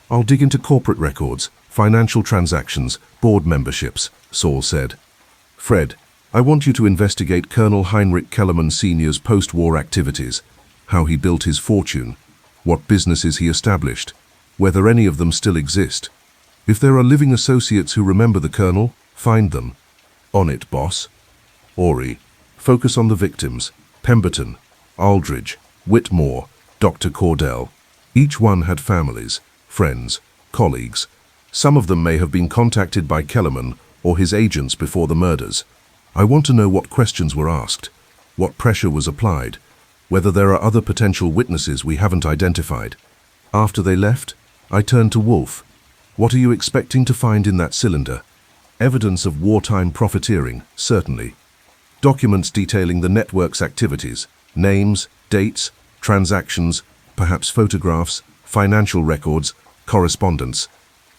Speaker 1: I'll dig into corporate records, financial transactions, board memberships, Saul said. Fred, I want you to investigate Colonel Heinrich Kellerman Sr.'s post-war activities, how he built his fortune, what businesses he established, whether any of them still exist. If there are living associates who remember the Colonel, find them. On it, boss. Ori, focus on the victims. Pemberton, Aldridge, Whitmore, Dr. Cordell. Each one had families, friends, colleagues. Some of them may have been contacted by Kellerman or his agents before the murders. I want to know what questions were asked, what pressure was applied, whether there are other potential witnesses we haven't identified. After they left, I turned to Wolfe. What are you expecting to find in that cylinder? Evidence of wartime profiteering, certainly. Documents detailing the network's activities, names, dates, transactions, perhaps photographs, financial records, correspondence.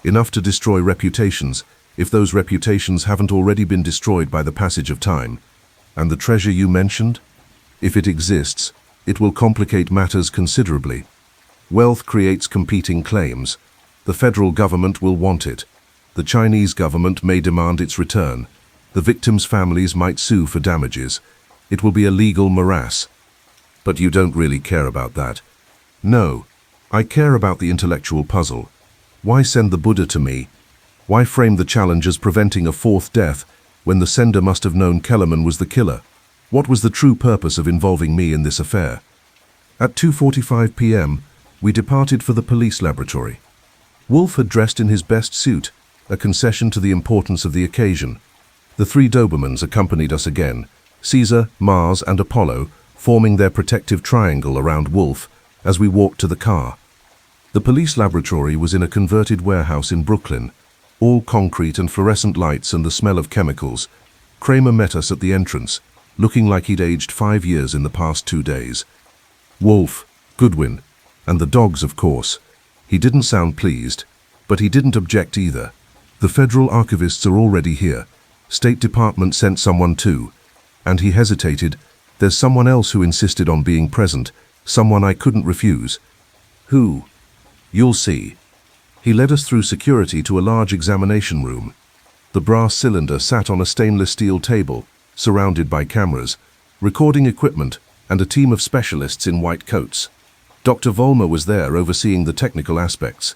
Speaker 1: Enough to destroy reputations, if those reputations haven't already been destroyed by the passage of time. And the treasure you mentioned? If it exists, it will complicate matters considerably. Wealth creates competing claims. The federal government will want it. The Chinese government may demand its return. The victims' families might sue for damages. It will be a legal morass. But you don't really care about that. No, I care about the intellectual puzzle. Why send the Buddha to me? Why frame the challenge as preventing a 4th death when the sender must have known Kellerman was the killer? What was the true purpose of involving me in this affair? At 2:45 p.m., we departed for the police laboratory. Wolfe had dressed in his best suit, a concession to the importance of the occasion. The 3 Dobermans accompanied us again, Caesar, Mars and Apollo forming their protective triangle around Wolfe as we walked to the car. The police laboratory was in a converted warehouse in Brooklyn, all concrete and fluorescent lights and the smell of chemicals. Kramer met us at the entrance, looking like he'd aged 5 years in the past 2 days. Wolfe, Goodwin, and the dogs, of course. He didn't sound pleased, but he didn't object either. The federal archivists are already here. State Department sent someone too. And he hesitated. There's someone else who insisted on being present, someone I couldn't refuse. Who? You'll see. He led us through security to a large examination room. The brass cylinder sat on a stainless steel table, surrounded by cameras, recording equipment, and a team of specialists in white coats. Dr. Vollmer was there overseeing the technical aspects.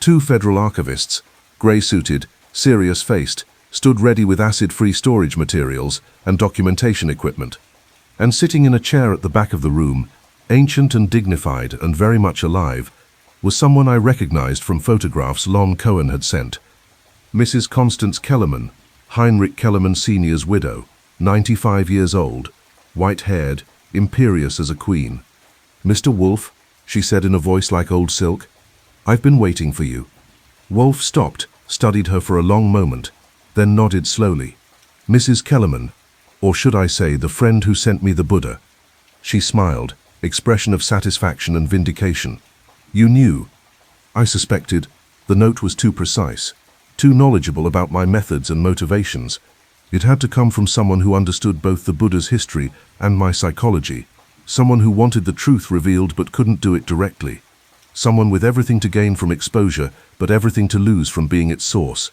Speaker 1: 2 federal archivists, grey-suited, serious-faced, stood ready with acid-free storage materials and documentation equipment. And sitting in a chair at the back of the room, ancient and dignified and very much alive, was someone I recognized from photographs Lon Cohen had sent. Mrs. Constance Kellerman, Heinrich Kellerman Sr.'s widow, 95 years old, white-haired, imperious as a queen. "Mr. Wolfe," she said in a voice like old silk, "I've been waiting for you." Wolfe stopped, studied her for a long moment, then nodded slowly. "Mrs. Kellerman, or should I say the friend who sent me the Buddha." She smiled, expression of satisfaction and vindication. "You knew." I suspected. The note was too precise, too knowledgeable about my methods and motivations. It had to come from someone who understood both the Buddha's history and my psychology, someone who wanted the truth revealed but couldn't do it directly, someone with everything to gain from exposure but everything to lose from being its source.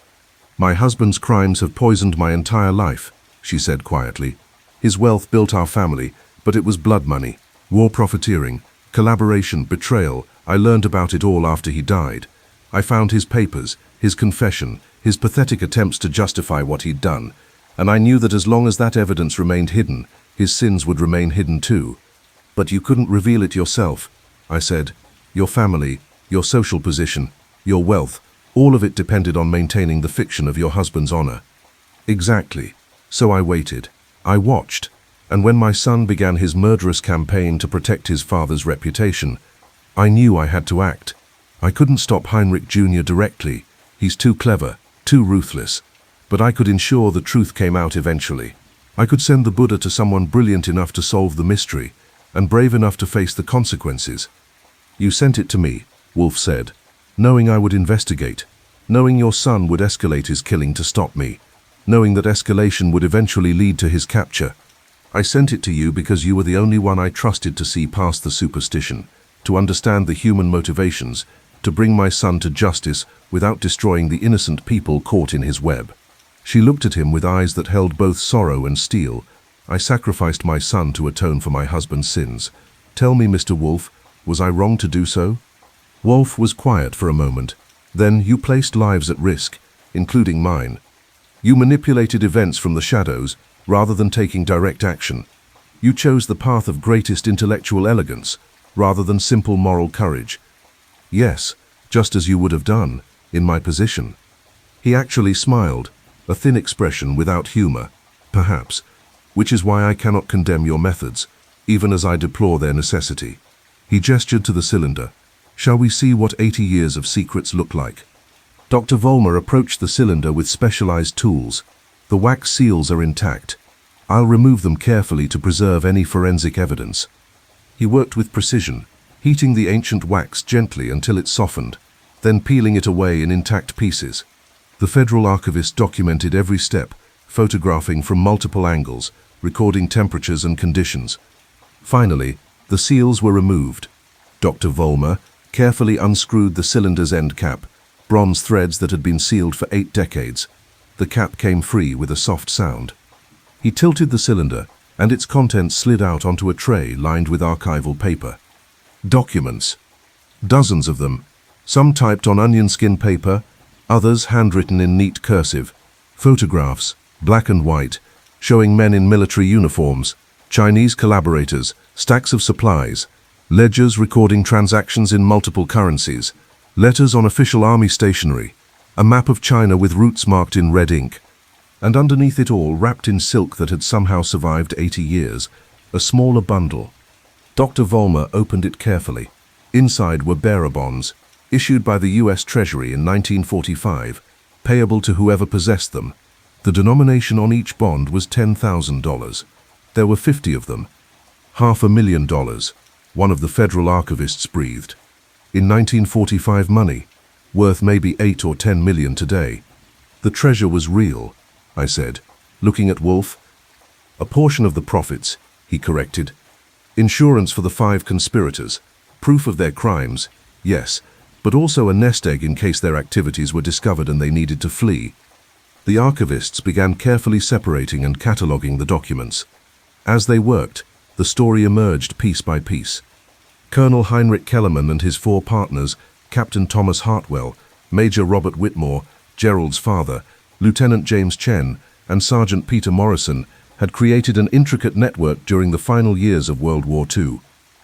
Speaker 1: "My husband's crimes have poisoned my entire life," she said quietly. "His wealth built our family, but it was blood money, war profiteering, collaboration, betrayal. I learned about it all after he died. I found his papers, his confession, his pathetic attempts to justify what he'd done, and I knew that as long as that evidence remained hidden, his sins would remain hidden too." "But you couldn't reveal it yourself," I said. "Your family, your social position, your wealth, all of it depended on maintaining the fiction of your husband's honor." "Exactly. So I waited. I watched. And when my son began his murderous campaign to protect his father's reputation, I knew I had to act. I couldn't stop Heinrich Jr. directly. He's too clever, too ruthless. But I could ensure the truth came out eventually. I could send the Buddha to someone brilliant enough to solve the mystery, and brave enough to face the consequences." "You sent it to me," Wolfe said, "knowing I would investigate, knowing your son would escalate his killing to stop me, knowing that escalation would eventually lead to his capture. I sent it to you because you were the only one I trusted to see past the superstition, to understand the human motivations, to bring my son to justice without destroying the innocent people caught in his web." She looked at him with eyes that held both sorrow and steel. "I sacrificed my son to atone for my husband's sins. Tell me, Mr. Wolfe, was I wrong to do so?" Wolfe was quiet for a moment. "Then you placed lives at risk, including mine. You manipulated events from the shadows, rather than taking direct action. You chose the path of greatest intellectual elegance, rather than simple moral courage. Yes, just as you would have done, in my position." He actually smiled, a thin expression without humor, perhaps, which is why I cannot condemn your methods, even as I deplore their necessity. He gestured to the cylinder. "Shall we see what 80 years of secrets look like?" Dr. Vollmer approached the cylinder with specialized tools. "The wax seals are intact. I'll remove them carefully to preserve any forensic evidence." He worked with precision, heating the ancient wax gently until it softened, then peeling it away in intact pieces. The federal archivist documented every step, photographing from multiple angles, recording temperatures and conditions. Finally, the seals were removed. Dr. Vollmer carefully unscrewed the cylinder's end cap, bronze threads that had been sealed for 8 decades. The cap came free with a soft sound. He tilted the cylinder, and its contents slid out onto a tray lined with archival paper. Documents. Dozens of them, some typed on onion skin paper, others handwritten in neat cursive. Photographs, black and white, showing men in military uniforms, Chinese collaborators, stacks of supplies, ledgers recording transactions in multiple currencies, letters on official army stationery, a map of China with routes marked in red ink. And underneath it all, wrapped in silk that had somehow survived 80 years, a smaller bundle. Dr. Vollmer opened it carefully. Inside were bearer bonds, issued by the U.S. Treasury in 1945, payable to whoever possessed them. The denomination on each bond was $10,000. There were 50 of them. $500,000, one of the federal archivists breathed. In 1945 money, worth maybe 8 or 10 million today. The treasure was real, I said, looking at Wolfe. A portion of the profits, he corrected. Insurance for the 5 conspirators, proof of their crimes, yes, but also a nest egg in case their activities were discovered and they needed to flee. The archivists began carefully separating and cataloging the documents. As they worked, the story emerged piece by piece. Colonel Heinrich Kellerman and his 4 partners, Captain Thomas Hartwell, Major Robert Whitmore, Gerald's father, Lieutenant James Chen, and Sergeant Peter Morrison, had created an intricate network during the final years of World War II.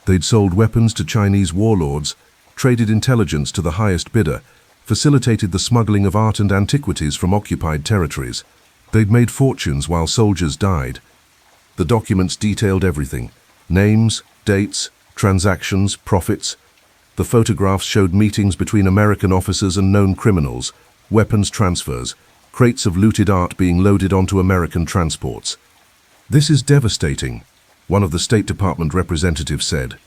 Speaker 1: They'd sold weapons to Chinese warlords, traded intelligence to the highest bidder, facilitated the smuggling of art and antiquities from occupied territories. They'd made fortunes while soldiers died. The documents detailed everything: Names, dates, transactions, profits. The photographs showed meetings between American officers and known criminals, weapons transfers, crates of looted art being loaded onto American transports. "This is devastating," one of the State Department representatives said.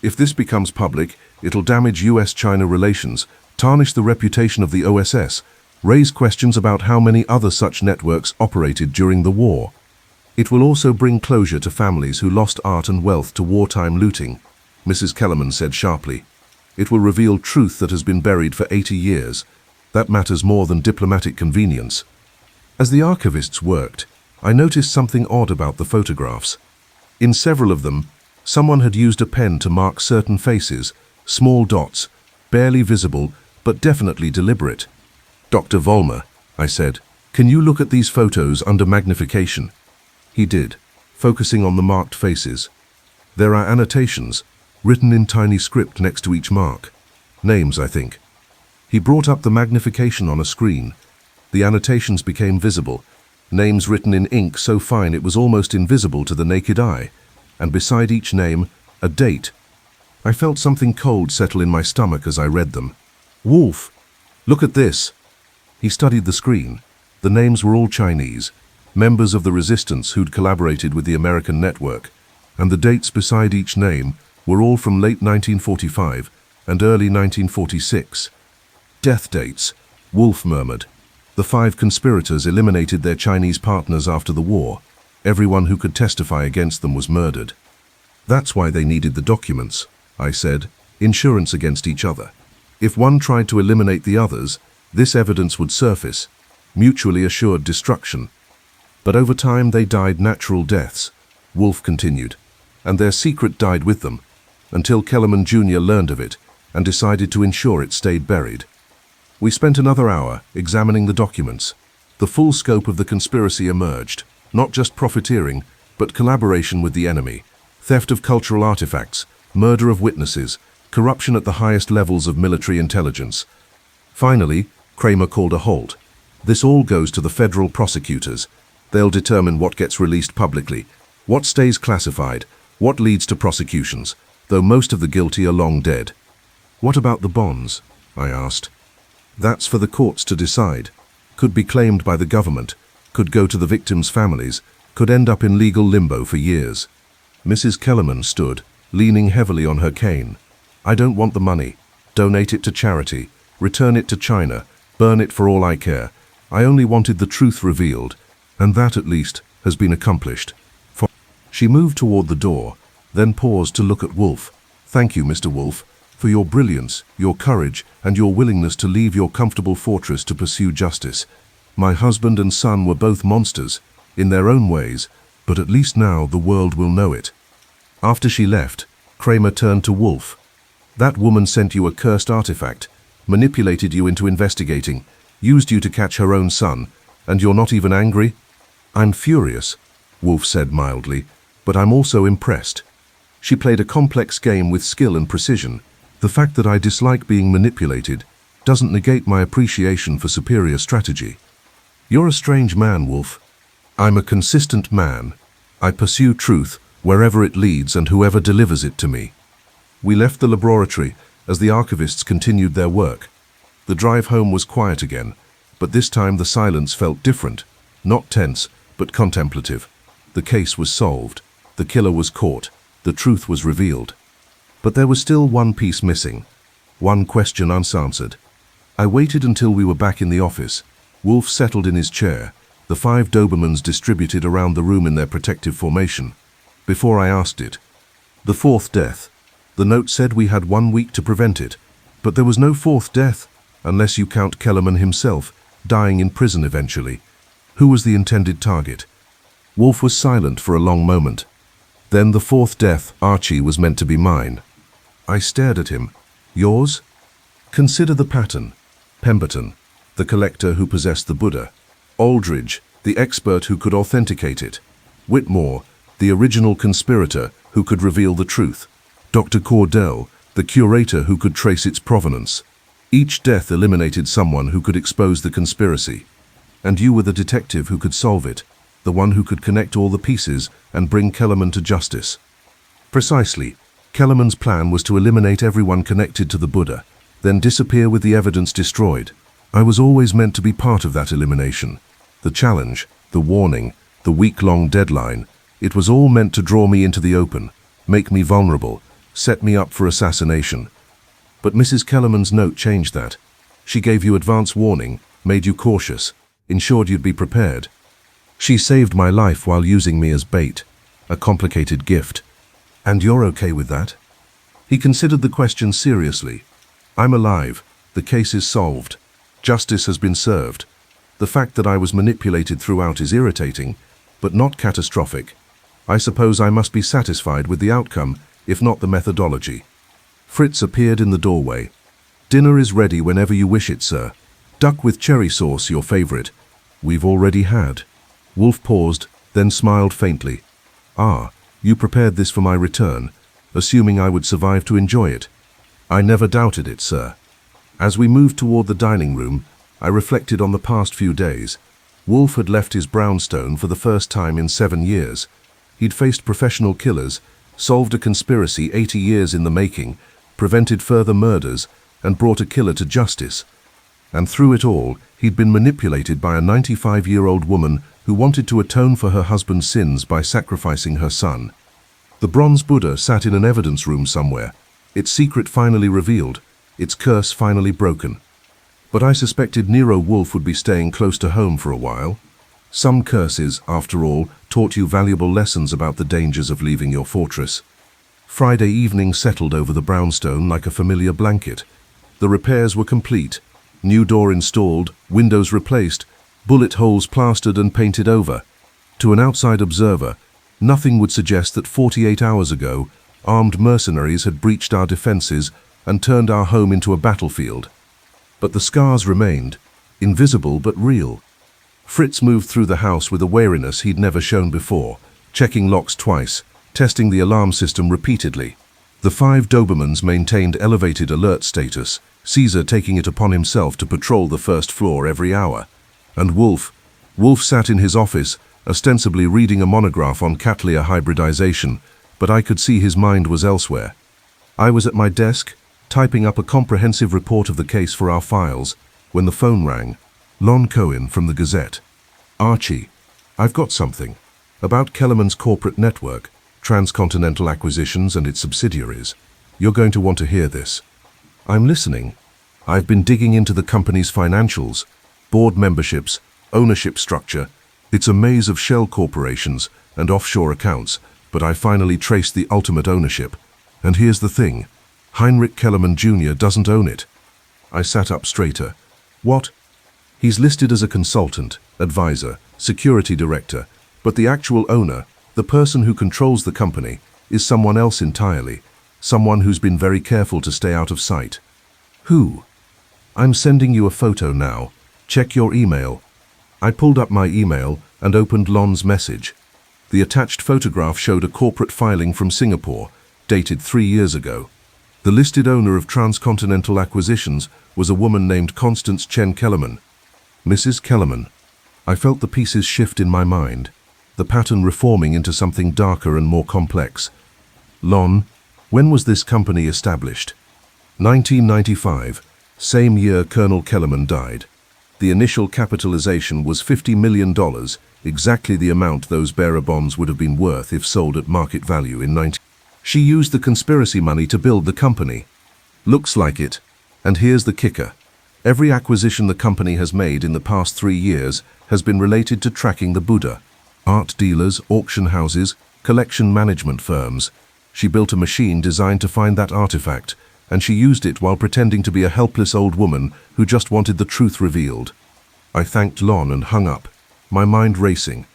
Speaker 1: "If this becomes public, it'll damage US-China relations, tarnish the reputation of the OSS, raise questions about how many other such networks operated during the war. It will also bring closure to families who lost art and wealth to wartime looting," Mrs. Kellerman said sharply. "It will reveal truth that has been buried for 80 years. That matters more than diplomatic convenience." As the archivists worked, I noticed something odd about the photographs. In several of them, someone had used a pen to mark certain faces, small dots, barely visible, but definitely deliberate. "Dr. Vollmer," I said, "can you look at these photos under magnification?" He did, focusing on the marked faces. There are annotations, written in tiny script next to each mark. Names, I think. He brought up the magnification on a screen. The annotations became visible, names written in ink so fine it was almost invisible to the naked eye, and beside each name, a date. I felt something cold settle in my stomach as I read them. "Wolfe, look at this." He studied the screen. The names were all Chinese, members of the resistance who'd collaborated with the American network, and the dates beside each name were all from late 1945 and early 1946. "Death dates," Wolfe murmured. "The 5 conspirators eliminated their Chinese partners after the war. Everyone who could testify against them was murdered." "That's why they needed the documents," I said, "insurance against each other. If one tried to eliminate the others, this evidence would surface, mutually assured destruction. But over time they died natural deaths," Wolfe continued, "and their secret died with them, until Kellerman Jr. learned of it and decided to ensure it stayed buried." We spent another hour examining the documents. The full scope of the conspiracy emerged, not just profiteering, but collaboration with the enemy, theft of cultural artifacts, murder of witnesses, corruption at the highest levels of military intelligence. Finally, Kramer called a halt. "This all goes to the federal prosecutors. They'll determine what gets released publicly, what stays classified, what leads to prosecutions, though most of the guilty are long dead." "What about the bonds?" I asked. "That's for the courts to decide. Could be claimed by the government, could go to the victims' families, could end up in legal limbo for years." Mrs. Kellerman stood, leaning heavily on her cane. "I don't want the money. Donate it to charity. Return it to China. Burn it for all I care. I only wanted the truth revealed, and that, at least, has been accomplished." She moved toward the door, then paused to look at Wolfe. "Thank you, Mr. Wolfe, for your brilliance, your courage, and your willingness to leave your comfortable fortress to pursue justice. My husband and son were both monsters, in their own ways, but at least now the world will know it." After she left, Kramer turned to Wolfe. "That woman sent you a cursed artifact, manipulated you into investigating, used you to catch her own son, and you're not even angry?" "I'm furious," Wolfe said mildly, "but I'm also impressed. She played a complex game with skill and precision. The fact that I dislike being manipulated doesn't negate my appreciation for superior strategy." "You're a strange man, Wolfe." "I'm a consistent man. I pursue truth wherever it leads and whoever delivers it to me." We left the laboratory as the archivists continued their work. The drive home was quiet again, but this time the silence felt different, not tense, but contemplative. The case was solved. The killer was caught. The truth was revealed. But there was still one piece missing, one question unanswered. I waited until we were back in the office. Wolfe settled in his chair, the 5 Dobermans distributed around the room in their protective formation. Before I asked it, "The 4th death. The note said we had 1 week to prevent it, but there was no 4th death, unless you count Kellerman himself, dying in prison eventually. Who was the intended target?" Wolfe was silent for a long moment. "Then the 4th death, Archie, was meant to be mine." I stared at him. "Yours?" "Consider the pattern. Pemberton, the collector who possessed the Buddha. Aldridge, the expert who could authenticate it. Whitmore, the original conspirator who could reveal the truth. Dr. Cordell, the curator who could trace its provenance. Each death eliminated someone who could expose the conspiracy. And you were the detective who could solve it, the one who could connect all the pieces and bring Kellerman to justice." Precisely. Kellerman's plan was to eliminate everyone connected to the Buddha, then disappear with the evidence destroyed. I was always meant to be part of that elimination. The challenge, the warning, the week-long deadline, it was all meant to draw me into the open, make me vulnerable, set me up for assassination. But Mrs. Kellerman's note changed that. She gave you advance warning, made you cautious, ensured you'd be prepared. She saved my life while using me as bait, a complicated gift. And you're okay with that? He considered the question seriously. I'm alive. The case is solved. Justice has been served. The fact that I was manipulated throughout is irritating, but not catastrophic. I suppose I must be satisfied with the outcome, if not the methodology. Fritz appeared in the doorway. Dinner is ready whenever you wish it, sir. Duck with cherry sauce, your favorite. We've already had. Wolfe paused, then smiled faintly. Ah, you prepared this for my return, assuming I would survive to enjoy it. I never doubted it, sir. As we moved toward the dining room, I reflected on the past few days. Wolfe had left his brownstone for the first time in 7 years. He'd faced professional killers, solved a conspiracy 80 years in the making, prevented further murders, and brought a killer to justice. And through it all, he'd been manipulated by a 95-year-old woman who wanted to atone for her husband's sins by sacrificing her son. The bronze Buddha sat in an evidence room somewhere, its secret finally revealed, its curse finally broken. But I suspected Nero Wolfe would be staying close to home for a while. Some curses, after all, taught you valuable lessons about the dangers of leaving your fortress. Friday evening settled over the brownstone like a familiar blanket. The repairs were complete. New door installed, windows replaced, bullet holes plastered and painted over. To an outside observer, nothing would suggest that 48 hours ago, armed mercenaries had breached our defenses and turned our home into a battlefield. But the scars remained, invisible but real. Fritz moved through the house with a wariness he'd never shown before, checking locks twice, testing the alarm system repeatedly. The 5 Dobermans maintained elevated alert status, Caesar taking it upon himself to patrol the first floor every hour. And Wolfe sat in his office, ostensibly reading a monograph on Cattleya hybridization, but I could see his mind was elsewhere. I was at my desk, typing up a comprehensive report of the case for our files, when the phone rang. Lon Cohen from the Gazette. Archie, I've got something. About Kellerman's corporate network, Transcontinental Acquisitions and its subsidiaries. You're going to want to hear this. I'm listening. I've been digging into the company's financials, board memberships, ownership structure. It's a maze of shell corporations and offshore accounts, but I finally traced the ultimate ownership. And here's the thing. Heinrich Kellerman Jr. doesn't own it. I sat up straighter. What? He's listed as a consultant, advisor, security director, but the actual owner, the person who controls the company, is someone else entirely, someone who's been very careful to stay out of sight. Who? I'm sending you a photo now. Check your email. I pulled up my email and opened Lon's message. The attached photograph showed a corporate filing from Singapore, dated 3 years ago. The listed owner of Transcontinental Acquisitions was a woman named Constance Chen Kellerman. Mrs. Kellerman. I felt the pieces shift in my mind, the pattern reforming into something darker and more complex. Lon, when was this company established? 1995, same year Colonel Kellerman died. The initial capitalization was $50 million, exactly the amount those bearer bonds would have been worth if sold at market value in 19... She used the conspiracy money to build the company. Looks like it. And here's the kicker. Every acquisition the company has made in the past 3 years has been related to tracking the Buddha. Art dealers, auction houses, collection management firms. She built a machine designed to find that artifact, and she used it while pretending to be a helpless old woman who just wanted the truth revealed. I thanked Lon and hung up, my mind racing.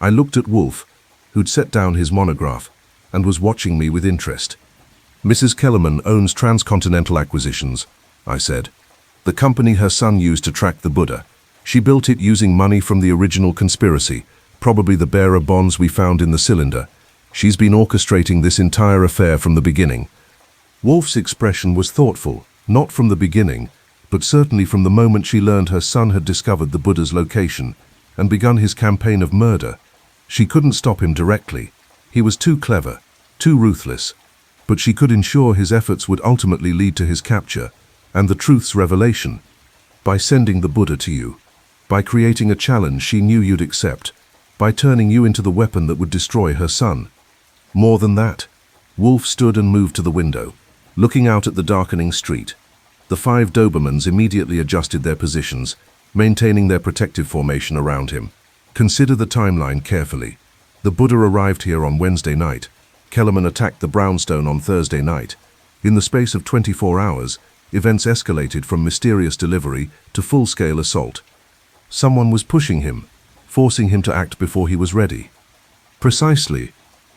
Speaker 1: I looked at Wolfe, who'd set down his monograph, and was watching me with interest. Mrs. Kellerman owns Transcontinental Acquisitions, I said. The company her son used to track the Buddha. She built it using money from the original conspiracy, probably the bearer bonds we found in the cylinder. She's been orchestrating this entire affair from the beginning. Wolfe's expression was thoughtful, not from the beginning, but certainly from the moment she learned her son had discovered the Buddha's location and begun his campaign of murder. She couldn't stop him directly. He was too clever, too ruthless. But she could ensure his efforts would ultimately lead to his capture, and the truth's revelation. By sending the Buddha to you. By creating a challenge she knew you'd accept. By turning you into the weapon that would destroy her son. More than that. Wolfe stood and moved to the window, looking out at the darkening street. The 5 Dobermans immediately adjusted their positions, maintaining their protective formation around him. Consider the timeline carefully. The Buddha arrived here on Wednesday night. Kellerman attacked the Brownstone on Thursday night. In the space of 24 hours, events escalated from mysterious delivery to full-scale assault. Someone was pushing him, forcing him to act before he was ready. Precisely.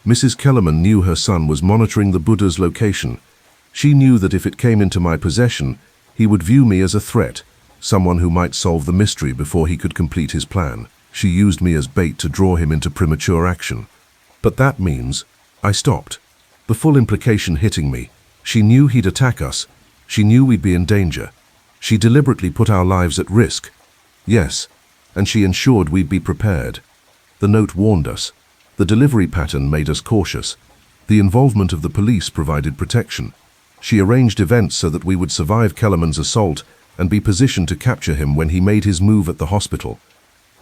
Speaker 1: Mrs. Kellerman knew her son was monitoring the Buddha's location. She knew that if it came into my possession, he would view me as a threat, someone who might solve the mystery before he could complete his plan. She used me as bait to draw him into premature action. But that means I stopped. The full implication hitting me. She knew he'd attack us. She knew we'd be in danger. She deliberately put our lives at risk. Yes, and she ensured we'd be prepared. The note warned us. The delivery pattern made us cautious. The involvement of the police provided protection. She arranged events so that we would survive Kellerman's assault and be positioned to capture him when he made his move at the hospital.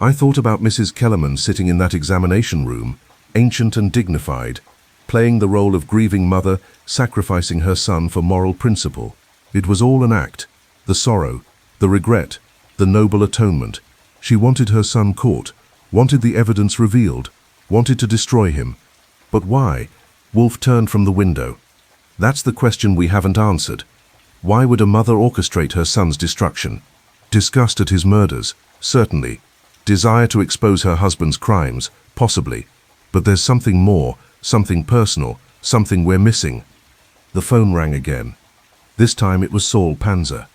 Speaker 1: I thought about Mrs. Kellerman sitting in that examination room, ancient and dignified, playing the role of grieving mother, sacrificing her son for moral principle. It was all an act. The sorrow, the regret, the noble atonement. She wanted her son caught, wanted the evidence revealed, wanted to destroy him. But why? Wolfe turned from the window. That's the question we haven't answered. Why would a mother orchestrate her son's destruction? Disgust at his murders, certainly. Desire to expose her husband's crimes, possibly. But there's something more, something personal, something we're missing. The phone rang again. This time it was Saul Panzer.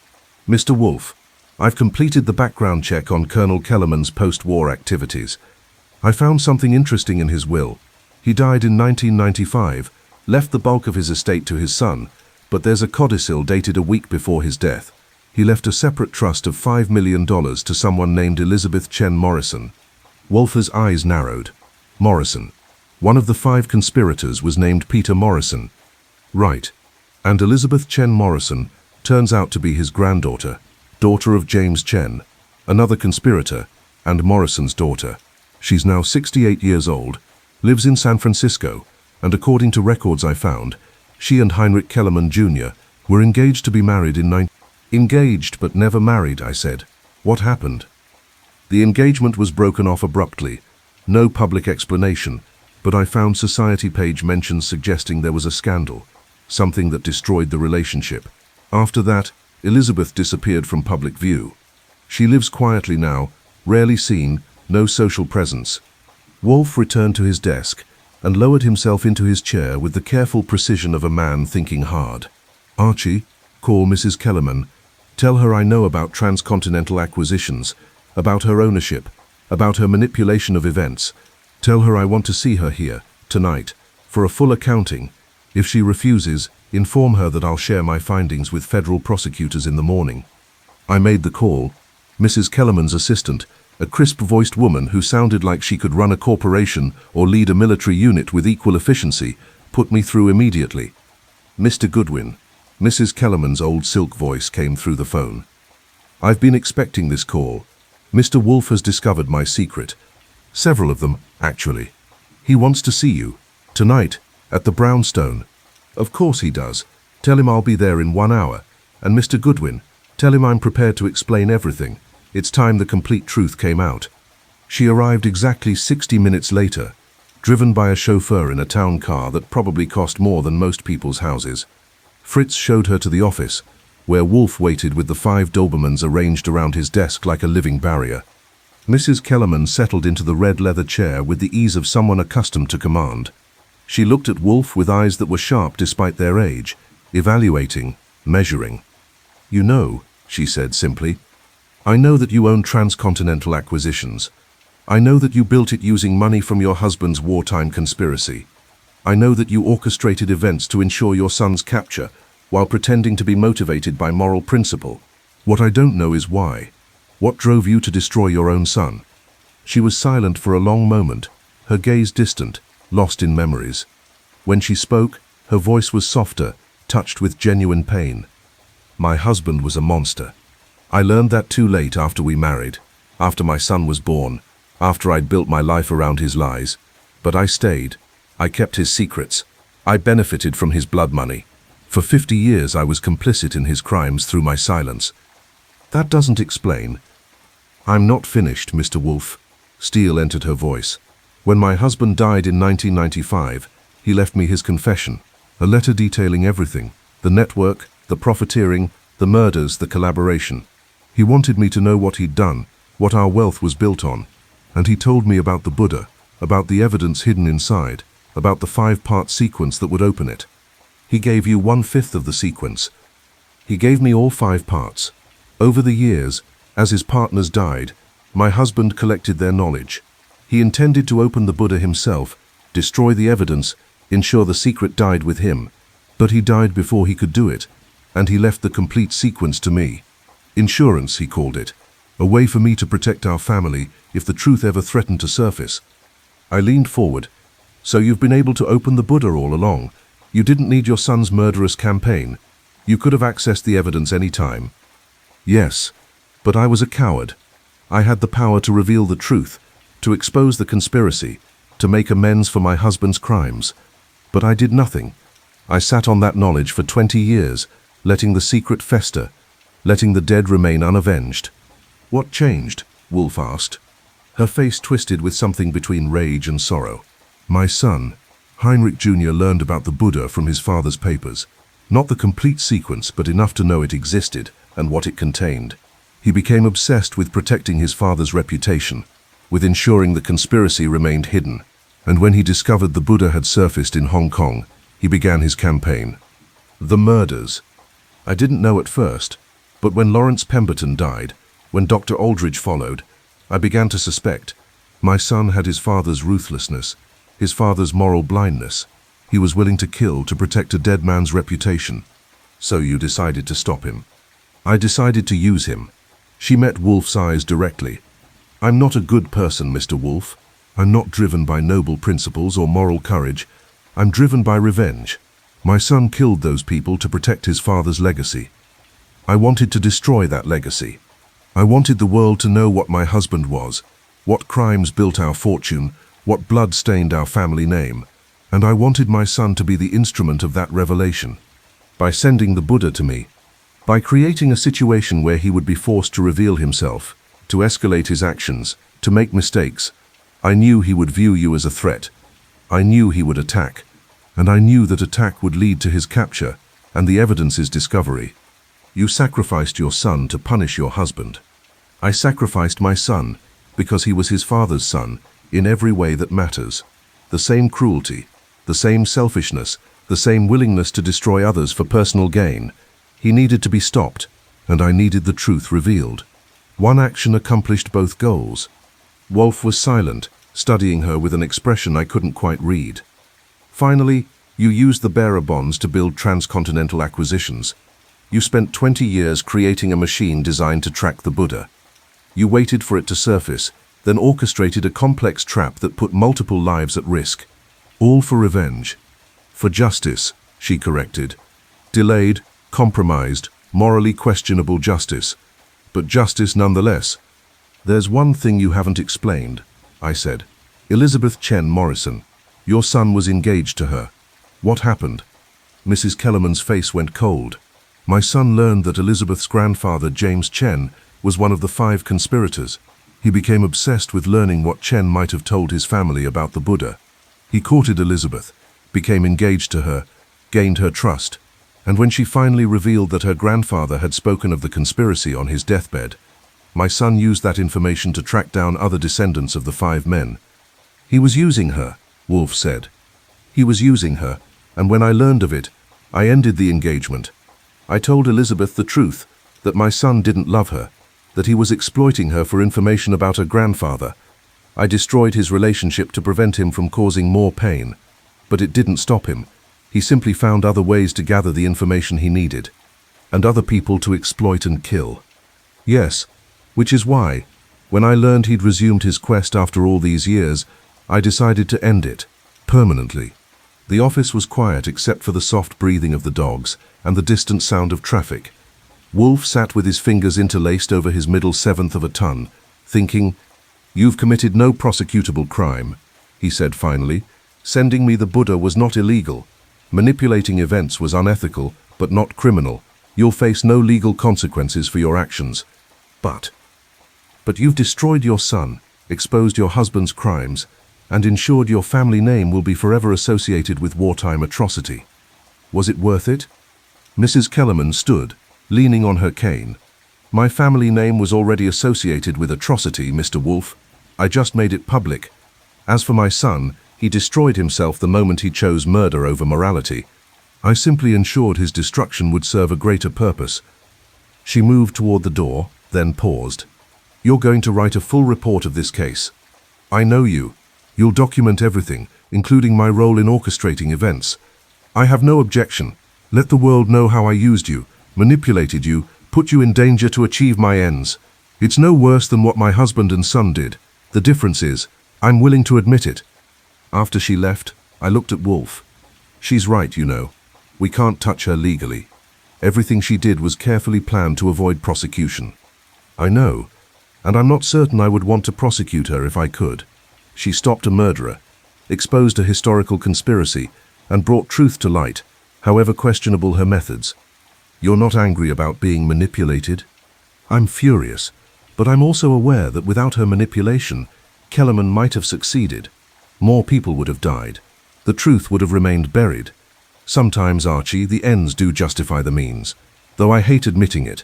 Speaker 1: Mr. Wolfe, I've completed the background check on Colonel Kellerman's post-war activities. I found something interesting in his will. He died in 1995, left the bulk of his estate to his son, but there's a codicil dated a week before his death. He left a separate trust of $5 million to someone named Elizabeth Chen Morrison. Wolfe's eyes narrowed. Morrison. One of the 5 conspirators was named Peter Morrison. Right. And Elizabeth Chen Morrison turns out to be his granddaughter, daughter of James Chen, another conspirator, and Morrison's daughter. She's now 68 years old, lives in San Francisco, and according to records I found, she and Heinrich Kellerman Jr. were engaged to be married in Engaged but never married, I said. What happened? The engagement was broken off abruptly. No public explanation, but I found society page mentions suggesting there was a scandal, something that destroyed the relationship. After that, Elizabeth disappeared from public view. She lives quietly now, rarely seen, no social presence. Wolfe returned to his desk and lowered himself into his chair with the careful precision of a man thinking hard. Archie, call Mrs. Kellerman. Tell her I know about transcontinental acquisitions, about her ownership, about her manipulation of events. Tell her I want to see her here, tonight, for a full accounting. If she refuses, inform her that I'll share my findings with federal prosecutors in the morning. I made the call. Mrs. Kellerman's assistant, a crisp-voiced woman who sounded like she could run a corporation or lead a military unit with equal efficiency, put me through immediately. Mr. Goodwin. Mrs. Kellerman's old silk voice came through the phone. I've been expecting this call. Mr. Wolfe has discovered my secret. Several of them, actually. He wants to see you. Tonight, at the Brownstone. Of course he does. Tell him I'll be there in 1 hour. And Mr. Goodwin, tell him I'm prepared to explain everything. It's time the complete truth came out. She arrived exactly 60 minutes later, driven by a chauffeur in a town car that probably cost more than most people's houses. Fritz showed her to the office, where Wolfe waited with the 5 Dobermans arranged around his desk like a living barrier. Mrs. Kellerman settled into the red leather chair with the ease of someone accustomed to command. She looked at Wolfe with eyes that were sharp despite their age, evaluating, measuring. You know, she said simply, I know that you own transcontinental acquisitions. I know that you built it using money from your husband's wartime conspiracy. I know that you orchestrated events to ensure your son's capture while pretending to be motivated by moral principle. What I don't know is why. What drove you to destroy your own son? She was silent for a long moment, her gaze distant, lost in memories. When she spoke, her voice was softer, touched with genuine pain. My husband was a monster. I learned that too late after we married, after my son was born, after I'd built my life around his lies. But I stayed. I kept his secrets. I benefited from his blood money. For 50 years I was complicit in his crimes through my silence. That doesn't explain. I'm not finished, Mr. Wolfe. Steel entered her voice. When my husband died in 1995, he left me his confession, a letter detailing everything, the network, the profiteering, the murders, the collaboration. He wanted me to know what he'd done, what our wealth was built on, and he told me about the Buddha, about the evidence hidden inside, about the 5-part sequence that would open it. He gave you 1/5 of the sequence. He gave me all 5 parts. Over the years, as his partners died, my husband collected their knowledge. He intended to open the Buddha himself, destroy the evidence, ensure the secret died with him. But he died before he could do it, and he left the complete sequence to me. Insurance, he called it. A way for me to protect our family if the truth ever threatened to surface. I leaned forward. So you've been able to open the Buddha all along. You didn't need your son's murderous campaign. You could have accessed the evidence any time. Yes, but I was a coward. I had the power to reveal the truth, to expose the conspiracy, to make amends for my husband's crimes. But I did nothing. I sat on that knowledge for 20 years, letting the secret fester, letting the dead remain unavenged. What changed? Wolfe asked. Her face twisted with something between rage and sorrow. My son, Heinrich Jr., learned about the Buddha from his father's papers. Not the complete sequence, but enough to know it existed and what it contained. He became obsessed with protecting his father's reputation, with ensuring the conspiracy remained hidden. And when he discovered the Buddha had surfaced in Hong Kong, he began his campaign. The murders. I didn't know at first, but when Lawrence Pemberton died, when Dr. Aldridge followed, I began to suspect. My son had his father's ruthlessness, his father's moral blindness. He was willing to kill to protect a dead man's reputation. So you decided to stop him. I decided to use him. She met Wolfe's eyes directly. I'm not a good person, Mr. Wolfe. I'm not driven by noble principles or moral courage. I'm driven by revenge. My son killed those people to protect his father's legacy. I wanted to destroy that legacy. I wanted the world to know what my husband was, what crimes built our fortune, what blood stained our family name. And I wanted my son to be the instrument of that revelation. By sending the Buddha to me, by creating a situation where he would be forced to reveal himself, to escalate his actions, to make mistakes, I knew he would view you as a threat. I knew he would attack. And I knew that attack would lead to his capture and the evidence's discovery. You sacrificed your son to punish your husband. I sacrificed my son because he was his father's son in every way that matters. The same cruelty, the same selfishness, the same willingness to destroy others for personal gain. He needed to be stopped, and I needed the truth revealed. One action accomplished both goals. Wolfe was silent, studying her with an expression I couldn't quite read. Finally, you used the bearer bonds to build transcontinental acquisitions. You spent 20 years creating a machine designed to track the Buddha. You waited for it to surface, then orchestrated a complex trap that put multiple lives at risk. All for revenge. For justice, she corrected. Delayed, compromised, morally questionable justice. But justice nonetheless. There's one thing you haven't explained, I said. Elizabeth Chen Morrison. Your son was engaged to her. What happened? Mrs. Kellerman's face went cold. My son learned that Elizabeth's grandfather, James Chen, was one of the 5 conspirators. He became obsessed with learning what Chen might have told his family about the Buddha. He courted Elizabeth, became engaged to her, gained her trust, and when she finally revealed that her grandfather had spoken of the conspiracy on his deathbed, my son used that information to track down other descendants of the 5 men. He was using her, Wolfe said. He was using her, and when I learned of it, I ended the engagement. I told Elizabeth the truth, that my son didn't love her, that he was exploiting her for information about her grandfather. I destroyed his relationship to prevent him from causing more pain. But it didn't stop him. He simply found other ways to gather the information he needed, and other people to exploit and kill. Yes, which is why, when I learned he'd resumed his quest after all these years, I decided to end it, permanently. The office was quiet except for the soft breathing of the dogs and the distant sound of traffic. Wolfe sat with his fingers interlaced over his middle seventh of a ton, thinking, "You've committed no prosecutable crime," he said finally. "Sending me the Buddha was not illegal. Manipulating events was unethical, but not criminal. You'll face no legal consequences for your actions. But you've destroyed your son, exposed your husband's crimes, and ensured your family name will be forever associated with wartime atrocity. Was it worth it?" Mrs. Kellerman stood, leaning on her cane. "My family name was already associated with atrocity, Mr. Wolfe. I just made it public. As for my son, he destroyed himself the moment he chose murder over morality. I simply ensured his destruction would serve a greater purpose." She moved toward the door, then paused. "You're going to write a full report of this case. I know you. You'll document everything, including my role in orchestrating events. I have no objection. Let the world know how I used you, manipulated you, put you in danger to achieve my ends. It's no worse than what my husband and son did. The difference is, I'm willing to admit it." After she left, I looked at Wolfe. "She's right, you know. We can't touch her legally. Everything she did was carefully planned to avoid prosecution." "I know, and I'm not certain I would want to prosecute her if I could. She stopped a murderer, exposed a historical conspiracy, and brought truth to light, however questionable her methods." "You're not angry about being manipulated?" "I'm furious, but I'm also aware that without her manipulation, Kellerman might have succeeded. More people would have died. The truth would have remained buried. Sometimes, Archie, the ends do justify the means, though I hate admitting it."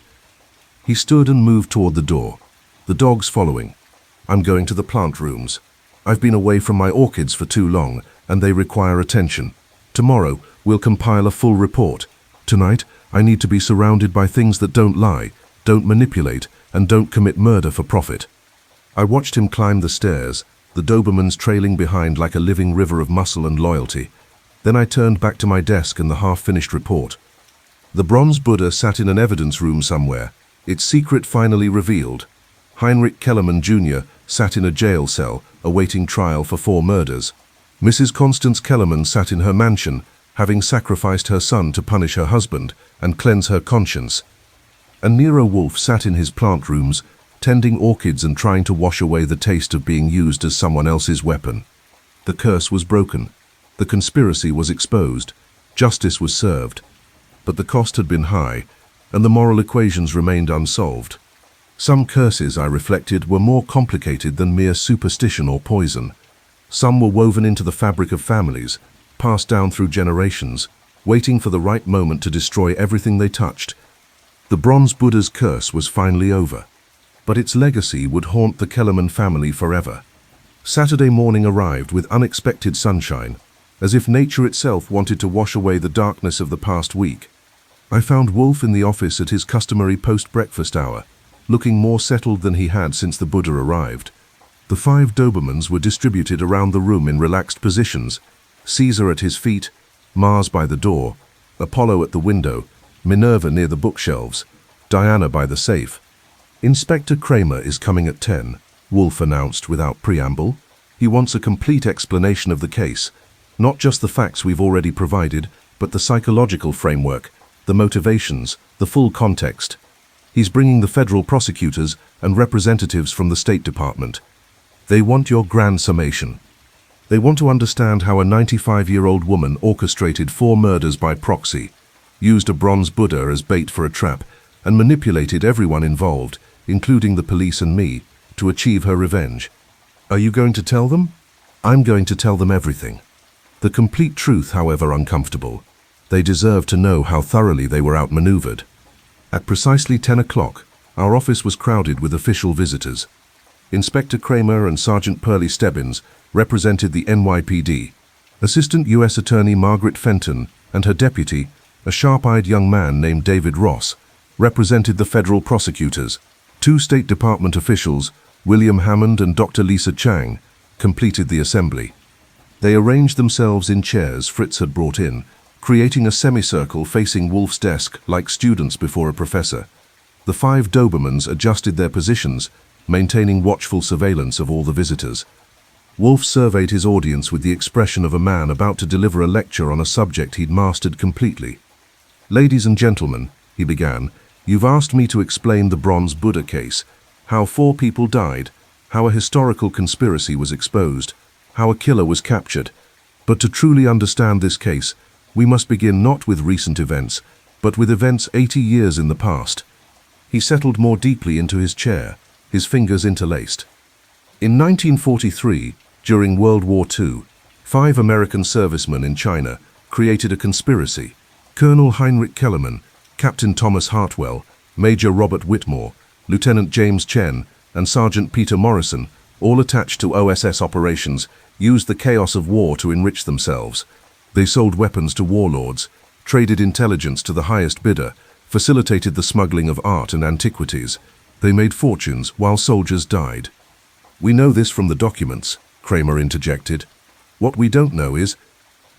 Speaker 1: He stood and moved toward the door, the dogs following. "I'm going to the plant rooms. I've been away from my orchids for too long, and they require attention. Tomorrow, we'll compile a full report. Tonight, I need to be surrounded by things that don't lie, don't manipulate, and don't commit murder for profit." I watched him climb the stairs, the Dobermans trailing behind like a living river of muscle and loyalty. Then I turned back to my desk and the half-finished report. The bronze Buddha sat in an evidence room somewhere, its secret finally revealed. Heinrich Kellerman Jr. sat in a jail cell, awaiting trial for 4 murders. Mrs. Constance Kellerman sat in her mansion, having sacrificed her son to punish her husband and cleanse her conscience. And Nero Wolfe sat in his plant rooms, tending orchids and trying to wash away the taste of being used as someone else's weapon. The curse was broken. The conspiracy was exposed. Justice was served. But the cost had been high, and the moral equations remained unsolved. Some curses, I reflected, were more complicated than mere superstition or poison. Some were woven into the fabric of families, passed down through generations, waiting for the right moment to destroy everything they touched. The bronze Buddha's curse was finally over, but its legacy would haunt the Kellerman family forever. Saturday morning arrived with unexpected sunshine, as if nature itself wanted to wash away the darkness of the past week. I found Wolfe in the office at his customary post-breakfast hour, looking more settled than he had since the Buddha arrived. The 5 Dobermans were distributed around the room in relaxed positions, Caesar at his feet, Mars by the door, Apollo at the window, Minerva near the bookshelves, Diana by the safe. "Inspector Kramer is coming at 10, Wolfe announced without preamble. "He wants a complete explanation of the case, not just the facts we've already provided, but the psychological framework, the motivations, the full context. He's bringing the federal prosecutors and representatives from the State Department. They want your grand summation. They want to understand how a 95-year-old woman orchestrated 4 murders by proxy, used a bronze Buddha as bait for a trap, and manipulated everyone involved, including the police and me, to achieve her revenge. Are you going to tell them?" "I'm going to tell them everything. The complete truth, however uncomfortable. They deserve to know how thoroughly they were outmaneuvered." At precisely 10 o'clock, our office was crowded with official visitors. Inspector Kramer and Sergeant Pearlie Stebbins represented the NYPD. Assistant U.S. Attorney Margaret Fenton and her deputy, a sharp-eyed young man named David Ross, represented the federal prosecutors. 2 State Department officials, William Hammond and Dr. Lisa Chang, completed the assembly. They arranged themselves in chairs Fritz had brought in, creating a semicircle facing Wolfe's desk like students before a professor. The 5 Dobermans adjusted their positions, maintaining watchful surveillance of all the visitors. Wolfe surveyed his audience with the expression of a man about to deliver a lecture on a subject he'd mastered completely. "Ladies and gentlemen," he began, "you've asked me to explain the Bronze Buddha case, how 4 people died, how a historical conspiracy was exposed, how a killer was captured. But to truly understand this case, we must begin not with recent events, but with events 80 years in the past." He settled more deeply into his chair, his fingers interlaced. In 1943, during World War II, 5 American servicemen in China created a conspiracy. Colonel Heinrich Kellerman, Captain Thomas Hartwell, Major Robert Whitmore, Lieutenant James Chen, and Sergeant Peter Morrison, all attached to OSS operations, used the chaos of war to enrich themselves. They sold weapons to warlords, traded intelligence to the highest bidder, facilitated the smuggling of art and antiquities. They made fortunes while soldiers died. "We know this from the documents," Kramer interjected. "What we don't know is—"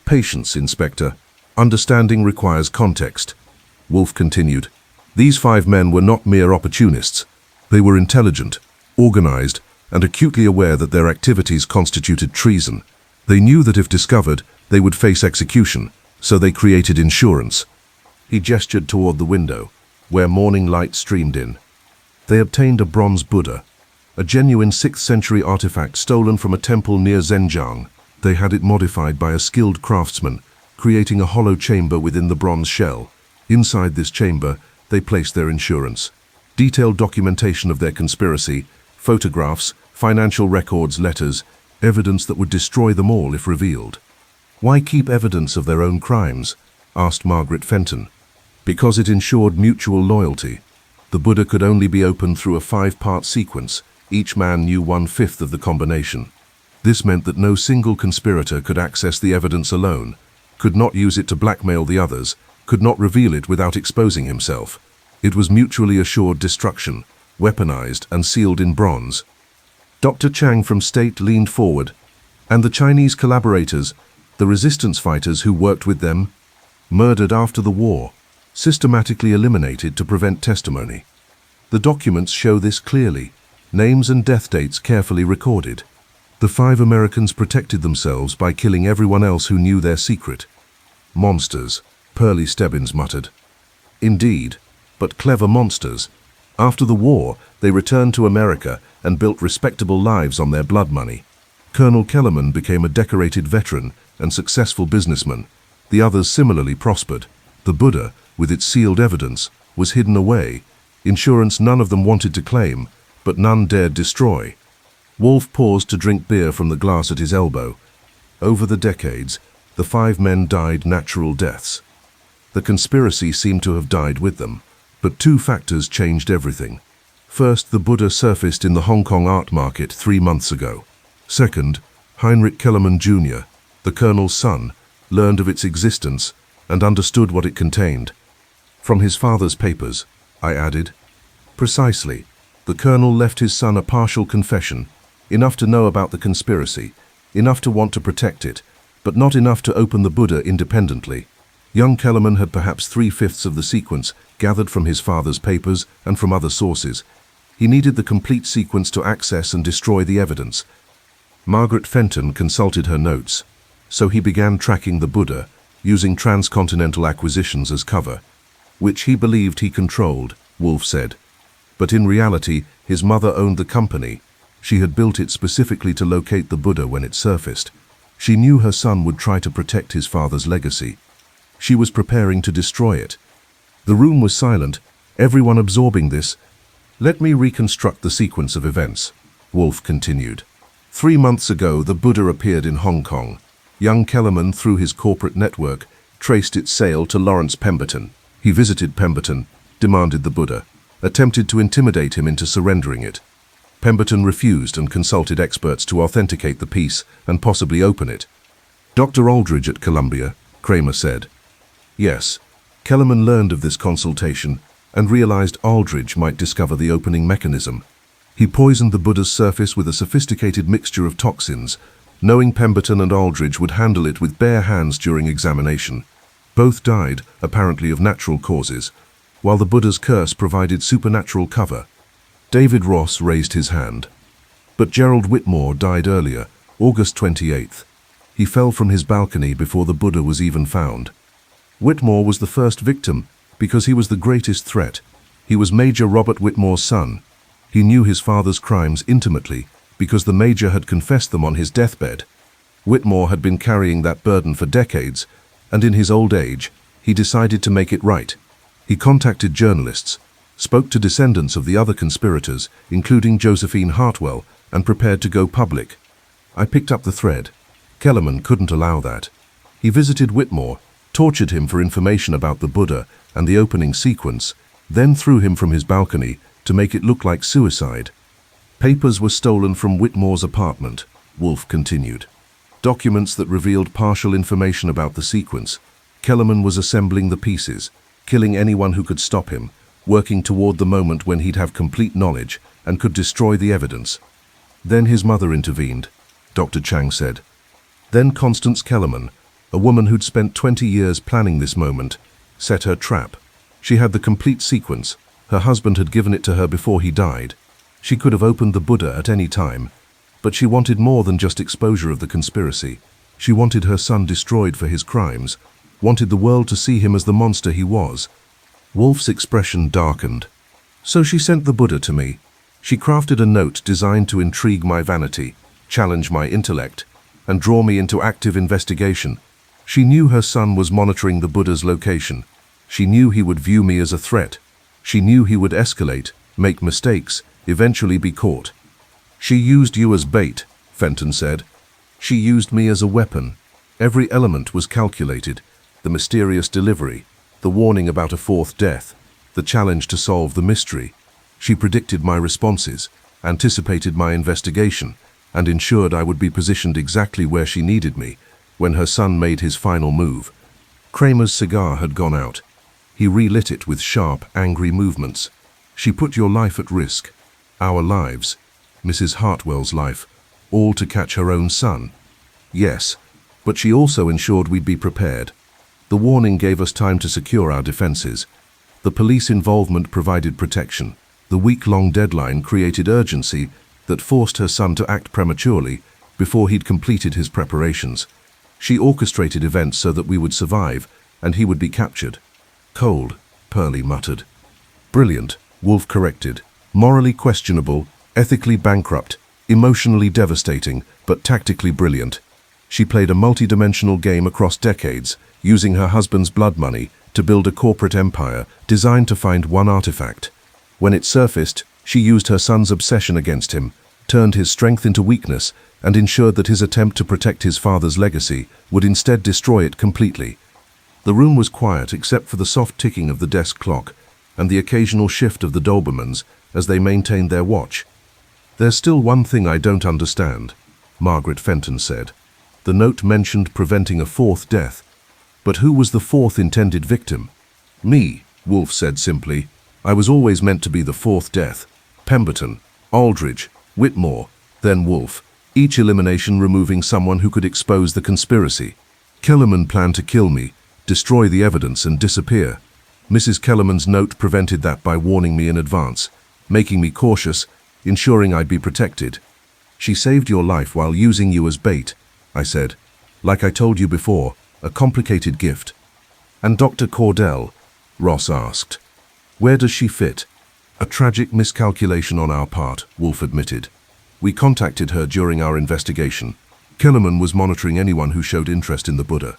Speaker 1: "Patience, Inspector. Understanding requires context," Wolfe continued. "These 5 men were not mere opportunists. They were intelligent, organized, and acutely aware that their activities constituted treason. They knew that if discovered, they would face execution, so they created insurance." He gestured toward the window, where morning light streamed in. "They obtained a bronze Buddha, a genuine 6th century artifact stolen from a temple near Zhenjiang. They had it modified by a skilled craftsman, creating a hollow chamber within the bronze shell. Inside this chamber, they placed their insurance. Detailed documentation of their conspiracy, photographs, financial records, letters, evidence that would destroy them all if revealed." "Why keep evidence of their own crimes?" asked Margaret Fenton. "Because it ensured mutual loyalty. The Buddha could only be opened through a 5-part sequence. Each man knew 1/5 of the combination. This meant that no single conspirator could access the evidence alone, could not use it to blackmail the others, could not reveal it without exposing himself. It was mutually assured destruction, weaponized and sealed in bronze." Dr. Chang from State leaned forward. "And the Chinese collaborators, the resistance fighters who worked with them, murdered after the war, systematically eliminated to prevent testimony. The documents show this clearly, names and death dates carefully recorded. The 5 Americans protected themselves by killing everyone else who knew their secret." "Monsters," Pearlie Stebbins muttered. "Indeed, but clever monsters. After the war, they returned to America and built respectable lives on their blood money. Colonel Kellerman became a decorated veteran and successful businessman. The others similarly prospered. The Buddha, with its sealed evidence, was hidden away. Insurance none of them wanted to claim, but none dared destroy." Wolfe paused to drink beer from the glass at his elbow. "Over the decades, the 5 men died natural deaths. The conspiracy seemed to have died with them, but 2 factors changed everything. First, the Buddha surfaced in the Hong Kong art market 3 months ago. Second, Heinrich Kellerman Jr., the colonel's son, learned of its existence and understood what it contained. From his father's papers," I added. "Precisely. The colonel left his son a partial confession, enough to know about the conspiracy, enough to want to protect it, but not enough to open the Buddha independently. Young Kellerman had perhaps 3/5 of the sequence gathered from his father's papers and from other sources. He needed the complete sequence to access and destroy the evidence." Margaret Fenton consulted her notes. "So he began tracking the Buddha, using transcontinental acquisitions as cover, which he believed he controlled," Wolfe said. "But in reality, his mother owned the company. She had built it specifically to locate the Buddha when it surfaced. She knew her son would try to protect his father's legacy. She was preparing to destroy it." The room was silent, everyone absorbing this. "Let me reconstruct the sequence of events," Wolfe continued. 3 months ago, the Buddha appeared in Hong Kong. Young Kellerman, through his corporate network, traced its sale to Lawrence Pemberton. He visited Pemberton, demanded the Buddha, attempted to intimidate him into surrendering it. Pemberton refused and consulted experts to authenticate the piece and possibly open it. "Dr. Aldridge at Columbia," Kramer said. "Yes, Kellerman learned of this consultation and realized Aldridge might discover the opening mechanism. He poisoned the Buddha's surface with a sophisticated mixture of toxins, knowing Pemberton and Aldridge would handle it with bare hands during examination. Both died, apparently of natural causes, while the Buddha's curse provided supernatural cover." David Ross raised his hand. "But Gerald Whitmore died earlier, August 28th. He fell from his balcony before the Buddha was even found. Whitmore was the first victim because he was the greatest threat. He was Major Robert Whitmore's son. He knew his father's crimes intimately because the Major had confessed them on his deathbed. Whitmore had been carrying that burden for decades, and in his old age, he decided to make it right. He contacted journalists, spoke to descendants of the other conspirators, including Josephine Hartwell, and prepared to go public. I picked up the thread. Kellerman couldn't allow that. He visited Whitmore, tortured him for information about the Buddha and the opening sequence, then threw him from his balcony to make it look like suicide. Papers were stolen from Whitmore's apartment, Wolfe continued. Documents that revealed partial information about the sequence. Kellerman was assembling the pieces, killing anyone who could stop him, working toward the moment when he'd have complete knowledge and could destroy the evidence. Then his mother intervened, Dr. Chang said. Then Constance Kellerman, a woman who'd spent 20 years planning this moment, set her trap. She had the complete sequence. Her husband had given it to her before he died. She could have opened the Buddha at any time, but she wanted more than just exposure of the conspiracy. She wanted her son destroyed for his crimes, wanted the world to see him as the monster he was. Wolfe's expression darkened. So she sent the Buddha to me. She crafted a note designed to intrigue my vanity, challenge my intellect, and draw me into active investigation. She knew her son was monitoring the Buddha's location. She knew he would view me as a threat. She knew he would escalate, make mistakes, eventually be caught. She used you as bait, Fenton said. She used me as a weapon. Every element was calculated. The mysterious delivery, the warning about a fourth death, the challenge to solve the mystery. She predicted my responses, anticipated my investigation, and ensured I would be positioned exactly where she needed me when her son made his final move. Kramer's cigar had gone out. He relit it with sharp, angry movements. She put your life at risk, our lives, Mrs. Hartwell's life, all to catch her own son. Yes, but she also ensured we'd be prepared. The warning gave us time to secure our defenses. The police involvement provided protection. The week-long deadline created urgency that forced her son to act prematurely before he'd completed his preparations. She orchestrated events so that we would survive and he would be captured. Cold, Pearlie muttered. Brilliant, Wolfe corrected. Morally questionable, ethically bankrupt, emotionally devastating, but tactically brilliant. She played a multi-dimensional game across decades, using her husband's blood money to build a corporate empire designed to find one artifact. When it surfaced, she used her son's obsession against him, turned his strength into weakness, and ensured that his attempt to protect his father's legacy would instead destroy it completely. The room was quiet except for the soft ticking of the desk clock and the occasional shift of the Dobermans as they maintained their watch. There's still one thing I don't understand, Margaret Fenton said. The note mentioned preventing a fourth death. But who was the fourth intended victim? Me, Wolfe said simply. I was always meant to be the fourth death. Pemberton, Aldridge, Whitmore, then Wolfe, each elimination removing someone who could expose the conspiracy. Kellerman planned to kill me, destroy the evidence and disappear. Mrs. Kellerman's note prevented that by warning me in advance, making me cautious, ensuring I'd be protected. She saved your life while using you as bait, I said. Like I told you before, a complicated gift. And Dr. Cordell? Ross asked. Where does she fit? A tragic miscalculation on our part, Wolfe admitted. We contacted her during our investigation. Kellerman was monitoring anyone who showed interest in the Buddha.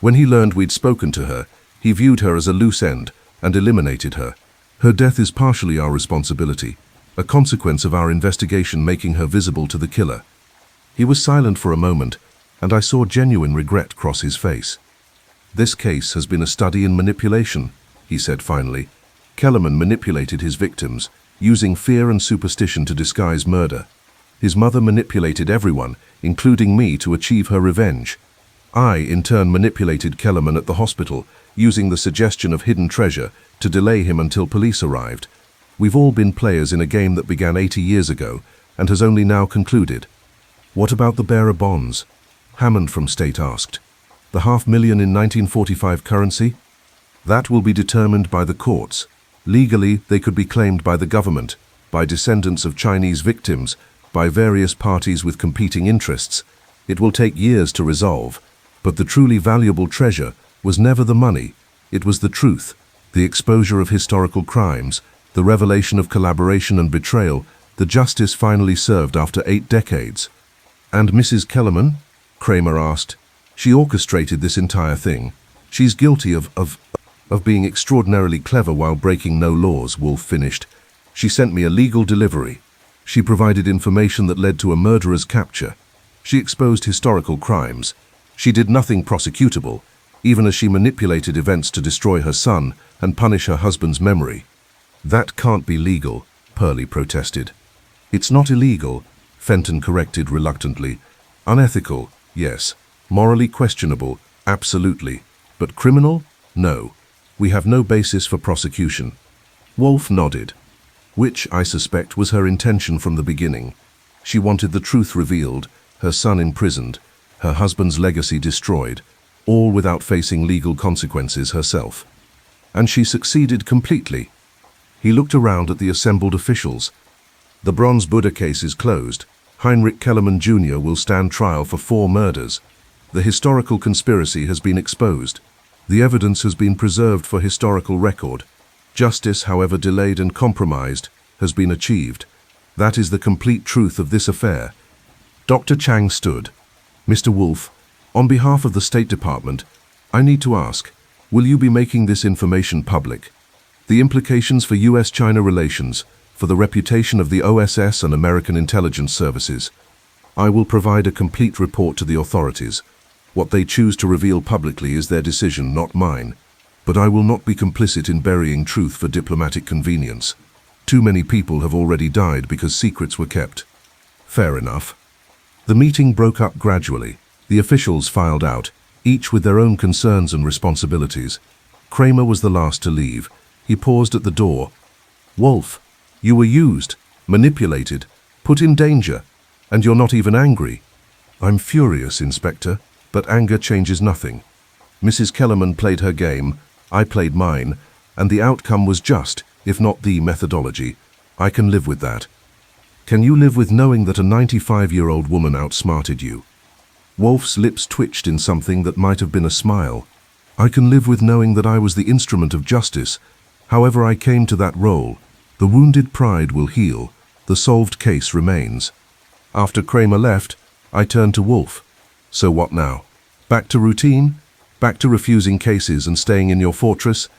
Speaker 1: When he learned we'd spoken to her, he viewed her as a loose end and eliminated her. Her death is partially our responsibility, a consequence of our investigation making her visible to the killer. He was silent for a moment, and I saw genuine regret cross his face. This case has been a study in manipulation, he said finally. Kellerman manipulated his victims, using fear and superstition to disguise murder. His mother manipulated everyone, including me, to achieve her revenge. I, in turn, manipulated Kellerman at the hospital, using the suggestion of hidden treasure to delay him until police arrived. We've all been players in a game that began 80 years ago and has only now concluded. What about the bearer bonds? Hammond from State asked. The $500,000 in 1945 currency? That will be determined by the courts. Legally, they could be claimed by the government, by descendants of Chinese victims, by various parties with competing interests. It will take years to resolve, but the truly valuable treasure was never the money. It was the truth, the exposure of historical crimes, the revelation of collaboration and betrayal, the justice finally served after 8 decades. And Mrs. Kellerman? Kramer asked. She orchestrated this entire thing. She's guilty of being extraordinarily clever while breaking no laws, Wolfe finished. She sent me a legal delivery. She provided information that led to a murderer's capture. She exposed historical crimes. She did nothing prosecutable, even as she manipulated events to destroy her son and punish her husband's memory. That can't be legal, Pearlie protested. It's not illegal, Fenton corrected reluctantly. Unethical, yes. Morally questionable, absolutely. But criminal? No. We have no basis for prosecution. Wolfe nodded. Which, I suspect, was her intention from the beginning. She wanted the truth revealed, her son imprisoned, her husband's legacy destroyed, all without facing legal consequences herself. And she succeeded completely. He looked around at the assembled officials. The Bronze Buddha case is closed. Heinrich Kellerman Jr. will stand trial for 4 murders. The historical conspiracy has been exposed. The evidence has been preserved for historical record. Justice, however delayed and compromised, has been achieved. That is the complete truth of this affair. Dr. Chang stood. Mr. Wolfe, on behalf of the State Department, I need to ask, will you be making this information public? The implications for U.S.-China relations, for the reputation of the OSS and American intelligence services. I will provide a complete report to the authorities. What they choose to reveal publicly is their decision, not mine. But I will not be complicit in burying truth for diplomatic convenience. Too many people have already died because secrets were kept. Fair enough. The meeting broke up gradually. The officials filed out, each with their own concerns and responsibilities. Kramer was the last to leave. He paused at the door. Wolfe, you were used, manipulated, put in danger, and you're not even angry. I'm furious, Inspector, but anger changes nothing. Mrs. Kellerman played her game, I played mine, and the outcome was just, if not the methodology. I can live with that. Can you live with knowing that a 95-year-old woman outsmarted you? Wolfe's lips twitched in something that might have been a smile. I can live with knowing that I was the instrument of justice. However I came to that role, the wounded pride will heal. The solved case remains. After Kramer left, I turned to Wolfe. So what now? Back to routine? Back to refusing cases and staying in your fortress?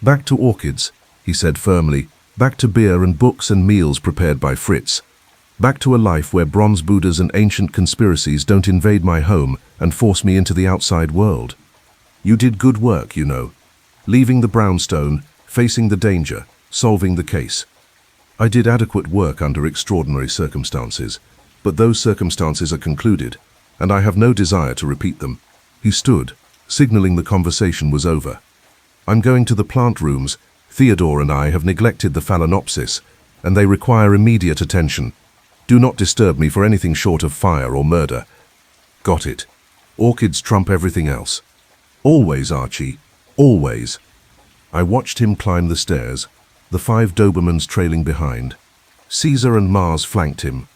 Speaker 1: Back to orchids, he said firmly. Back to beer and books and meals prepared by Fritz. Back to a life where bronze Buddhas and ancient conspiracies don't invade my home and force me into the outside world. You did good work, you know. Leaving the Brownstone, facing the danger, solving the case. I did adequate work under extraordinary circumstances, but those circumstances are concluded, and I have no desire to repeat them. He stood, signaling the conversation was over. I'm going to the plant rooms. Theodore and I have neglected the phalaenopsis, and they require immediate attention. Do not disturb me for anything short of fire or murder. Got it. Orchids trump everything else. Always, Archie. Always. I watched him climb the stairs, the 5 Dobermans trailing behind. Caesar and Mars flanked him.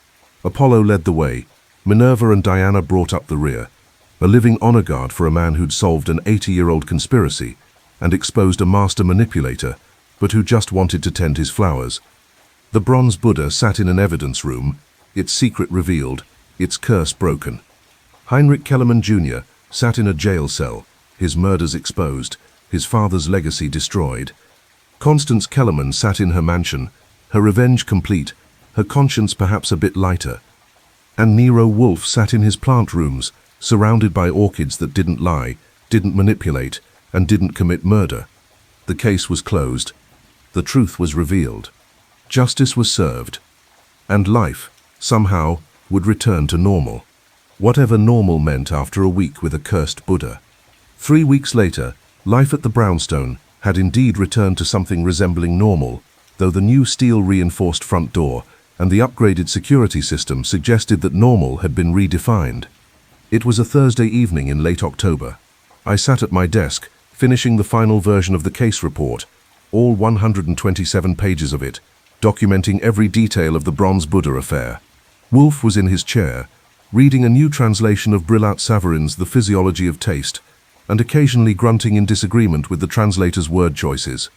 Speaker 1: Apollo led the way. Minerva and Diana brought up the rear. A living honor guard for a man who'd solved an 80-year-old conspiracy and exposed a master manipulator, but who just wanted to tend his flowers. The bronze Buddha sat in an evidence room, its secret revealed, its curse broken. Heinrich Kellerman Jr. sat in a jail cell, his murders exposed, his father's legacy destroyed. Constance Kellerman sat in her mansion, her revenge complete, her conscience perhaps a bit lighter. And Nero Wolfe sat in his plant rooms, surrounded by orchids that didn't lie, didn't manipulate, and didn't commit murder. The case was closed. The truth was revealed. Justice was served. And life, somehow, would return to normal. Whatever normal meant after a week with a cursed Buddha. 3 weeks later, life at the Brownstone had indeed returned to something resembling normal, though the new steel-reinforced front door and the upgraded security system suggested that normal had been redefined. It was a Thursday evening in late October. I sat at my desk, finishing the final version of the case report, all 127 pages of it, documenting every detail of the bronze Buddha affair. Wolfe was in his chair, reading a new translation of Brillat Savarin's The Physiology of Taste, and occasionally grunting in disagreement with the translator's word choices.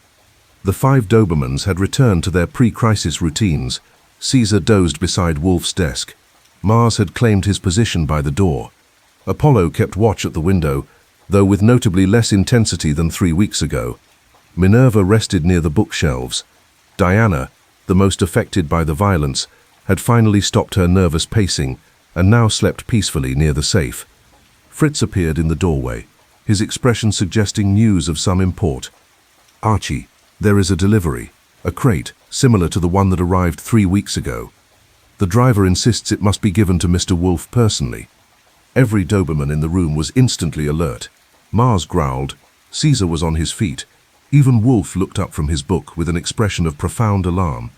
Speaker 1: The 5 Dobermans had returned to their pre-crisis routines. Caesar dozed beside Wolfe's desk. Mars had claimed his position by the door. Apollo kept watch at the window, though with notably less intensity than 3 weeks ago. Minerva rested near the bookshelves. Diana, the most affected by the violence, had finally stopped her nervous pacing and now slept peacefully near the safe. Fritz appeared in the doorway, his expression suggesting news of some import. "Archie, there is a delivery, a crate, similar to the one that arrived 3 weeks ago. The driver insists it must be given to Mr. Wolfe personally." Every Doberman in the room was instantly alert. Mars growled. Caesar was on his feet. Even Wolfe looked up from his book with an expression of profound alarm.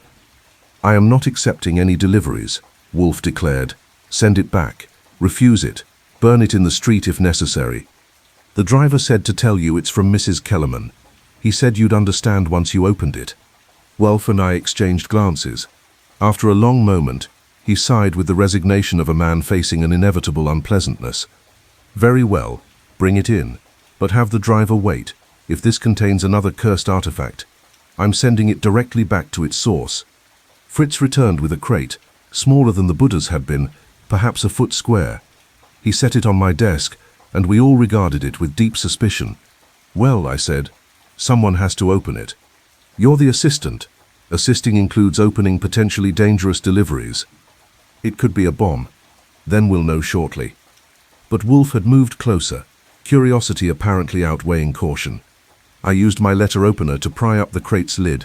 Speaker 1: "I am not accepting any deliveries," Wolfe declared. "Send it back. Refuse it. Burn it in the street if necessary. The driver said to tell you it's from Mrs. Kellerman. He said you'd understand once you opened it." Wolfe and I exchanged glances. After a long moment, he sighed with the resignation of a man facing an inevitable unpleasantness. "Very well, bring it in, but have the driver wait. If this contains another cursed artifact, I'm sending it directly back to its source." Fritz returned with a crate, smaller than the Buddha's had been, perhaps a foot square. He set it on my desk, and we all regarded it with deep suspicion. "Well," I said, "someone has to open it." "You're the assistant. Assisting includes opening potentially dangerous deliveries." "It could be a bomb. Then we'll know shortly." But Wolfe had moved closer, curiosity apparently outweighing caution. I used my letter opener to pry up the crate's lid.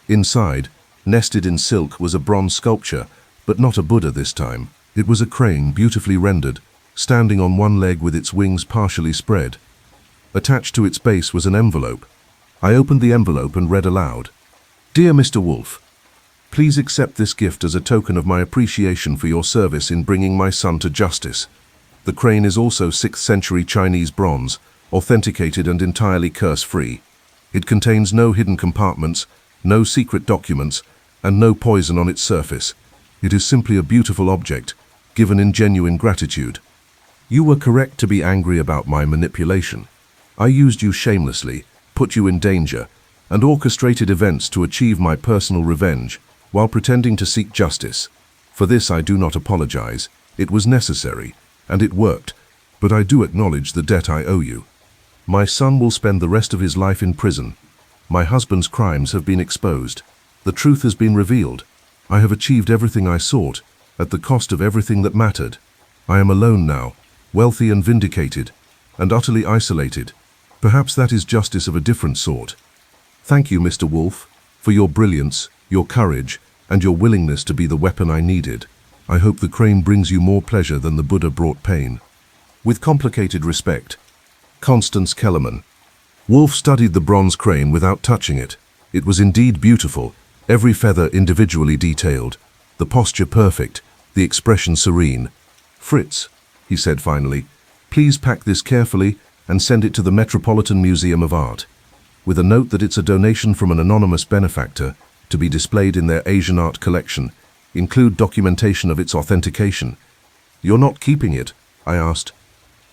Speaker 1: Inside, nested in silk, was a bronze sculpture, but not a Buddha this time. It was a crane, beautifully rendered, standing on one leg with its wings partially spread. Attached to its base was an envelope. I opened the envelope and read aloud. "Dear Mr. Wolfe, please accept this gift as a token of my appreciation for your service in bringing my son to justice. The crane is also 6th century Chinese bronze, authenticated and entirely curse-free. It contains no hidden compartments, no secret documents, and no poison on its surface. It is simply a beautiful object, given in genuine gratitude. You were correct to be angry about my manipulation. I used you shamelessly, put you in danger, and orchestrated events to achieve my personal revenge, while pretending to seek justice. For this I do not apologize. It was necessary, and it worked, but I do acknowledge the debt I owe you. My son will spend the rest of his life in prison. My husband's crimes have been exposed. The truth has been revealed. I have achieved everything I sought, at the cost of everything that mattered. I am alone now, wealthy and vindicated, and utterly isolated. Perhaps that is justice of a different sort. Thank you, Mr. Wolfe, for your brilliance, your courage, and your willingness to be the weapon I needed. I hope the crane brings you more pleasure than the Buddha brought pain. With complicated respect, Constance Kellerman." Wolfe studied the bronze crane without touching it. It was indeed beautiful, every feather individually detailed, the posture perfect, the expression serene. "Fritz," he said finally, "please pack this carefully and send it to the Metropolitan Museum of Art, with a note that it's a donation from an anonymous benefactor to be displayed in their Asian art collection. Include documentation of its authentication." "You're not keeping it?" I asked.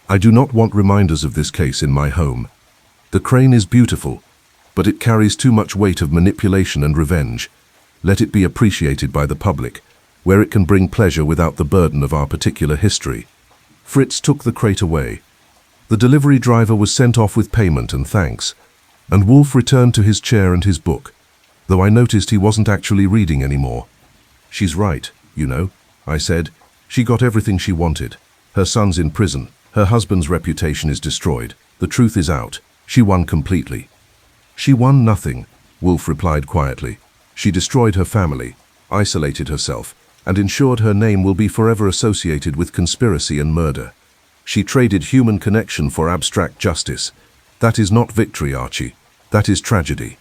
Speaker 1: "I do not want reminders of this case in my home. The crane is beautiful, but it carries too much weight of manipulation and revenge. Let it be appreciated by the public, where it can bring pleasure without the burden of our particular history." Fritz took the crate away. The delivery driver was sent off with payment and thanks, and Wolfe returned to his chair and his book, though I noticed he wasn't actually reading anymore. "She's right, you know," I said. "She got everything she wanted. Her son's in prison. Her husband's reputation is destroyed. The truth is out. She won completely." "She won nothing," Wolfe replied quietly. "She destroyed her family, isolated herself, and ensured her name will be forever associated with conspiracy and murder. She traded human connection for abstract justice. That is not victory, Archie. That is tragedy.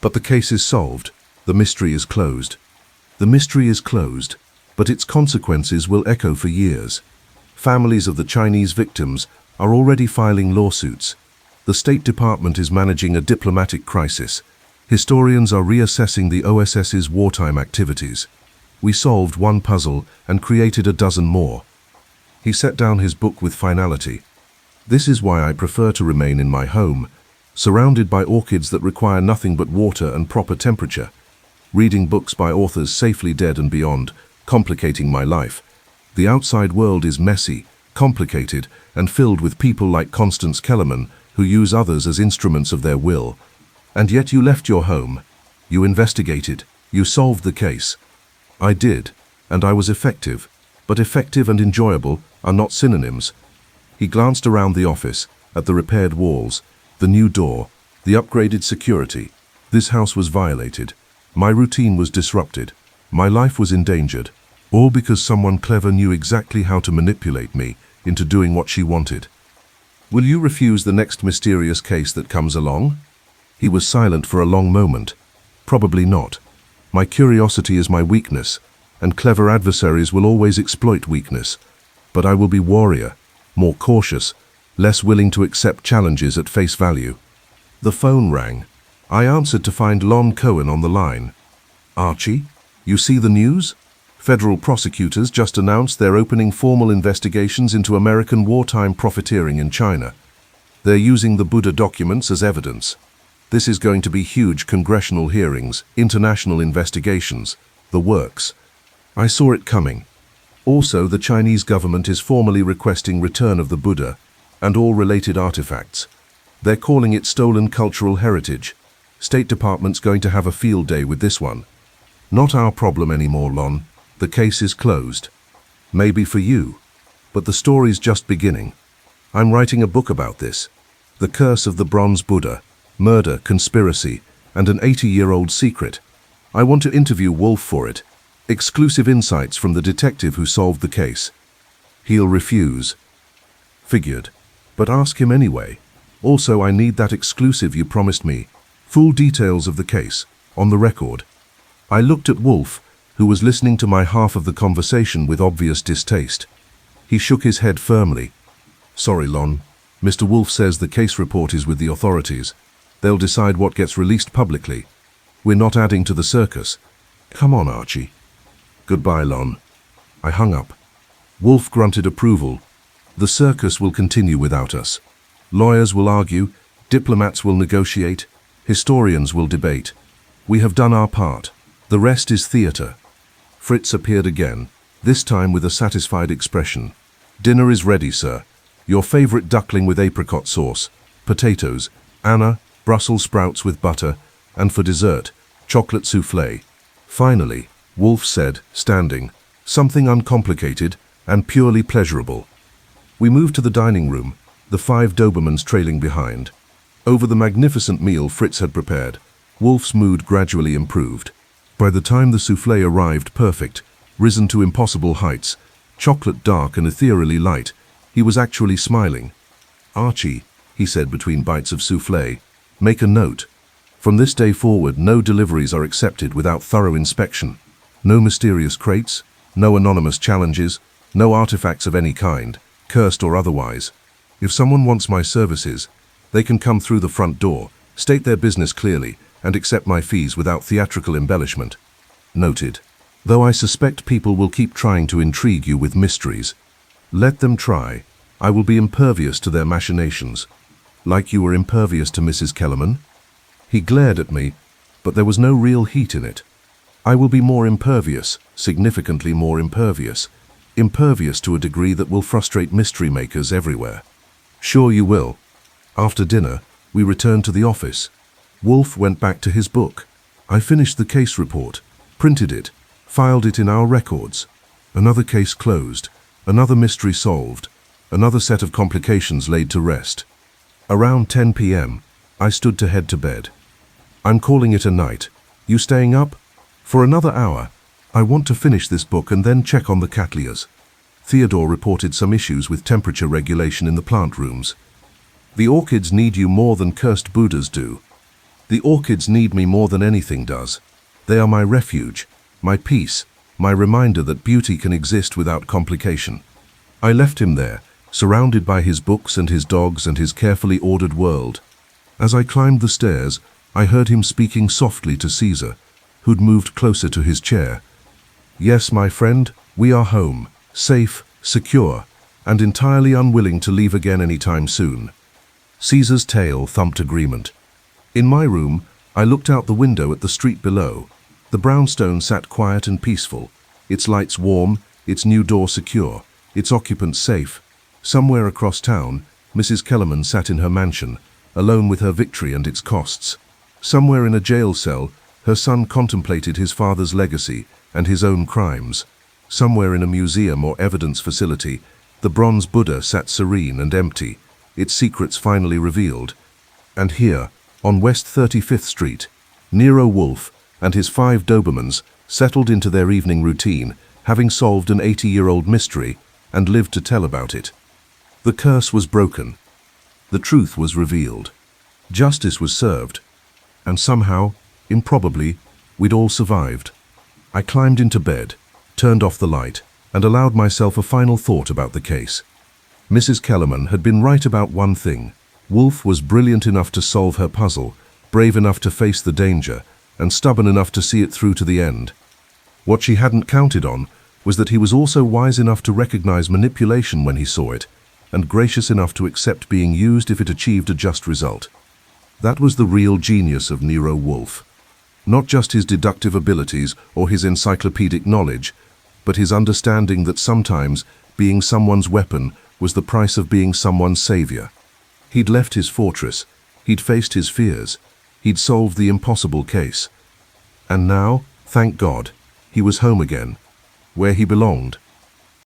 Speaker 1: But the case is solved. The mystery is closed." The mystery is closed, but its consequences will echo for years. Families of the Chinese victims are already filing lawsuits. The State Department is managing a diplomatic crisis. Historians are reassessing the OSS's wartime activities. We solved one puzzle and created a dozen more. He set down his book with finality. This is why I prefer to remain in my home, surrounded by orchids that require nothing but water and proper temperature, reading books by authors safely dead and beyond, complicating my life. The outside world is messy, complicated, and filled with people like Constance Kellerman who use others as instruments of their will. And yet you left your home. You investigated. You solved the case. I did, and I was effective. But effective and enjoyable are not synonyms. He glanced around the office, at the repaired walls, the new door, the upgraded security. This house was violated. My routine was disrupted. My life was endangered. All because someone clever knew exactly how to manipulate me into doing what she wanted. Will you refuse the next mysterious case that comes along? He was silent for a long moment. Probably not. My curiosity is my weakness, and clever adversaries will always exploit weakness. But I will be warrior, more cautious, less willing to accept challenges at face value. The phone rang. I answered to find Lon Cohen on the line. Archie, you see the news? Federal prosecutors just announced they're opening formal investigations into American wartime profiteering in China. They're using the Buddha documents as evidence. This is going to be huge congressional hearings, international investigations, the works. I saw it coming. Also, the Chinese government is formally requesting return of the Buddha and all related artifacts. They're calling it stolen cultural heritage. State Department's going to have a field day with this one. Not our problem anymore, Lon. The case is closed. Maybe for you, but the story's just beginning. I'm writing a book about this. The Curse of the Bronze Buddha, murder, conspiracy, and an 80-year-old secret. I want to interview Wolfe for it. Exclusive insights from the detective who solved the case. He'll refuse. Figured. But ask him anyway. Also, I need that exclusive you promised me. Full details of the case, on the record. I looked at Wolfe, who was listening to my half of the conversation with obvious distaste. He shook his head firmly. Sorry, Lon. Mr. Wolfe says the case report is with the authorities. They'll decide what gets released publicly. We're not adding to the circus. Come on, Archie. Goodbye, Lon. I hung up. Wolfe grunted approval. The circus will continue without us. Lawyers will argue, diplomats will negotiate, historians will debate. We have done our part. The rest is theater. Fritz appeared again, this time with a satisfied expression. Dinner is ready, sir. Your favorite duckling with apricot sauce, potatoes, Anna, Brussels sprouts with butter, and for dessert, chocolate soufflé. Finally, Wolfe said, standing, something uncomplicated and purely pleasurable. We moved to the dining room, the 5 Dobermans trailing behind. Over the magnificent meal Fritz had prepared, Wolfe's mood gradually improved. By the time the soufflé arrived perfect, risen to impossible heights, chocolate dark and ethereally light, he was actually smiling. Archie, he said between bites of soufflé, make a note. From this day forward, no deliveries are accepted without thorough inspection. No mysterious crates, no anonymous challenges, no artifacts of any kind, cursed or otherwise. If someone wants my services, they can come through the front door, state their business clearly, and accept my fees without theatrical embellishment. Noted. Though I suspect people will keep trying to intrigue you with mysteries. Let them try. I will be impervious to their machinations. Like you were impervious to Mrs. Kellerman? He glared at me, but there was no real heat in it. I will be more impervious, significantly more impervious. Impervious to a degree that will frustrate mystery makers everywhere. Sure you will. After dinner, we returned to the office. Wolfe went back to his book. I finished the case report, printed it, filed it in our records. Another case closed, another mystery solved, another set of complications laid to rest. Around 10 p.m., I stood to head to bed. I'm calling it a night. You staying up? For another hour. I want to finish this book and then check on the Cattleyas. Theodore reported some issues with temperature regulation in the plant rooms. The orchids need you more than cursed Buddhas do. The orchids need me more than anything does. They are my refuge, my peace, my reminder that beauty can exist without complication. I left him there, surrounded by his books and his dogs and his carefully ordered world. As I climbed the stairs, I heard him speaking softly to Caesar, who'd moved closer to his chair. Yes, my friend, we are home, safe, secure, and entirely unwilling to leave again anytime soon. Caesar's tail thumped agreement. In my room, I looked out the window at the street below. The Brownstone sat quiet and peaceful, its lights warm, its new door secure, its occupants safe. Somewhere across town, Mrs. Kellerman sat in her mansion, alone with her victory and its costs. Somewhere in a jail cell, her son contemplated his father's legacy and his own crimes. Somewhere in a museum or evidence facility, the bronze Buddha sat serene and empty, its secrets finally revealed. And here, on West 35th Street, Nero Wolfe and his 5 Dobermans settled into their evening routine, having solved an 80-year-old mystery and lived to tell about it. The curse was broken. The truth was revealed. Justice was served. And somehow, improbably, we'd all survived. I climbed into bed, turned off the light, and allowed myself a final thought about the case. Mrs. Kellerman had been right about one thing. Wolfe was brilliant enough to solve her puzzle, brave enough to face the danger, and stubborn enough to see it through to the end. What she hadn't counted on was that he was also wise enough to recognize manipulation when he saw it, and gracious enough to accept being used if it achieved a just result. That was the real genius of Nero Wolfe. Not just his deductive abilities or his encyclopedic knowledge, but his understanding that sometimes being someone's weapon was the price of being someone's savior. He'd left his fortress, he'd faced his fears, he'd solved the impossible case. And now, thank God, he was home again, where he belonged.